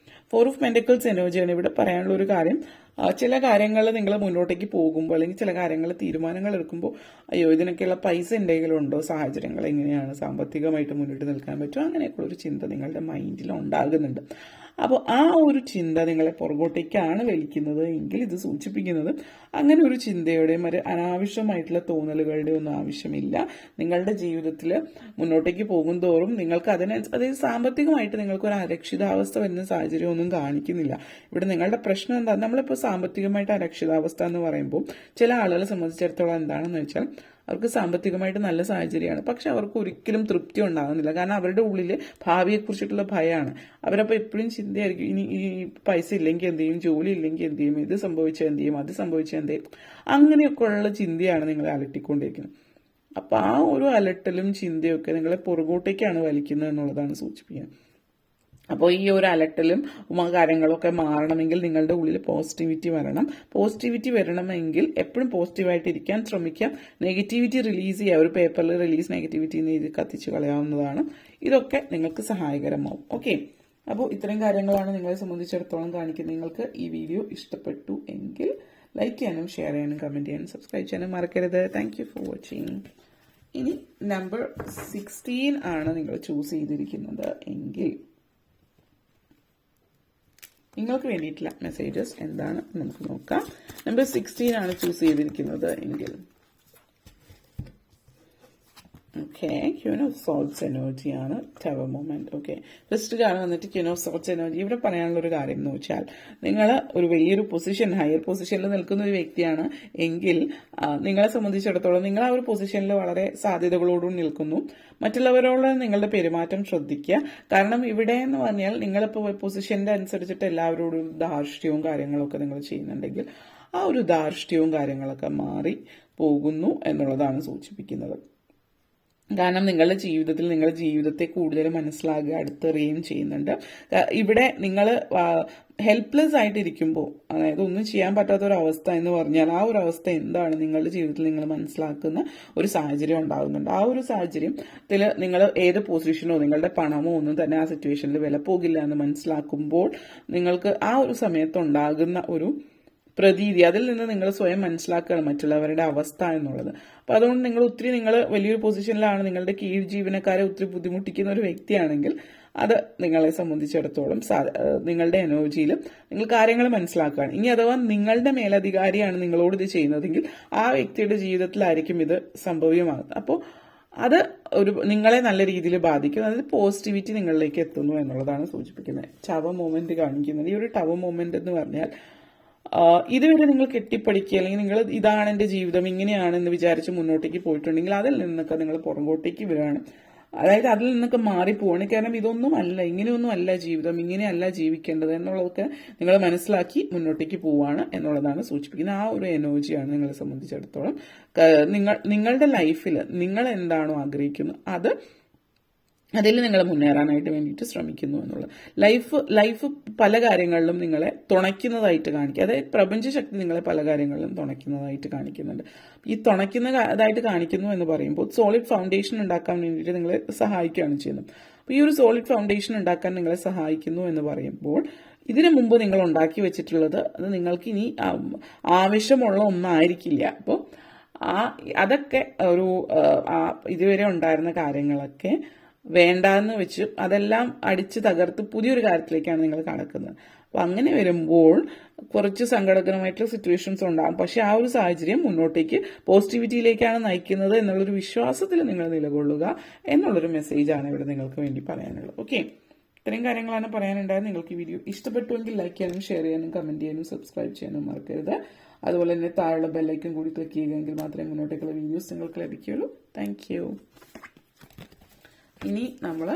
4 ഓഫ് പെൻറ്റക്കിൾസ് എനർജിയാണ് ഇവിടെ പറയാനുള്ള ഒരു കാര്യം. ചില കാര്യങ്ങൾ നിങ്ങൾ മുന്നോട്ടേക്ക് പോകുമ്പോൾ, അല്ലെങ്കിൽ ചില കാര്യങ്ങൾ തീരുമാനങ്ങൾ എടുക്കുമ്പോൾ, അയ്യോ ഇതിനൊക്കെയുള്ള പൈസ എന്തെങ്കിലും ഉണ്ടോ, സാഹചര്യങ്ങൾ എങ്ങനെയാണ്, സാമ്പത്തികമായിട്ട് മുന്നോട്ട് നിൽക്കാൻ പറ്റുമോ, അങ്ങനെയൊക്കെയുള്ള ഒരു ചിന്ത നിങ്ങളുടെ മൈൻഡിൽ ഉണ്ടാകുന്നുണ്ട്. അപ്പോൾ ആ ഒരു ചിന്ത നിങ്ങളെ പുറകോട്ടേക്കാണ് വലിക്കുന്നത് എങ്കിൽ ഇത് സൂചിപ്പിക്കുന്നത് അങ്ങനെ ഒരു ചിന്തയുടെയും ഒരു അനാവശ്യമായിട്ടുള്ള തോന്നലുകളുടെ ഒന്നും ആവശ്യമില്ല. നിങ്ങളുടെ ജീവിതത്തിൽ മുന്നോട്ടേക്ക് പോകും തോറും നിങ്ങൾക്ക് അതായത് സാമ്പത്തികമായിട്ട് നിങ്ങൾക്കൊരു അരക്ഷിതാവസ്ഥ വരുന്ന സാഹചര്യമൊന്നും കാണിക്കുന്നില്ല. ഇവിടെ നിങ്ങളുടെ പ്രശ്നം എന്താ, നമ്മളിപ്പോൾ സാമ്പത്തികമായിട്ട് അരക്ഷിതാവസ്ഥ എന്ന് പറയുമ്പോൾ ചില ആളുകളെ സംബന്ധിച്ചിടത്തോളം എന്താണെന്ന് വെച്ചാൽ അവർക്ക് സാമ്പത്തികമായിട്ട് നല്ല സാഹചര്യമാണ്, പക്ഷെ അവർക്ക് ഒരിക്കലും തൃപ്തി ഉണ്ടാകുന്നില്ല. കാരണം അവരുടെ ഉള്ളിൽ ഭാവിയെക്കുറിച്ചിട്ടുള്ള ഭയമാണ്. അവരപ്പോൾ എപ്പോഴും ചിന്തയായിരിക്കും, ഇനി ഈ പൈസ ഇല്ലെങ്കിൽ എന്ത് ചെയ്യും, ജോലി ഇല്ലെങ്കിൽ എന്ത് ചെയ്യും, ഇത് സംഭവിച്ചാൽ എന്ത് ചെയ്യും, അത് സംഭവിച്ചാൽ എന്ത് ചെയ്യും, അങ്ങനെയൊക്കെ ഉള്ള ചിന്തയാണ് നിങ്ങളെ അലട്ടിക്കൊണ്ടിരിക്കുന്നത്. അപ്പം ആ ഒരു അലട്ടലും ചിന്തയൊക്കെ നിങ്ങളെ പുറകോട്ടേക്കാണ് വലിക്കുന്നത് എന്നുള്ളതാണ് സൂചിപ്പിക്കുന്നത്. അപ്പോൾ ഈ ഒരു അലട്ടലും കാര്യങ്ങളൊക്കെ മാറണമെങ്കിൽ നിങ്ങളുടെ ഉള്ളിൽ പോസിറ്റിവിറ്റി വരണം. പോസിറ്റിവിറ്റി വരണമെങ്കിൽ എപ്പോഴും പോസിറ്റീവായിട്ട് ഇരിക്കാൻ ശ്രമിക്കാം. നെഗറ്റിവിറ്റി റിലീസ് ചെയ്യുക, ഒരു പേപ്പറിൽ റിലീസ് നെഗറ്റിവിറ്റി ഇത് കത്തിച്ച് കളയാവുന്നതാണ്. ഇതൊക്കെ നിങ്ങൾക്ക് സഹായകരമാവും. ഓക്കെ, അപ്പോൾ ഇത്രയും കാര്യങ്ങളാണ് നിങ്ങളെ സംബന്ധിച്ചിടത്തോളം കാണിക്കുന്നത്. നിങ്ങൾക്ക് ഈ വീഡിയോ ഇഷ്ടപ്പെട്ടു എങ്കിൽ ലൈക്ക് ചെയ്യാനും ഷെയർ ചെയ്യാനും കമൻറ്റ് ചെയ്യാനും സബ്സ്ക്രൈബ് ചെയ്യാനും മറക്കരുത്. Thank you for watching. ഇനി നമ്പർ 16 ആണ് നിങ്ങൾ ചൂസ് ചെയ്തിരിക്കുന്നത് എങ്കിൽ നിങ്ങൾക്ക് വേണ്ടിയിട്ടുള്ള മെസ്സേജസ് എന്താണ് നമുക്ക് നോക്കാം. നമ്പർ 16 ആണ് ചൂസ് ചെയ്തിരിക്കുന്നത് എങ്കിൽ ഓക്കെ, ക്യൂൻ ഓഫ് സോർട്സ് എനർജിയാണ് ടവർ മൊമെന്റ്. ഓക്കെ, ഫസ്റ്റ് കാര്യം വന്നിട്ട് ക്യൂൻ ഓഫ് സോർട്സ് എനർജി. ഇവിടെ പറയാനുള്ള ഒരു കാര്യം എന്ന് വെച്ചാൽ നിങ്ങൾ ഒരു വലിയൊരു പൊസിഷൻ, ഹയർ പൊസിഷനിൽ നിൽക്കുന്ന ഒരു വ്യക്തിയാണ് എങ്കിൽ നിങ്ങളെ സംബന്ധിച്ചിടത്തോളം നിങ്ങൾ ആ ഒരു പൊസിഷനിൽ വളരെ സാധ്യതകളോടും നിൽക്കുന്നു. മറ്റുള്ളവരോട് നിങ്ങളുടെ പെരുമാറ്റം ശ്രദ്ധിക്കുക. കാരണം ഇവിടെ എന്ന് പറഞ്ഞാൽ നിങ്ങളിപ്പോൾ പൊസിഷന്റെ അനുസരിച്ചിട്ട് എല്ലാവരോടും ധാർഷ്ട്യവും കാര്യങ്ങളൊക്കെ നിങ്ങൾ ചെയ്യുന്നുണ്ടെങ്കിൽ ആ ഒരു ധാർഷ്ട്യവും കാര്യങ്ങളൊക്കെ മാറി പോകുന്നു എന്നുള്ളതാണ് സൂചിപ്പിക്കുന്നത്. കാരണം നിങ്ങളുടെ ജീവിതത്തിൽ നിങ്ങളുടെ ജീവിതത്തെ കൂടുതൽ മനസ്സിലാക്കുക, അടുത്തെറിയുകയും ചെയ്യുന്നുണ്ട്. ഇവിടെ നിങ്ങൾ ഹെൽപ്ലെസ് ആയിട്ടിരിക്കുമ്പോൾ, അതായത് ഒന്നും ചെയ്യാൻ പറ്റാത്ത ഒരു അവസ്ഥ എന്ന് പറഞ്ഞാൽ ആ ഒരു അവസ്ഥ എന്താണ് നിങ്ങളുടെ ജീവിതത്തിൽ നിങ്ങൾ മനസ്സിലാക്കുന്ന ഒരു സാഹചര്യം ഉണ്ടാകുന്നുണ്ട്. ആ ഒരു സാഹചര്യത്തിൽ നിങ്ങൾ ഏത് പൊസിഷനോ നിങ്ങളുടെ പണമോ ഒന്നും തന്നെ ആ സിറ്റുവേഷനിൽ വില പോകില്ല എന്ന് മനസ്സിലാക്കുമ്പോൾ നിങ്ങൾക്ക് ആ ഒരു സമയത്തുണ്ടാകുന്ന ഒരു പ്രതീതി, അതിൽ നിന്ന് നിങ്ങൾ സ്വയം മനസ്സിലാക്കുകയാണ് മറ്റുള്ളവരുടെ അവസ്ഥ എന്നുള്ളത്. അപ്പൊ അതുകൊണ്ട് നിങ്ങൾ വലിയൊരു പൊസിഷനിലാണ്, നിങ്ങളുടെ കീഴ് ജീവനക്കാരെ ഒത്തിരി ബുദ്ധിമുട്ടിക്കുന്ന ഒരു വ്യക്തിയാണെങ്കിൽ അത് നിങ്ങളെ സംബന്ധിച്ചിടത്തോളം നിങ്ങളുടെ എനർജിയിൽ നിങ്ങൾ കാര്യങ്ങൾ മനസ്സിലാക്കുകയാണ്. ഇനി അഥവാ നിങ്ങളുടെ മേലധികാരിയാണ് നിങ്ങളോട് ഇത് ചെയ്യുന്നതെങ്കിൽ ആ വ്യക്തിയുടെ ജീവിതത്തിലായിരിക്കും ഇത് സംഭവ്യമാകുന്നത്. അപ്പോൾ അത് നിങ്ങളെ നല്ല രീതിയിൽ ബാധിക്കും. അതായത് പോസിറ്റിവിറ്റി നിങ്ങളിലേക്ക് എത്തുന്നു എന്നുള്ളതാണ് സൂചിപ്പിക്കുന്നത്. ടവർ മൊമെന്റ് കാണിക്കുന്നത്. ഈ ഒരു ടവർ മൊമെന്റ് എന്ന് പറഞ്ഞാൽ ഇതുവരെ നിങ്ങൾ കെട്ടിപ്പടിക്കുക, അല്ലെങ്കിൽ നിങ്ങൾ ഇതാണ് എൻ്റെ ജീവിതം ഇങ്ങനെയാണെന്ന് വിചാരിച്ച് മുന്നോട്ടേക്ക് പോയിട്ടുണ്ടെങ്കിൽ അതിൽ നിന്നൊക്കെ നിങ്ങൾ പുറകോട്ടേക്ക് വരികയാണ്. അതായത് അതിൽ നിന്നൊക്കെ മാറിപ്പോവാണ്. കാരണം ഇതൊന്നും അല്ല, ഇങ്ങനെയൊന്നും അല്ല ജീവിതം, ഇങ്ങനെയല്ല ജീവിക്കേണ്ടത് എന്നുള്ളതൊക്കെ നിങ്ങൾ മനസ്സിലാക്കി മുന്നോട്ടേക്ക് പോവാണ് എന്നുള്ളതാണ് സൂചിപ്പിക്കുന്നത്. ആ ഒരു എനർജിയാണ് നിങ്ങളെ സംബന്ധിച്ചിടത്തോളം നിങ്ങളുടെ ലൈഫിൽ നിങ്ങൾ എന്താണോ ആഗ്രഹിക്കുന്നത് അതിൽ നിങ്ങൾ മുന്നേറാനായിട്ട് വേണ്ടിയിട്ട് ശ്രമിക്കുന്നു എന്നുള്ളത്. ലൈഫ് പല കാര്യങ്ങളിലും നിങ്ങളെ തുണയ്ക്കുന്നതായിട്ട് കാണിക്കുക. അതായത് പ്രപഞ്ചശക്തി നിങ്ങളെ പല കാര്യങ്ങളിലും തുണയ്ക്കുന്നതായിട്ട് കാണിക്കുന്നുണ്ട്. ഈ തുണയ്ക്കുന്നതായിട്ട് കാണിക്കുന്നു എന്ന് പറയുമ്പോൾ സോളിഡ് ഫൗണ്ടേഷൻ ഉണ്ടാക്കാൻ വേണ്ടിയിട്ട് നിങ്ങളെ സഹായിക്കുകയാണ് ചെയ്യുന്നത്. അപ്പോൾ ഈ ഒരു സോളിഡ് ഫൗണ്ടേഷൻ ഉണ്ടാക്കാൻ നിങ്ങളെ സഹായിക്കുന്നു എന്ന് പറയുമ്പോൾ ഇതിനു മുമ്പ് നിങ്ങൾ ഉണ്ടാക്കി വെച്ചിട്ടുള്ളത് അത് നിങ്ങൾക്ക് ഇനി ആവശ്യമുള്ള ഒന്നായിരിക്കില്ല. അപ്പോൾ അതൊക്കെ ഇതുവരെ ഉണ്ടായിരുന്ന കാര്യങ്ങളൊക്കെ വേണ്ടാന്ന് വെച്ച് അതെല്ലാം അടിച്ച് തകർത്ത് പുതിയൊരു കാര്യത്തിലേക്കാണ് നിങ്ങൾ കടക്കുന്നത്. അപ്പൊ അങ്ങനെ വരുമ്പോൾ കുറച്ച് സങ്കടകരമായിട്ടുള്ള സിറ്റുവേഷൻസ് ഉണ്ടാകും. പക്ഷെ ആ ഒരു സാഹചര്യം മുന്നോട്ടേക്ക് പോസിറ്റിവിറ്റിയിലേക്കാണ് നയിക്കുന്നത് എന്നുള്ളൊരു വിശ്വാസത്തിൽ നിങ്ങൾ നിലകൊള്ളുക എന്നുള്ളൊരു മെസ്സേജാണ് ഇവിടെ നിങ്ങൾക്ക് വേണ്ടി പറയാനുള്ളത്. ഓക്കെ, ഇത്രയും കാര്യങ്ങളാണ് പറയാനുണ്ടായത്. നിങ്ങൾക്ക് ഈ വീഡിയോ ഇഷ്ടപ്പെട്ടുവെങ്കിൽ ലൈക്ക് ചെയ്യാനും ഷെയർ ചെയ്യാനും കമന്റ് ചെയ്യാനും സബ്സ്ക്രൈബ് ചെയ്യാനും മറക്കരുത്. അതുപോലെ തന്നെ താഴെ ബെല്ലൈക്കൺ കൂടി ക്ലിക്ക് ചെയ്യുകയെങ്കിൽ മാത്രമേ മുന്നോട്ടേക്കുള്ള വീഡിയോസ് നിങ്ങൾക്ക് ലഭിക്കുകയുള്ളൂ. Thank you. ഇനി നമ്മൾ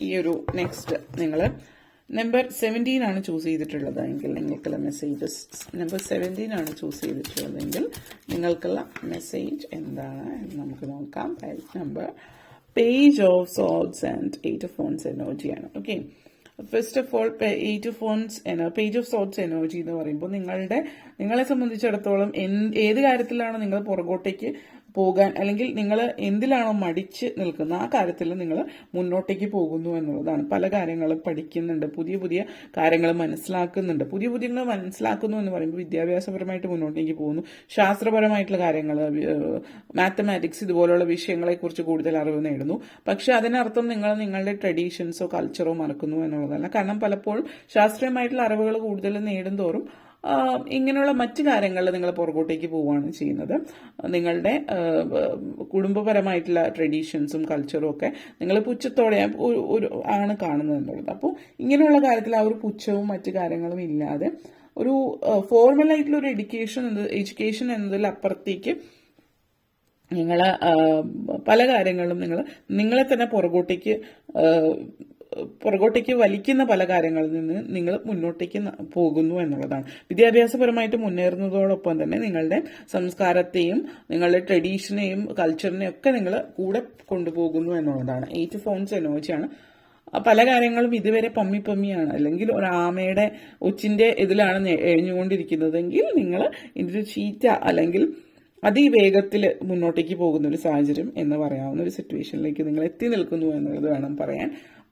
ഈ ഒരു നെക്സ്റ്റ് നിങ്ങൾ നമ്പർ 17 ആണ് ചൂസ് ചെയ്തിട്ടുള്ളതെങ്കിൽ നിങ്ങൾക്കുള്ള മെസ്സേജസ് നമ്പർ 17 ആണ് ചൂസ് ചെയ്തിട്ടുള്ളതെങ്കിൽ നിങ്ങൾക്കുള്ള മെസ്സേജ് എന്താണ് എന്ന് നമുക്ക് നോക്കാം. Number page of swords and 8 of wands എനർജിയാണ്. Okay, first of all page of swords energy എന്ന് പറയുമ്പോൾ നിങ്ങളെ സംബന്ധിച്ചിടത്തോളം ഏത് കാര്യത്തിലാണോ നിങ്ങൾ പുറകോട്ടേക്ക് പോകാൻ, അല്ലെങ്കിൽ നിങ്ങൾ എന്തിലാണോ മടിച്ച് നിൽക്കുന്നത് ആ കാര്യത്തിൽ നിങ്ങൾ മുന്നോട്ടേക്ക് പോകുന്നു എന്നുള്ളതാണ്. പല കാര്യങ്ങളും പഠിക്കുന്നുണ്ട്, പുതിയ കാര്യങ്ങൾ മനസ്സിലാക്കുന്നുണ്ട്. പുതിയ മനസ്സിലാക്കുന്നു എന്ന് പറയുമ്പോൾ വിദ്യാഭ്യാസപരമായിട്ട് മുന്നോട്ടേക്ക് പോകുന്നു, ശാസ്ത്രപരമായിട്ടുള്ള കാര്യങ്ങൾ, മാത്തമാറ്റിക്സ് ഇതുപോലുള്ള വിഷയങ്ങളെക്കുറിച്ച് കൂടുതൽ അറിവ് നേടുന്നു. പക്ഷെ അതിനർത്ഥം നിങ്ങൾ നിങ്ങളുടെ ട്രഡീഷൻസോ കൾച്ചറോ മറക്കുന്നു എന്നുള്ളതല്ല. കാരണം പലപ്പോഴും ശാസ്ത്രീയമായിട്ടുള്ള അറിവുകൾ കൂടുതൽ നേടുന്തോറും ഇങ്ങനെയുള്ള മറ്റു കാര്യങ്ങളിൽ നിങ്ങൾ പുറകോട്ടേക്ക് പോവുകയാണ് ചെയ്യുന്നത്. നിങ്ങളുടെ കുടുംബപരമായിട്ടുള്ള ട്രഡീഷൻസും കൾച്ചറും ഒക്കെ നിങ്ങൾ പുച്ഛത്തോടെ ആണ് കാണുന്നത് എന്നുള്ളത്. അപ്പോൾ ഇങ്ങനെയുള്ള കാര്യത്തിൽ ആ ഒരു പുച്ഛവും മറ്റു കാര്യങ്ങളും ഇല്ലാതെ ഒരു ഫോർമലായിട്ടുള്ള ഒരു എഡ്യൂക്കേഷൻ എന്നതിലപ്പുറത്തേക്ക് നിങ്ങൾ പല കാര്യങ്ങളിലും നിങ്ങളെ തന്നെ പുറകോട്ടേക്ക് വലിക്കുന്ന പല കാര്യങ്ങളിൽ നിന്ന് നിങ്ങൾ മുന്നോട്ടേക്ക് പോകുന്നു എന്നുള്ളതാണ്. വിദ്യാഭ്യാസപരമായിട്ട് മുന്നേറുന്നതോടൊപ്പം തന്നെ നിങ്ങളുടെ സംസ്കാരത്തെയും നിങ്ങളുടെ ട്രഡീഷനെയും കൾച്ചറിനെയും ഒക്കെ നിങ്ങൾ കൂടെ കൊണ്ടുപോകുന്നു എന്നുള്ളതാണ്. 8 ഫോൺസ് എനർജിയാണ്. പല കാര്യങ്ങളും ഇതുവരെ പമ്മിയാണ്, അല്ലെങ്കിൽ ഒരു ആമയുടെ ഒച്ചിന്റെ ഇതിലാണ് എഴിഞ്ഞുകൊണ്ടിരിക്കുന്നതെങ്കിൽ നിങ്ങൾ ഇതിന്റെ ചീറ്റ അല്ലെങ്കിൽ അതിവേഗത്തിൽ മുന്നോട്ടേക്ക് പോകുന്ന ഒരു സാഹചര്യം എന്ന് പറയാവുന്ന ഒരു സിറ്റുവേഷനിലേക്ക് നിങ്ങൾ എത്തി നിൽക്കുന്നു എന്നുള്ളത് വേണം പറയാൻ.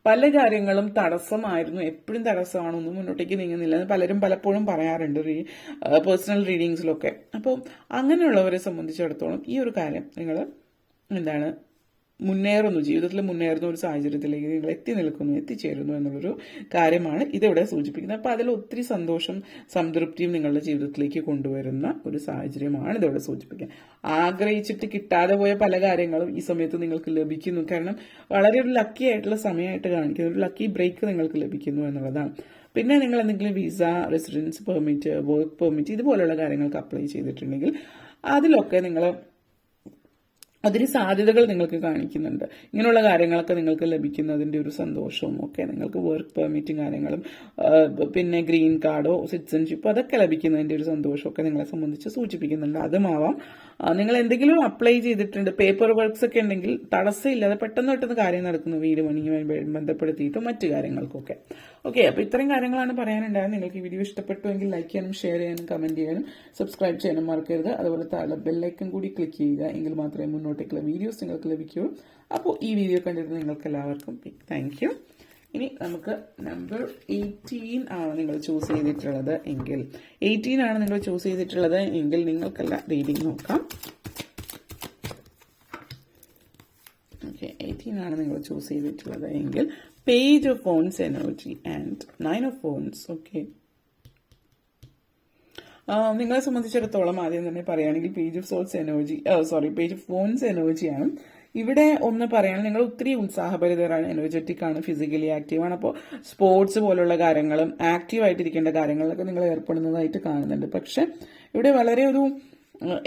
പല കാര്യങ്ങളും തടസ്സമായിരുന്നു, എപ്പോഴും തടസ്സമാണ്, ഒന്നും മുന്നോട്ടേക്ക് നീങ്ങുന്നില്ല എന്ന് പലരും പലപ്പോഴും പറയാറുണ്ട് പേഴ്സണൽ റീഡിങ്സിലൊക്കെ. അപ്പോൾ അങ്ങനെയുള്ളവരെ സംബന്ധിച്ചിടത്തോളം ഈ ഒരു കാര്യം നിങ്ങൾ ജീവിതത്തിൽ മുന്നേറുന്ന ഒരു സാഹചര്യത്തിലേക്ക് നിങ്ങൾ എത്തിച്ചേരുന്നു എന്നുള്ളൊരു കാര്യമാണ് ഇതിവിടെ സൂചിപ്പിക്കുന്നത്. അപ്പോൾ അതിൽ ഒത്തിരി സന്തോഷം, സംതൃപ്തിയും നിങ്ങളുടെ ജീവിതത്തിലേക്ക് കൊണ്ടുവരുന്ന ഒരു സാഹചര്യമാണ് ഇതിവിടെ സൂചിപ്പിക്കുന്നത്. ആഗ്രഹിച്ചിട്ട് കിട്ടാതെ പോയ പല കാര്യങ്ങളും ഈ സമയത്ത് നിങ്ങൾക്ക് ലഭിക്കുന്നു. കാരണം വളരെ ഒരു ലക്കി ആയിട്ടുള്ള സമയമായിട്ട് കാണിക്കുന്നു, ഒരു ലക്കി ബ്രേക്ക് നിങ്ങൾക്ക് ലഭിക്കുന്നു എന്നുള്ളതാണ്. പിന്നെ നിങ്ങൾ എന്തെങ്കിലും visa, residence permit, work permit ഇതുപോലുള്ള കാര്യങ്ങൾക്ക് അപ്ലൈ ചെയ്തിട്ടുണ്ടെങ്കിൽ അതിലൊക്കെ നിങ്ങൾ ഒത്തിരി സാധ്യതകൾ നിങ്ങൾക്ക് കാണിക്കുന്നുണ്ട്. ഇങ്ങനെയുള്ള കാര്യങ്ങളൊക്കെ നിങ്ങൾക്ക് ലഭിക്കുന്നതിൻ്റെ ഒരു സന്തോഷവും ഒക്കെ നിങ്ങൾക്ക് വർക്ക് പെർമിറ്റും കാര്യങ്ങളും പിന്നെ ഗ്രീൻ കാർഡോ സിറ്റിസൺഷിപ്പോ അതൊക്കെ ലഭിക്കുന്നതിൻ്റെ ഒരു സന്തോഷമൊക്കെ നിങ്ങളെ സംബന്ധിച്ച് സൂചിപ്പിക്കുന്നുണ്ട്. അതുമാവാം നിങ്ങൾ എന്തെങ്കിലും അപ്ലൈ ചെയ്തിട്ടുണ്ട്, പേപ്പർ വർക്ക്സ് ഒക്കെ ഉണ്ടെങ്കിൽ തടസ്സമില്ലാതെ പെട്ടെന്ന് കാര്യം നടക്കുന്നു, വീട് പണിയുമായി ബന്ധപ്പെടുത്തിയിട്ടും മറ്റു കാര്യങ്ങൾക്കൊക്കെ. ഓക്കെ, അപ്പോൾ ഇത്രയും കാര്യങ്ങളാണ് പറയാനുണ്ടായത്. നിങ്ങൾക്ക് ഈ വീഡിയോ ഇഷ്ടപ്പെട്ടുവെങ്കിൽ ലൈക്ക് ചെയ്യാനും ഷെയർ ചെയ്യാനും കമന്റ് ചെയ്യാനും സബ്സ്ക്രൈബ് ചെയ്യാനും മറക്കരുത്. അതുപോലെ താഴെ ബെല്ലൈക്കൺ കൂടി ക്ലിക്ക് ചെയ്യുക, എങ്കിൽ മാത്രമേ മുന്നോട്ടേക്കുള്ള വീഡിയോസ് നിങ്ങൾക്ക് ലഭിക്കുകയുള്ളൂ. അപ്പോൾ ഈ വീഡിയോ കണ്ടിട്ട് നിങ്ങൾക്ക് എല്ലാവർക്കും താങ്ക് യു. ഇനി നമുക്ക് നമ്പർ 18 ആണ് നിങ്ങൾ ചൂസ് ചെയ്തിട്ടുള്ളത് എങ്കിൽ 18 ആണ് നിങ്ങൾ ചൂസ് ചെയ്തിട്ടുള്ളത് എങ്കിൽ നിങ്ങൾക്കല്ല റീഡിംഗ് നോക്കാം. ഓക്കെ, 18 ആണ് നിങ്ങൾ ചൂസ് ചെയ്തിട്ടുള്ളത് എങ്കിൽ page of phones energy and 9 of phones. Okay, നിങ്ങളെ സംബന്ധിച്ചിടത്തോളം ആദ്യം തന്നെ പറയുകയാണെങ്കിൽ പേജ് ഓഫ് ഫോൺസ് എനർജിയാണ്. ഇവിടെ ഒന്ന് പറയാൻ, നിങ്ങൾ ഒത്തിരി ഉത്സാഹഭരിതരാണ്, എനർജറ്റിക് ആണ്, ഫിസിക്കലി ആക്റ്റീവ് ആണ്. അപ്പോൾ സ്പോർട്സ് പോലുള്ള കാര്യങ്ങളും ആക്റ്റീവായിട്ടിരിക്കേണ്ട കാര്യങ്ങളിലൊക്കെ നിങ്ങൾ ഏർപ്പെടുന്നതായിട്ട് കാണുന്നുണ്ട്. പക്ഷെ ഇവിടെ വളരെ ഒരു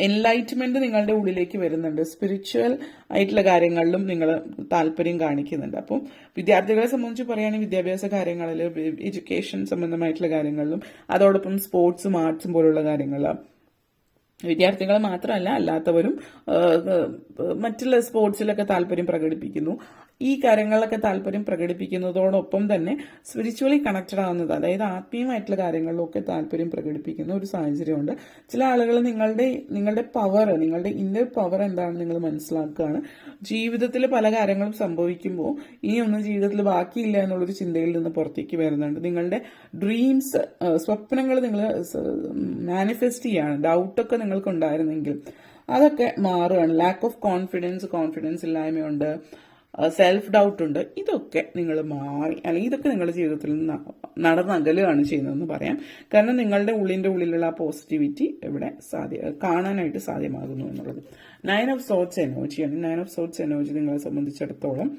എൻലൈറ്റ്മെന്റ് നിങ്ങളുടെ ഉള്ളിലേക്ക് വരുന്നുണ്ട്. സ്പിരിച്വൽ ആയിട്ടുള്ള കാര്യങ്ങളിലും നിങ്ങൾ താല്പര്യം കാണിക്കുന്നുണ്ട്. അപ്പം വിദ്യാർത്ഥികളെ സംബന്ധിച്ച് പറയുകയാണെങ്കിൽ വിദ്യാഭ്യാസ കാര്യങ്ങളിൽ, എഡ്യൂക്കേഷൻ സംബന്ധമായിട്ടുള്ള കാര്യങ്ങളിലും അതോടൊപ്പം സ്പോർട്സും ആർട്സും പോലുള്ള കാര്യങ്ങൾ വിദ്യാർത്ഥികൾ മാത്രമല്ല അല്ലാത്തവരും മറ്റുള്ള സ്പോർട്സിലൊക്കെ താല്പര്യം പ്രകടിപ്പിക്കുന്നു. ഈ കാര്യങ്ങളിലൊക്കെ താല്പര്യം പ്രകടിപ്പിക്കുന്നതോടൊപ്പം തന്നെ സ്പിരിച്വലി കണക്റ്റഡ് ആവുന്നത്, അതായത് ആത്മീയമായിട്ടുള്ള കാര്യങ്ങളിലൊക്കെ താല്പര്യം പ്രകടിപ്പിക്കുന്ന ഒരു സാഹചര്യമുണ്ട്. ചില ആളുകൾ നിങ്ങളുടെ പവർ, നിങ്ങളുടെ ഇന്നർ പവർ എന്താണെന്ന് നിങ്ങൾ മനസ്സിലാക്കുകയാണ്. ജീവിതത്തിൽ പല കാര്യങ്ങളും സംഭവിക്കുമ്പോൾ ഇനിയൊന്നും ജീവിതത്തിൽ ബാക്കിയില്ല എന്നുള്ളൊരു ചിന്തയിൽ നിന്ന് പുറത്തേക്ക് വരുന്നുണ്ട്. നിങ്ങളുടെ ഡ്രീംസ്, സ്വപ്നങ്ങൾ നിങ്ങൾ മാനിഫെസ്റ്റ് ചെയ്യാണ്. ഡൗട്ടൊക്കെ നിങ്ങൾക്ക് ഉണ്ടായിരുന്നെങ്കിൽ അതൊക്കെ മാറുകയാണ്. ലാക്ക് ഓഫ് കോൺഫിഡൻസ് ഇല്ലായ്മയുണ്ട്, സെൽഫ് ഡൗട്ട് ഉണ്ട്. ഇതൊക്കെ നിങ്ങൾ മാറി, അല്ലെങ്കിൽ ഇതൊക്കെ നിങ്ങളുടെ ജീവിതത്തിൽ നിന്ന് നടന്നകലുകയാണ് ചെയ്യുന്നതെന്ന് പറയാം. കാരണം നിങ്ങളുടെ ഉള്ളിലുള്ള പോസിറ്റിവിറ്റി ഇവിടെ കാണാനായിട്ട് സാധ്യമാകുന്നു എന്നുള്ളത്. 9 ഓഫ് സോർട്സ് എനർജിയാണ്. 9 ഓഫ് സോർട്സ് എനർജി നിങ്ങളെ സംബന്ധിച്ചിടത്തോളം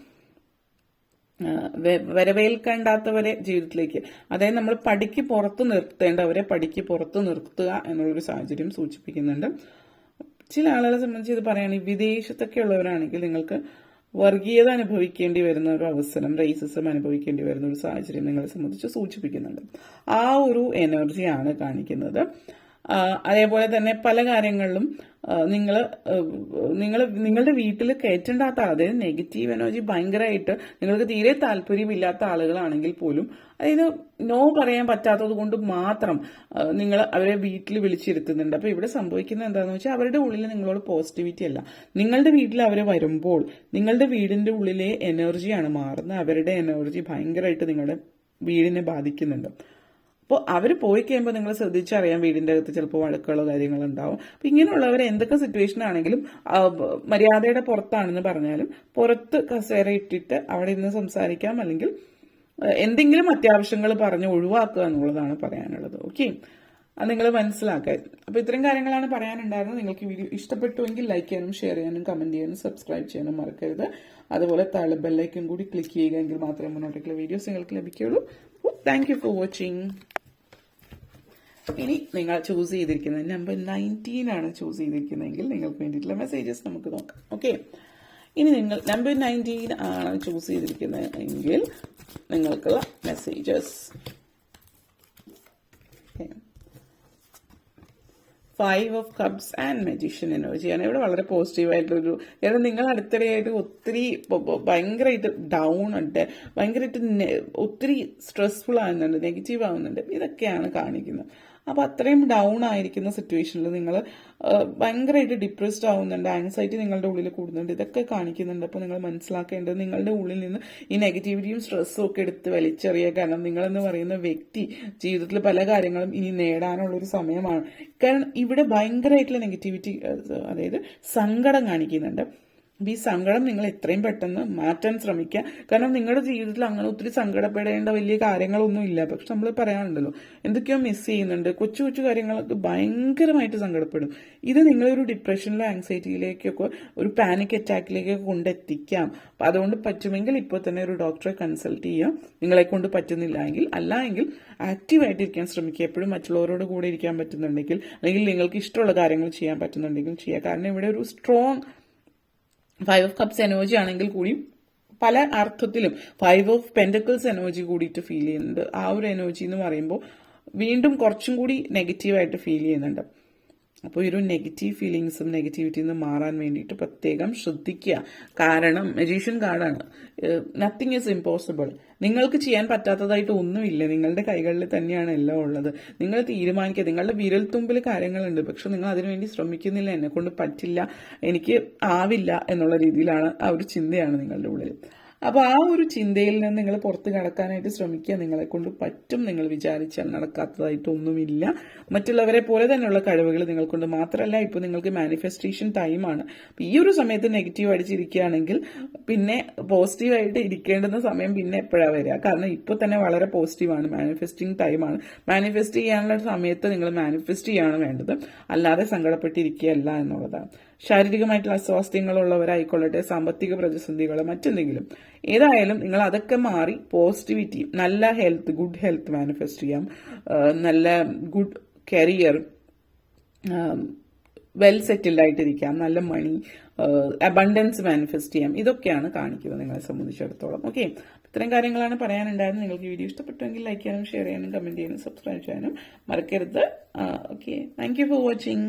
വരവേൽക്കേണ്ടാത്തവരെ ജീവിതത്തിലേക്ക്, അതായത് നമ്മൾ പടിക്ക് പുറത്ത് നിർത്തേണ്ടവരെ പടിക്ക് പുറത്ത് നിർത്തുക എന്നുള്ളൊരു സാഹചര്യം സൂചിപ്പിക്കുന്നുണ്ട്. ചില ആളുകളെ സംബന്ധിച്ച് ഇത് പറയുകയാണെങ്കിൽ വിദേശത്തൊക്കെ ഉള്ളവരാണെങ്കിൽ നിങ്ങൾക്ക് വർഗീയത അനുഭവിക്കേണ്ടി വരുന്ന ഒരു അവസരം, റേസിസം അനുഭവിക്കേണ്ടി വരുന്ന ഒരു സാഹചര്യം നിങ്ങളെ സംബന്ധിച്ച് സൂചിപ്പിക്കുന്നുണ്ട്. ആ ഒരു എനർജിയാണ് കാണിക്കുന്നത്. അതേപോലെ തന്നെ പല കാര്യങ്ങളിലും നിങ്ങളുടെ വീട്ടിൽ കയറ്റേണ്ടാത്ത ആൾ, അതായത് നെഗറ്റീവ് എനർജി ഭയങ്കരമായിട്ട് നിങ്ങൾക്ക് തീരെ താല്പര്യമില്ലാത്ത ആളുകളാണെങ്കിൽ പോലും, അതായത് നോ പറയാൻ പറ്റാത്തത് കൊണ്ട് മാത്രം നിങ്ങൾ അവരെ വീട്ടിൽ വിളിച്ചിരുത്തുന്നുണ്ട്. അപ്പോൾ ഇവിടെ സംഭവിക്കുന്നത് എന്താണെന്ന് വെച്ചാൽ അവരുടെ ഉള്ളിൽ നിങ്ങളോട് പോസിറ്റിവിറ്റി അല്ല. നിങ്ങളുടെ വീട്ടിൽ അവർ വരുമ്പോൾ നിങ്ങളുടെ വീടിന്റെ ഉള്ളിലെ എനർജിയാണ് മാറുന്നത്. അവരുടെ എനർജി ഭയങ്കരമായിട്ട് നിങ്ങളുടെ വീടിനെ ബാധിക്കുന്നുണ്ട്. അപ്പോൾ അവർ പോയി കഴിയുമ്പോൾ നിങ്ങൾ ശ്രദ്ധിച്ചറിയാം, വീടിൻ്റെ അകത്ത് ചിലപ്പോൾ വഴക്കുകളോ കാര്യങ്ങളോ ഉണ്ടാവും. അപ്പം ഇങ്ങനെയുള്ളവർ എന്തൊക്കെ സിറ്റുവേഷൻ ആണെങ്കിലും മര്യാദയുടെ പുറത്താണെന്ന് പറഞ്ഞാലും പുറത്ത് കസേര ഇട്ടിട്ട് അവിടെ ഇരുന്ന് സംസാരിക്കാം, അല്ലെങ്കിൽ എന്തെങ്കിലും അത്യാവശ്യങ്ങൾ പറഞ്ഞ് ഒഴിവാക്കുക എന്നുള്ളതാണ് പറയാനുള്ളത്. ഓക്കെ, അത് നിങ്ങൾ മനസ്സിലാക്കുക. അപ്പോൾ ഇത്രയും കാര്യങ്ങളാണ് പറയാനുണ്ടായിരുന്നത്. നിങ്ങൾക്ക് ഈ വീഡിയോ ഇഷ്ടപ്പെട്ടുവെങ്കിൽ ലൈക്ക് ചെയ്യാനും ഷെയർ ചെയ്യാനും കമന്റ് ചെയ്യാനും സബ്സ്ക്രൈബ് ചെയ്യാനും മറക്കരുത്. അതുപോലെ താഴെ ബെല്ലൈക്കൺ കൂടി ക്ലിക്ക് ചെയ്യുക, എങ്കിൽ മാത്രമേ മുന്നോട്ടേക്കുള്ള വീഡിയോസ് നിങ്ങൾക്ക് ലഭിക്കുകയുള്ളൂ. Thank you for watching. ഇനി നിങ്ങൾ ചൂസ് ചെയ്തിരിക്കുന്നത് നമ്പർ 19 ആണ് ചൂസ് ചെയ്തിരിക്കുന്നതെങ്കിൽ നിങ്ങൾക്ക് വേണ്ടിയിട്ടുള്ള മെസ്സേജസ് നമുക്ക് നോക്കാം. ഓക്കെ, ഇനി നിങ്ങൾ നമ്പർ 19 ആണ് ചൂസ് ചെയ്തിരിക്കുന്നതെങ്കിൽ നിങ്ങൾക്കുള്ള messages 5 of cups and magician എനർജിയാണ് ഇവിടെ വളരെ പോസിറ്റീവായിട്ടുള്ളൊരു. കാരണം നിങ്ങൾ അടുത്തിടെയായിട്ട് ഒത്തിരി ഭയങ്കരമായിട്ട് ഡൗൺ ഉണ്ട്, ഭയങ്കരമായിട്ട് ഒത്തിരി സ്ട്രെസ്ഫുൾ ആകുന്നുണ്ട്, നെഗറ്റീവ് ആവുന്നുണ്ട്, ഇതൊക്കെയാണ് കാണിക്കുന്നത്. അപ്പോൾ അത്രയും ഡൗൺ ആയിരിക്കുന്ന സിറ്റുവേഷനിൽ നിങ്ങൾ ഭയങ്കരമായിട്ട് ഡിപ്രസ്ഡ് ആവുന്നുണ്ട്, ആങ്സൈറ്റി നിങ്ങളുടെ ഉള്ളിൽ കൂടുന്നുണ്ട്, ഇതൊക്കെ കാണിക്കുന്നുണ്ട്. അപ്പോൾ നിങ്ങൾ മനസ്സിലാക്കേണ്ടത് നിങ്ങളുടെ ഉള്ളിൽ നിന്ന് ഈ നെഗറ്റിവിറ്റിയും സ്ട്രെസ്സും ഒക്കെ എടുത്ത് വലിച്ചെറിയുക. കാരണം നിങ്ങളെന്ന് പറയുന്ന വ്യക്തി ജീവിതത്തിൽ പല കാര്യങ്ങളും ഇനി നേടാനുള്ളൊരു സമയമാണ്. കാരണം ഇവിടെ ഭയങ്കരമായിട്ടുള്ള നെഗറ്റിവിറ്റി, അതായത് സങ്കടം കാണിക്കുന്നുണ്ട്. ഈ സങ്കടം നിങ്ങൾ എത്രയും പെട്ടെന്ന് മാറ്റാൻ ശ്രമിക്കുക. കാരണം നിങ്ങളുടെ ജീവിതത്തിൽ അങ്ങനെ ഒത്തിരി സങ്കടപ്പെടേണ്ട വലിയ കാര്യങ്ങളൊന്നും ഇല്ല. പക്ഷെ നമ്മൾ പറയാനുണ്ടല്ലോ, എന്തൊക്കെയോ മിസ് ചെയ്യുന്നുണ്ട്, കൊച്ചു കൊച്ചു കാര്യങ്ങളൊക്കെ ഭയങ്കരമായിട്ട് സങ്കടപ്പെടും. ഇത് നിങ്ങളൊരു ഡിപ്രഷനിലോ ആങ്സൈറ്റിയിലേക്കൊക്കെ ഒരു പാനിക് അറ്റാക്കിലേക്കൊക്കെ കൊണ്ടെത്തിക്കാം. അപ്പം അതുകൊണ്ട് പറ്റുമെങ്കിൽ ഇപ്പോൾ തന്നെ ഒരു ഡോക്ടറെ കൺസൾട്ട് ചെയ്യാം. നിങ്ങളെ കൊണ്ട് പറ്റുന്നില്ല എങ്കിൽ, അല്ല എങ്കിൽ ആക്റ്റീവായിട്ടിരിക്കാൻ ശ്രമിക്കുക. എപ്പോഴും മറ്റുള്ളവരോട് കൂടെ ഇരിക്കാൻ പറ്റുന്നുണ്ടെങ്കിൽ, അല്ലെങ്കിൽ നിങ്ങൾക്ക് ഇഷ്ടമുള്ള കാര്യങ്ങൾ ചെയ്യാൻ പറ്റുന്നുണ്ടെങ്കിൽ ചെയ്യുക. കാരണം ഇവിടെ ഒരു സ്ട്രോങ് 5 of cups എനർജി ആണെങ്കിൽ കൂടി പല അർത്ഥത്തിലും 5 of pentacles എനർജി കൂടിയിട്ട് ഫീൽ ചെയ്യുന്നുണ്ട്. ആ ഒരു എനർജി എന്ന് പറയുമ്പോൾ വീണ്ടും കുറച്ചും കൂടി നെഗറ്റീവായിട്ട് ഫീൽ ചെയ്യുന്നുണ്ട്. അപ്പോൾ ഈ ഒരു നെഗറ്റീവ് ഫീലിങ്സും നെഗറ്റിവിറ്റിയിൽ നിന്ന് മാറാൻ വേണ്ടിയിട്ട് പ്രത്യേകം ശ്രദ്ധിക്കുക. കാരണം മജീഷ്യൻ കാർഡാണ്, നത്തിങ് ഈസ് ഇമ്പോസിബിൾ. നിങ്ങൾക്ക് ചെയ്യാൻ പറ്റാത്തതായിട്ട് ഒന്നുമില്ല, നിങ്ങളുടെ കൈകളിൽ തന്നെയാണ് എല്ലാം ഉള്ളത്. നിങ്ങൾ തീരുമാനിക്കുക. നിങ്ങളുടെ വിരൽത്തുമ്പിൽ കാര്യങ്ങളുണ്ട്, പക്ഷെ നിങ്ങൾ അതിനുവേണ്ടി ശ്രമിക്കുന്നില്ല. എന്നെ കൊണ്ട് പറ്റില്ല, എനിക്ക് ആവില്ല എന്നുള്ള രീതിയിലാണ് ആ ഒരു ചിന്തയാണ് നിങ്ങളുടെ ഉള്ളിൽ. അപ്പോൾ ആ ഒരു ചിന്തയിൽ നിന്ന് നിങ്ങൾ പുറത്ത് കടക്കാനായിട്ട് ശ്രമിക്കുക. നിങ്ങളെ കൊണ്ട് പറ്റും. നിങ്ങൾ വിചാരിച്ചാൽ നടക്കാത്തതായിട്ടൊന്നുമില്ല. മറ്റുള്ളവരെ പോലെ തന്നെയുള്ള കഴിവുകൾ നിങ്ങൾക്കൊണ്ട് മാത്രമല്ല. ഇപ്പോൾ നിങ്ങൾക്ക് മാനിഫെസ്റ്റേഷൻ ടൈമാണ്. അപ്പോൾ ഈ ഒരു സമയത്ത് നെഗറ്റീവ് അടിച്ചിരിക്കുകയാണെങ്കിൽ പിന്നെ പോസിറ്റീവായിട്ട് ഇരിക്കേണ്ടുന്ന സമയം പിന്നെ എപ്പോഴാണ് വരിക? കാരണം ഇപ്പോൾ തന്നെ വളരെ പോസിറ്റീവാണ്, മാനിഫെസ്റ്റിംഗ് ടൈമാണ്. മാനിഫെസ്റ്റ് ചെയ്യാനുള്ള സമയത്ത് നിങ്ങൾ മാനിഫെസ്റ്റ് ചെയ്യാണ് വേണ്ടത്, അല്ലാതെ സങ്കടപ്പെട്ടിരിക്കുകയല്ല എന്നുള്ളതാണ്. ശാരീരികമായിട്ടുള്ള അസ്വാസ്ഥ്യങ്ങളുള്ളവരായിക്കൊള്ളട്ടെ, സാമ്പത്തിക പ്രതിസന്ധികൾ, മറ്റെന്തെങ്കിലും, ഏതായാലും നിങ്ങൾ അതൊക്കെ മാറി പോസിറ്റിവിറ്റി, നല്ല ഹെൽത്ത്, ഗുഡ് ഹെൽത്ത് മാനിഫെസ്റ്റ് ചെയ്യാം, നല്ല ഗുഡ് കരിയർ, വെൽ സെറ്റിൽഡ് ആയിട്ടിരിക്കാം, നല്ല മണി, അബണ്ടൻസ് മാനിഫെസ്റ്റ് ചെയ്യാം. ഇതൊക്കെയാണ് കാണിക്കുന്നത് നിങ്ങളെ സംബന്ധിച്ചിടത്തോളം. ഓക്കെ, ഇത്തരം കാര്യങ്ങളാണ് പറയാനുണ്ടായിരുന്നത്. നിങ്ങൾക്ക് വീഡിയോ ഇഷ്ടപ്പെട്ടുവെങ്കിൽ ലൈക്ക് ചെയ്യാനും ഷെയർ ചെയ്യാനും കമന്റ് ചെയ്യാനും സബ്സ്ക്രൈബ് ചെയ്യാനും മറക്കരുത്. Okay, thank you for watching.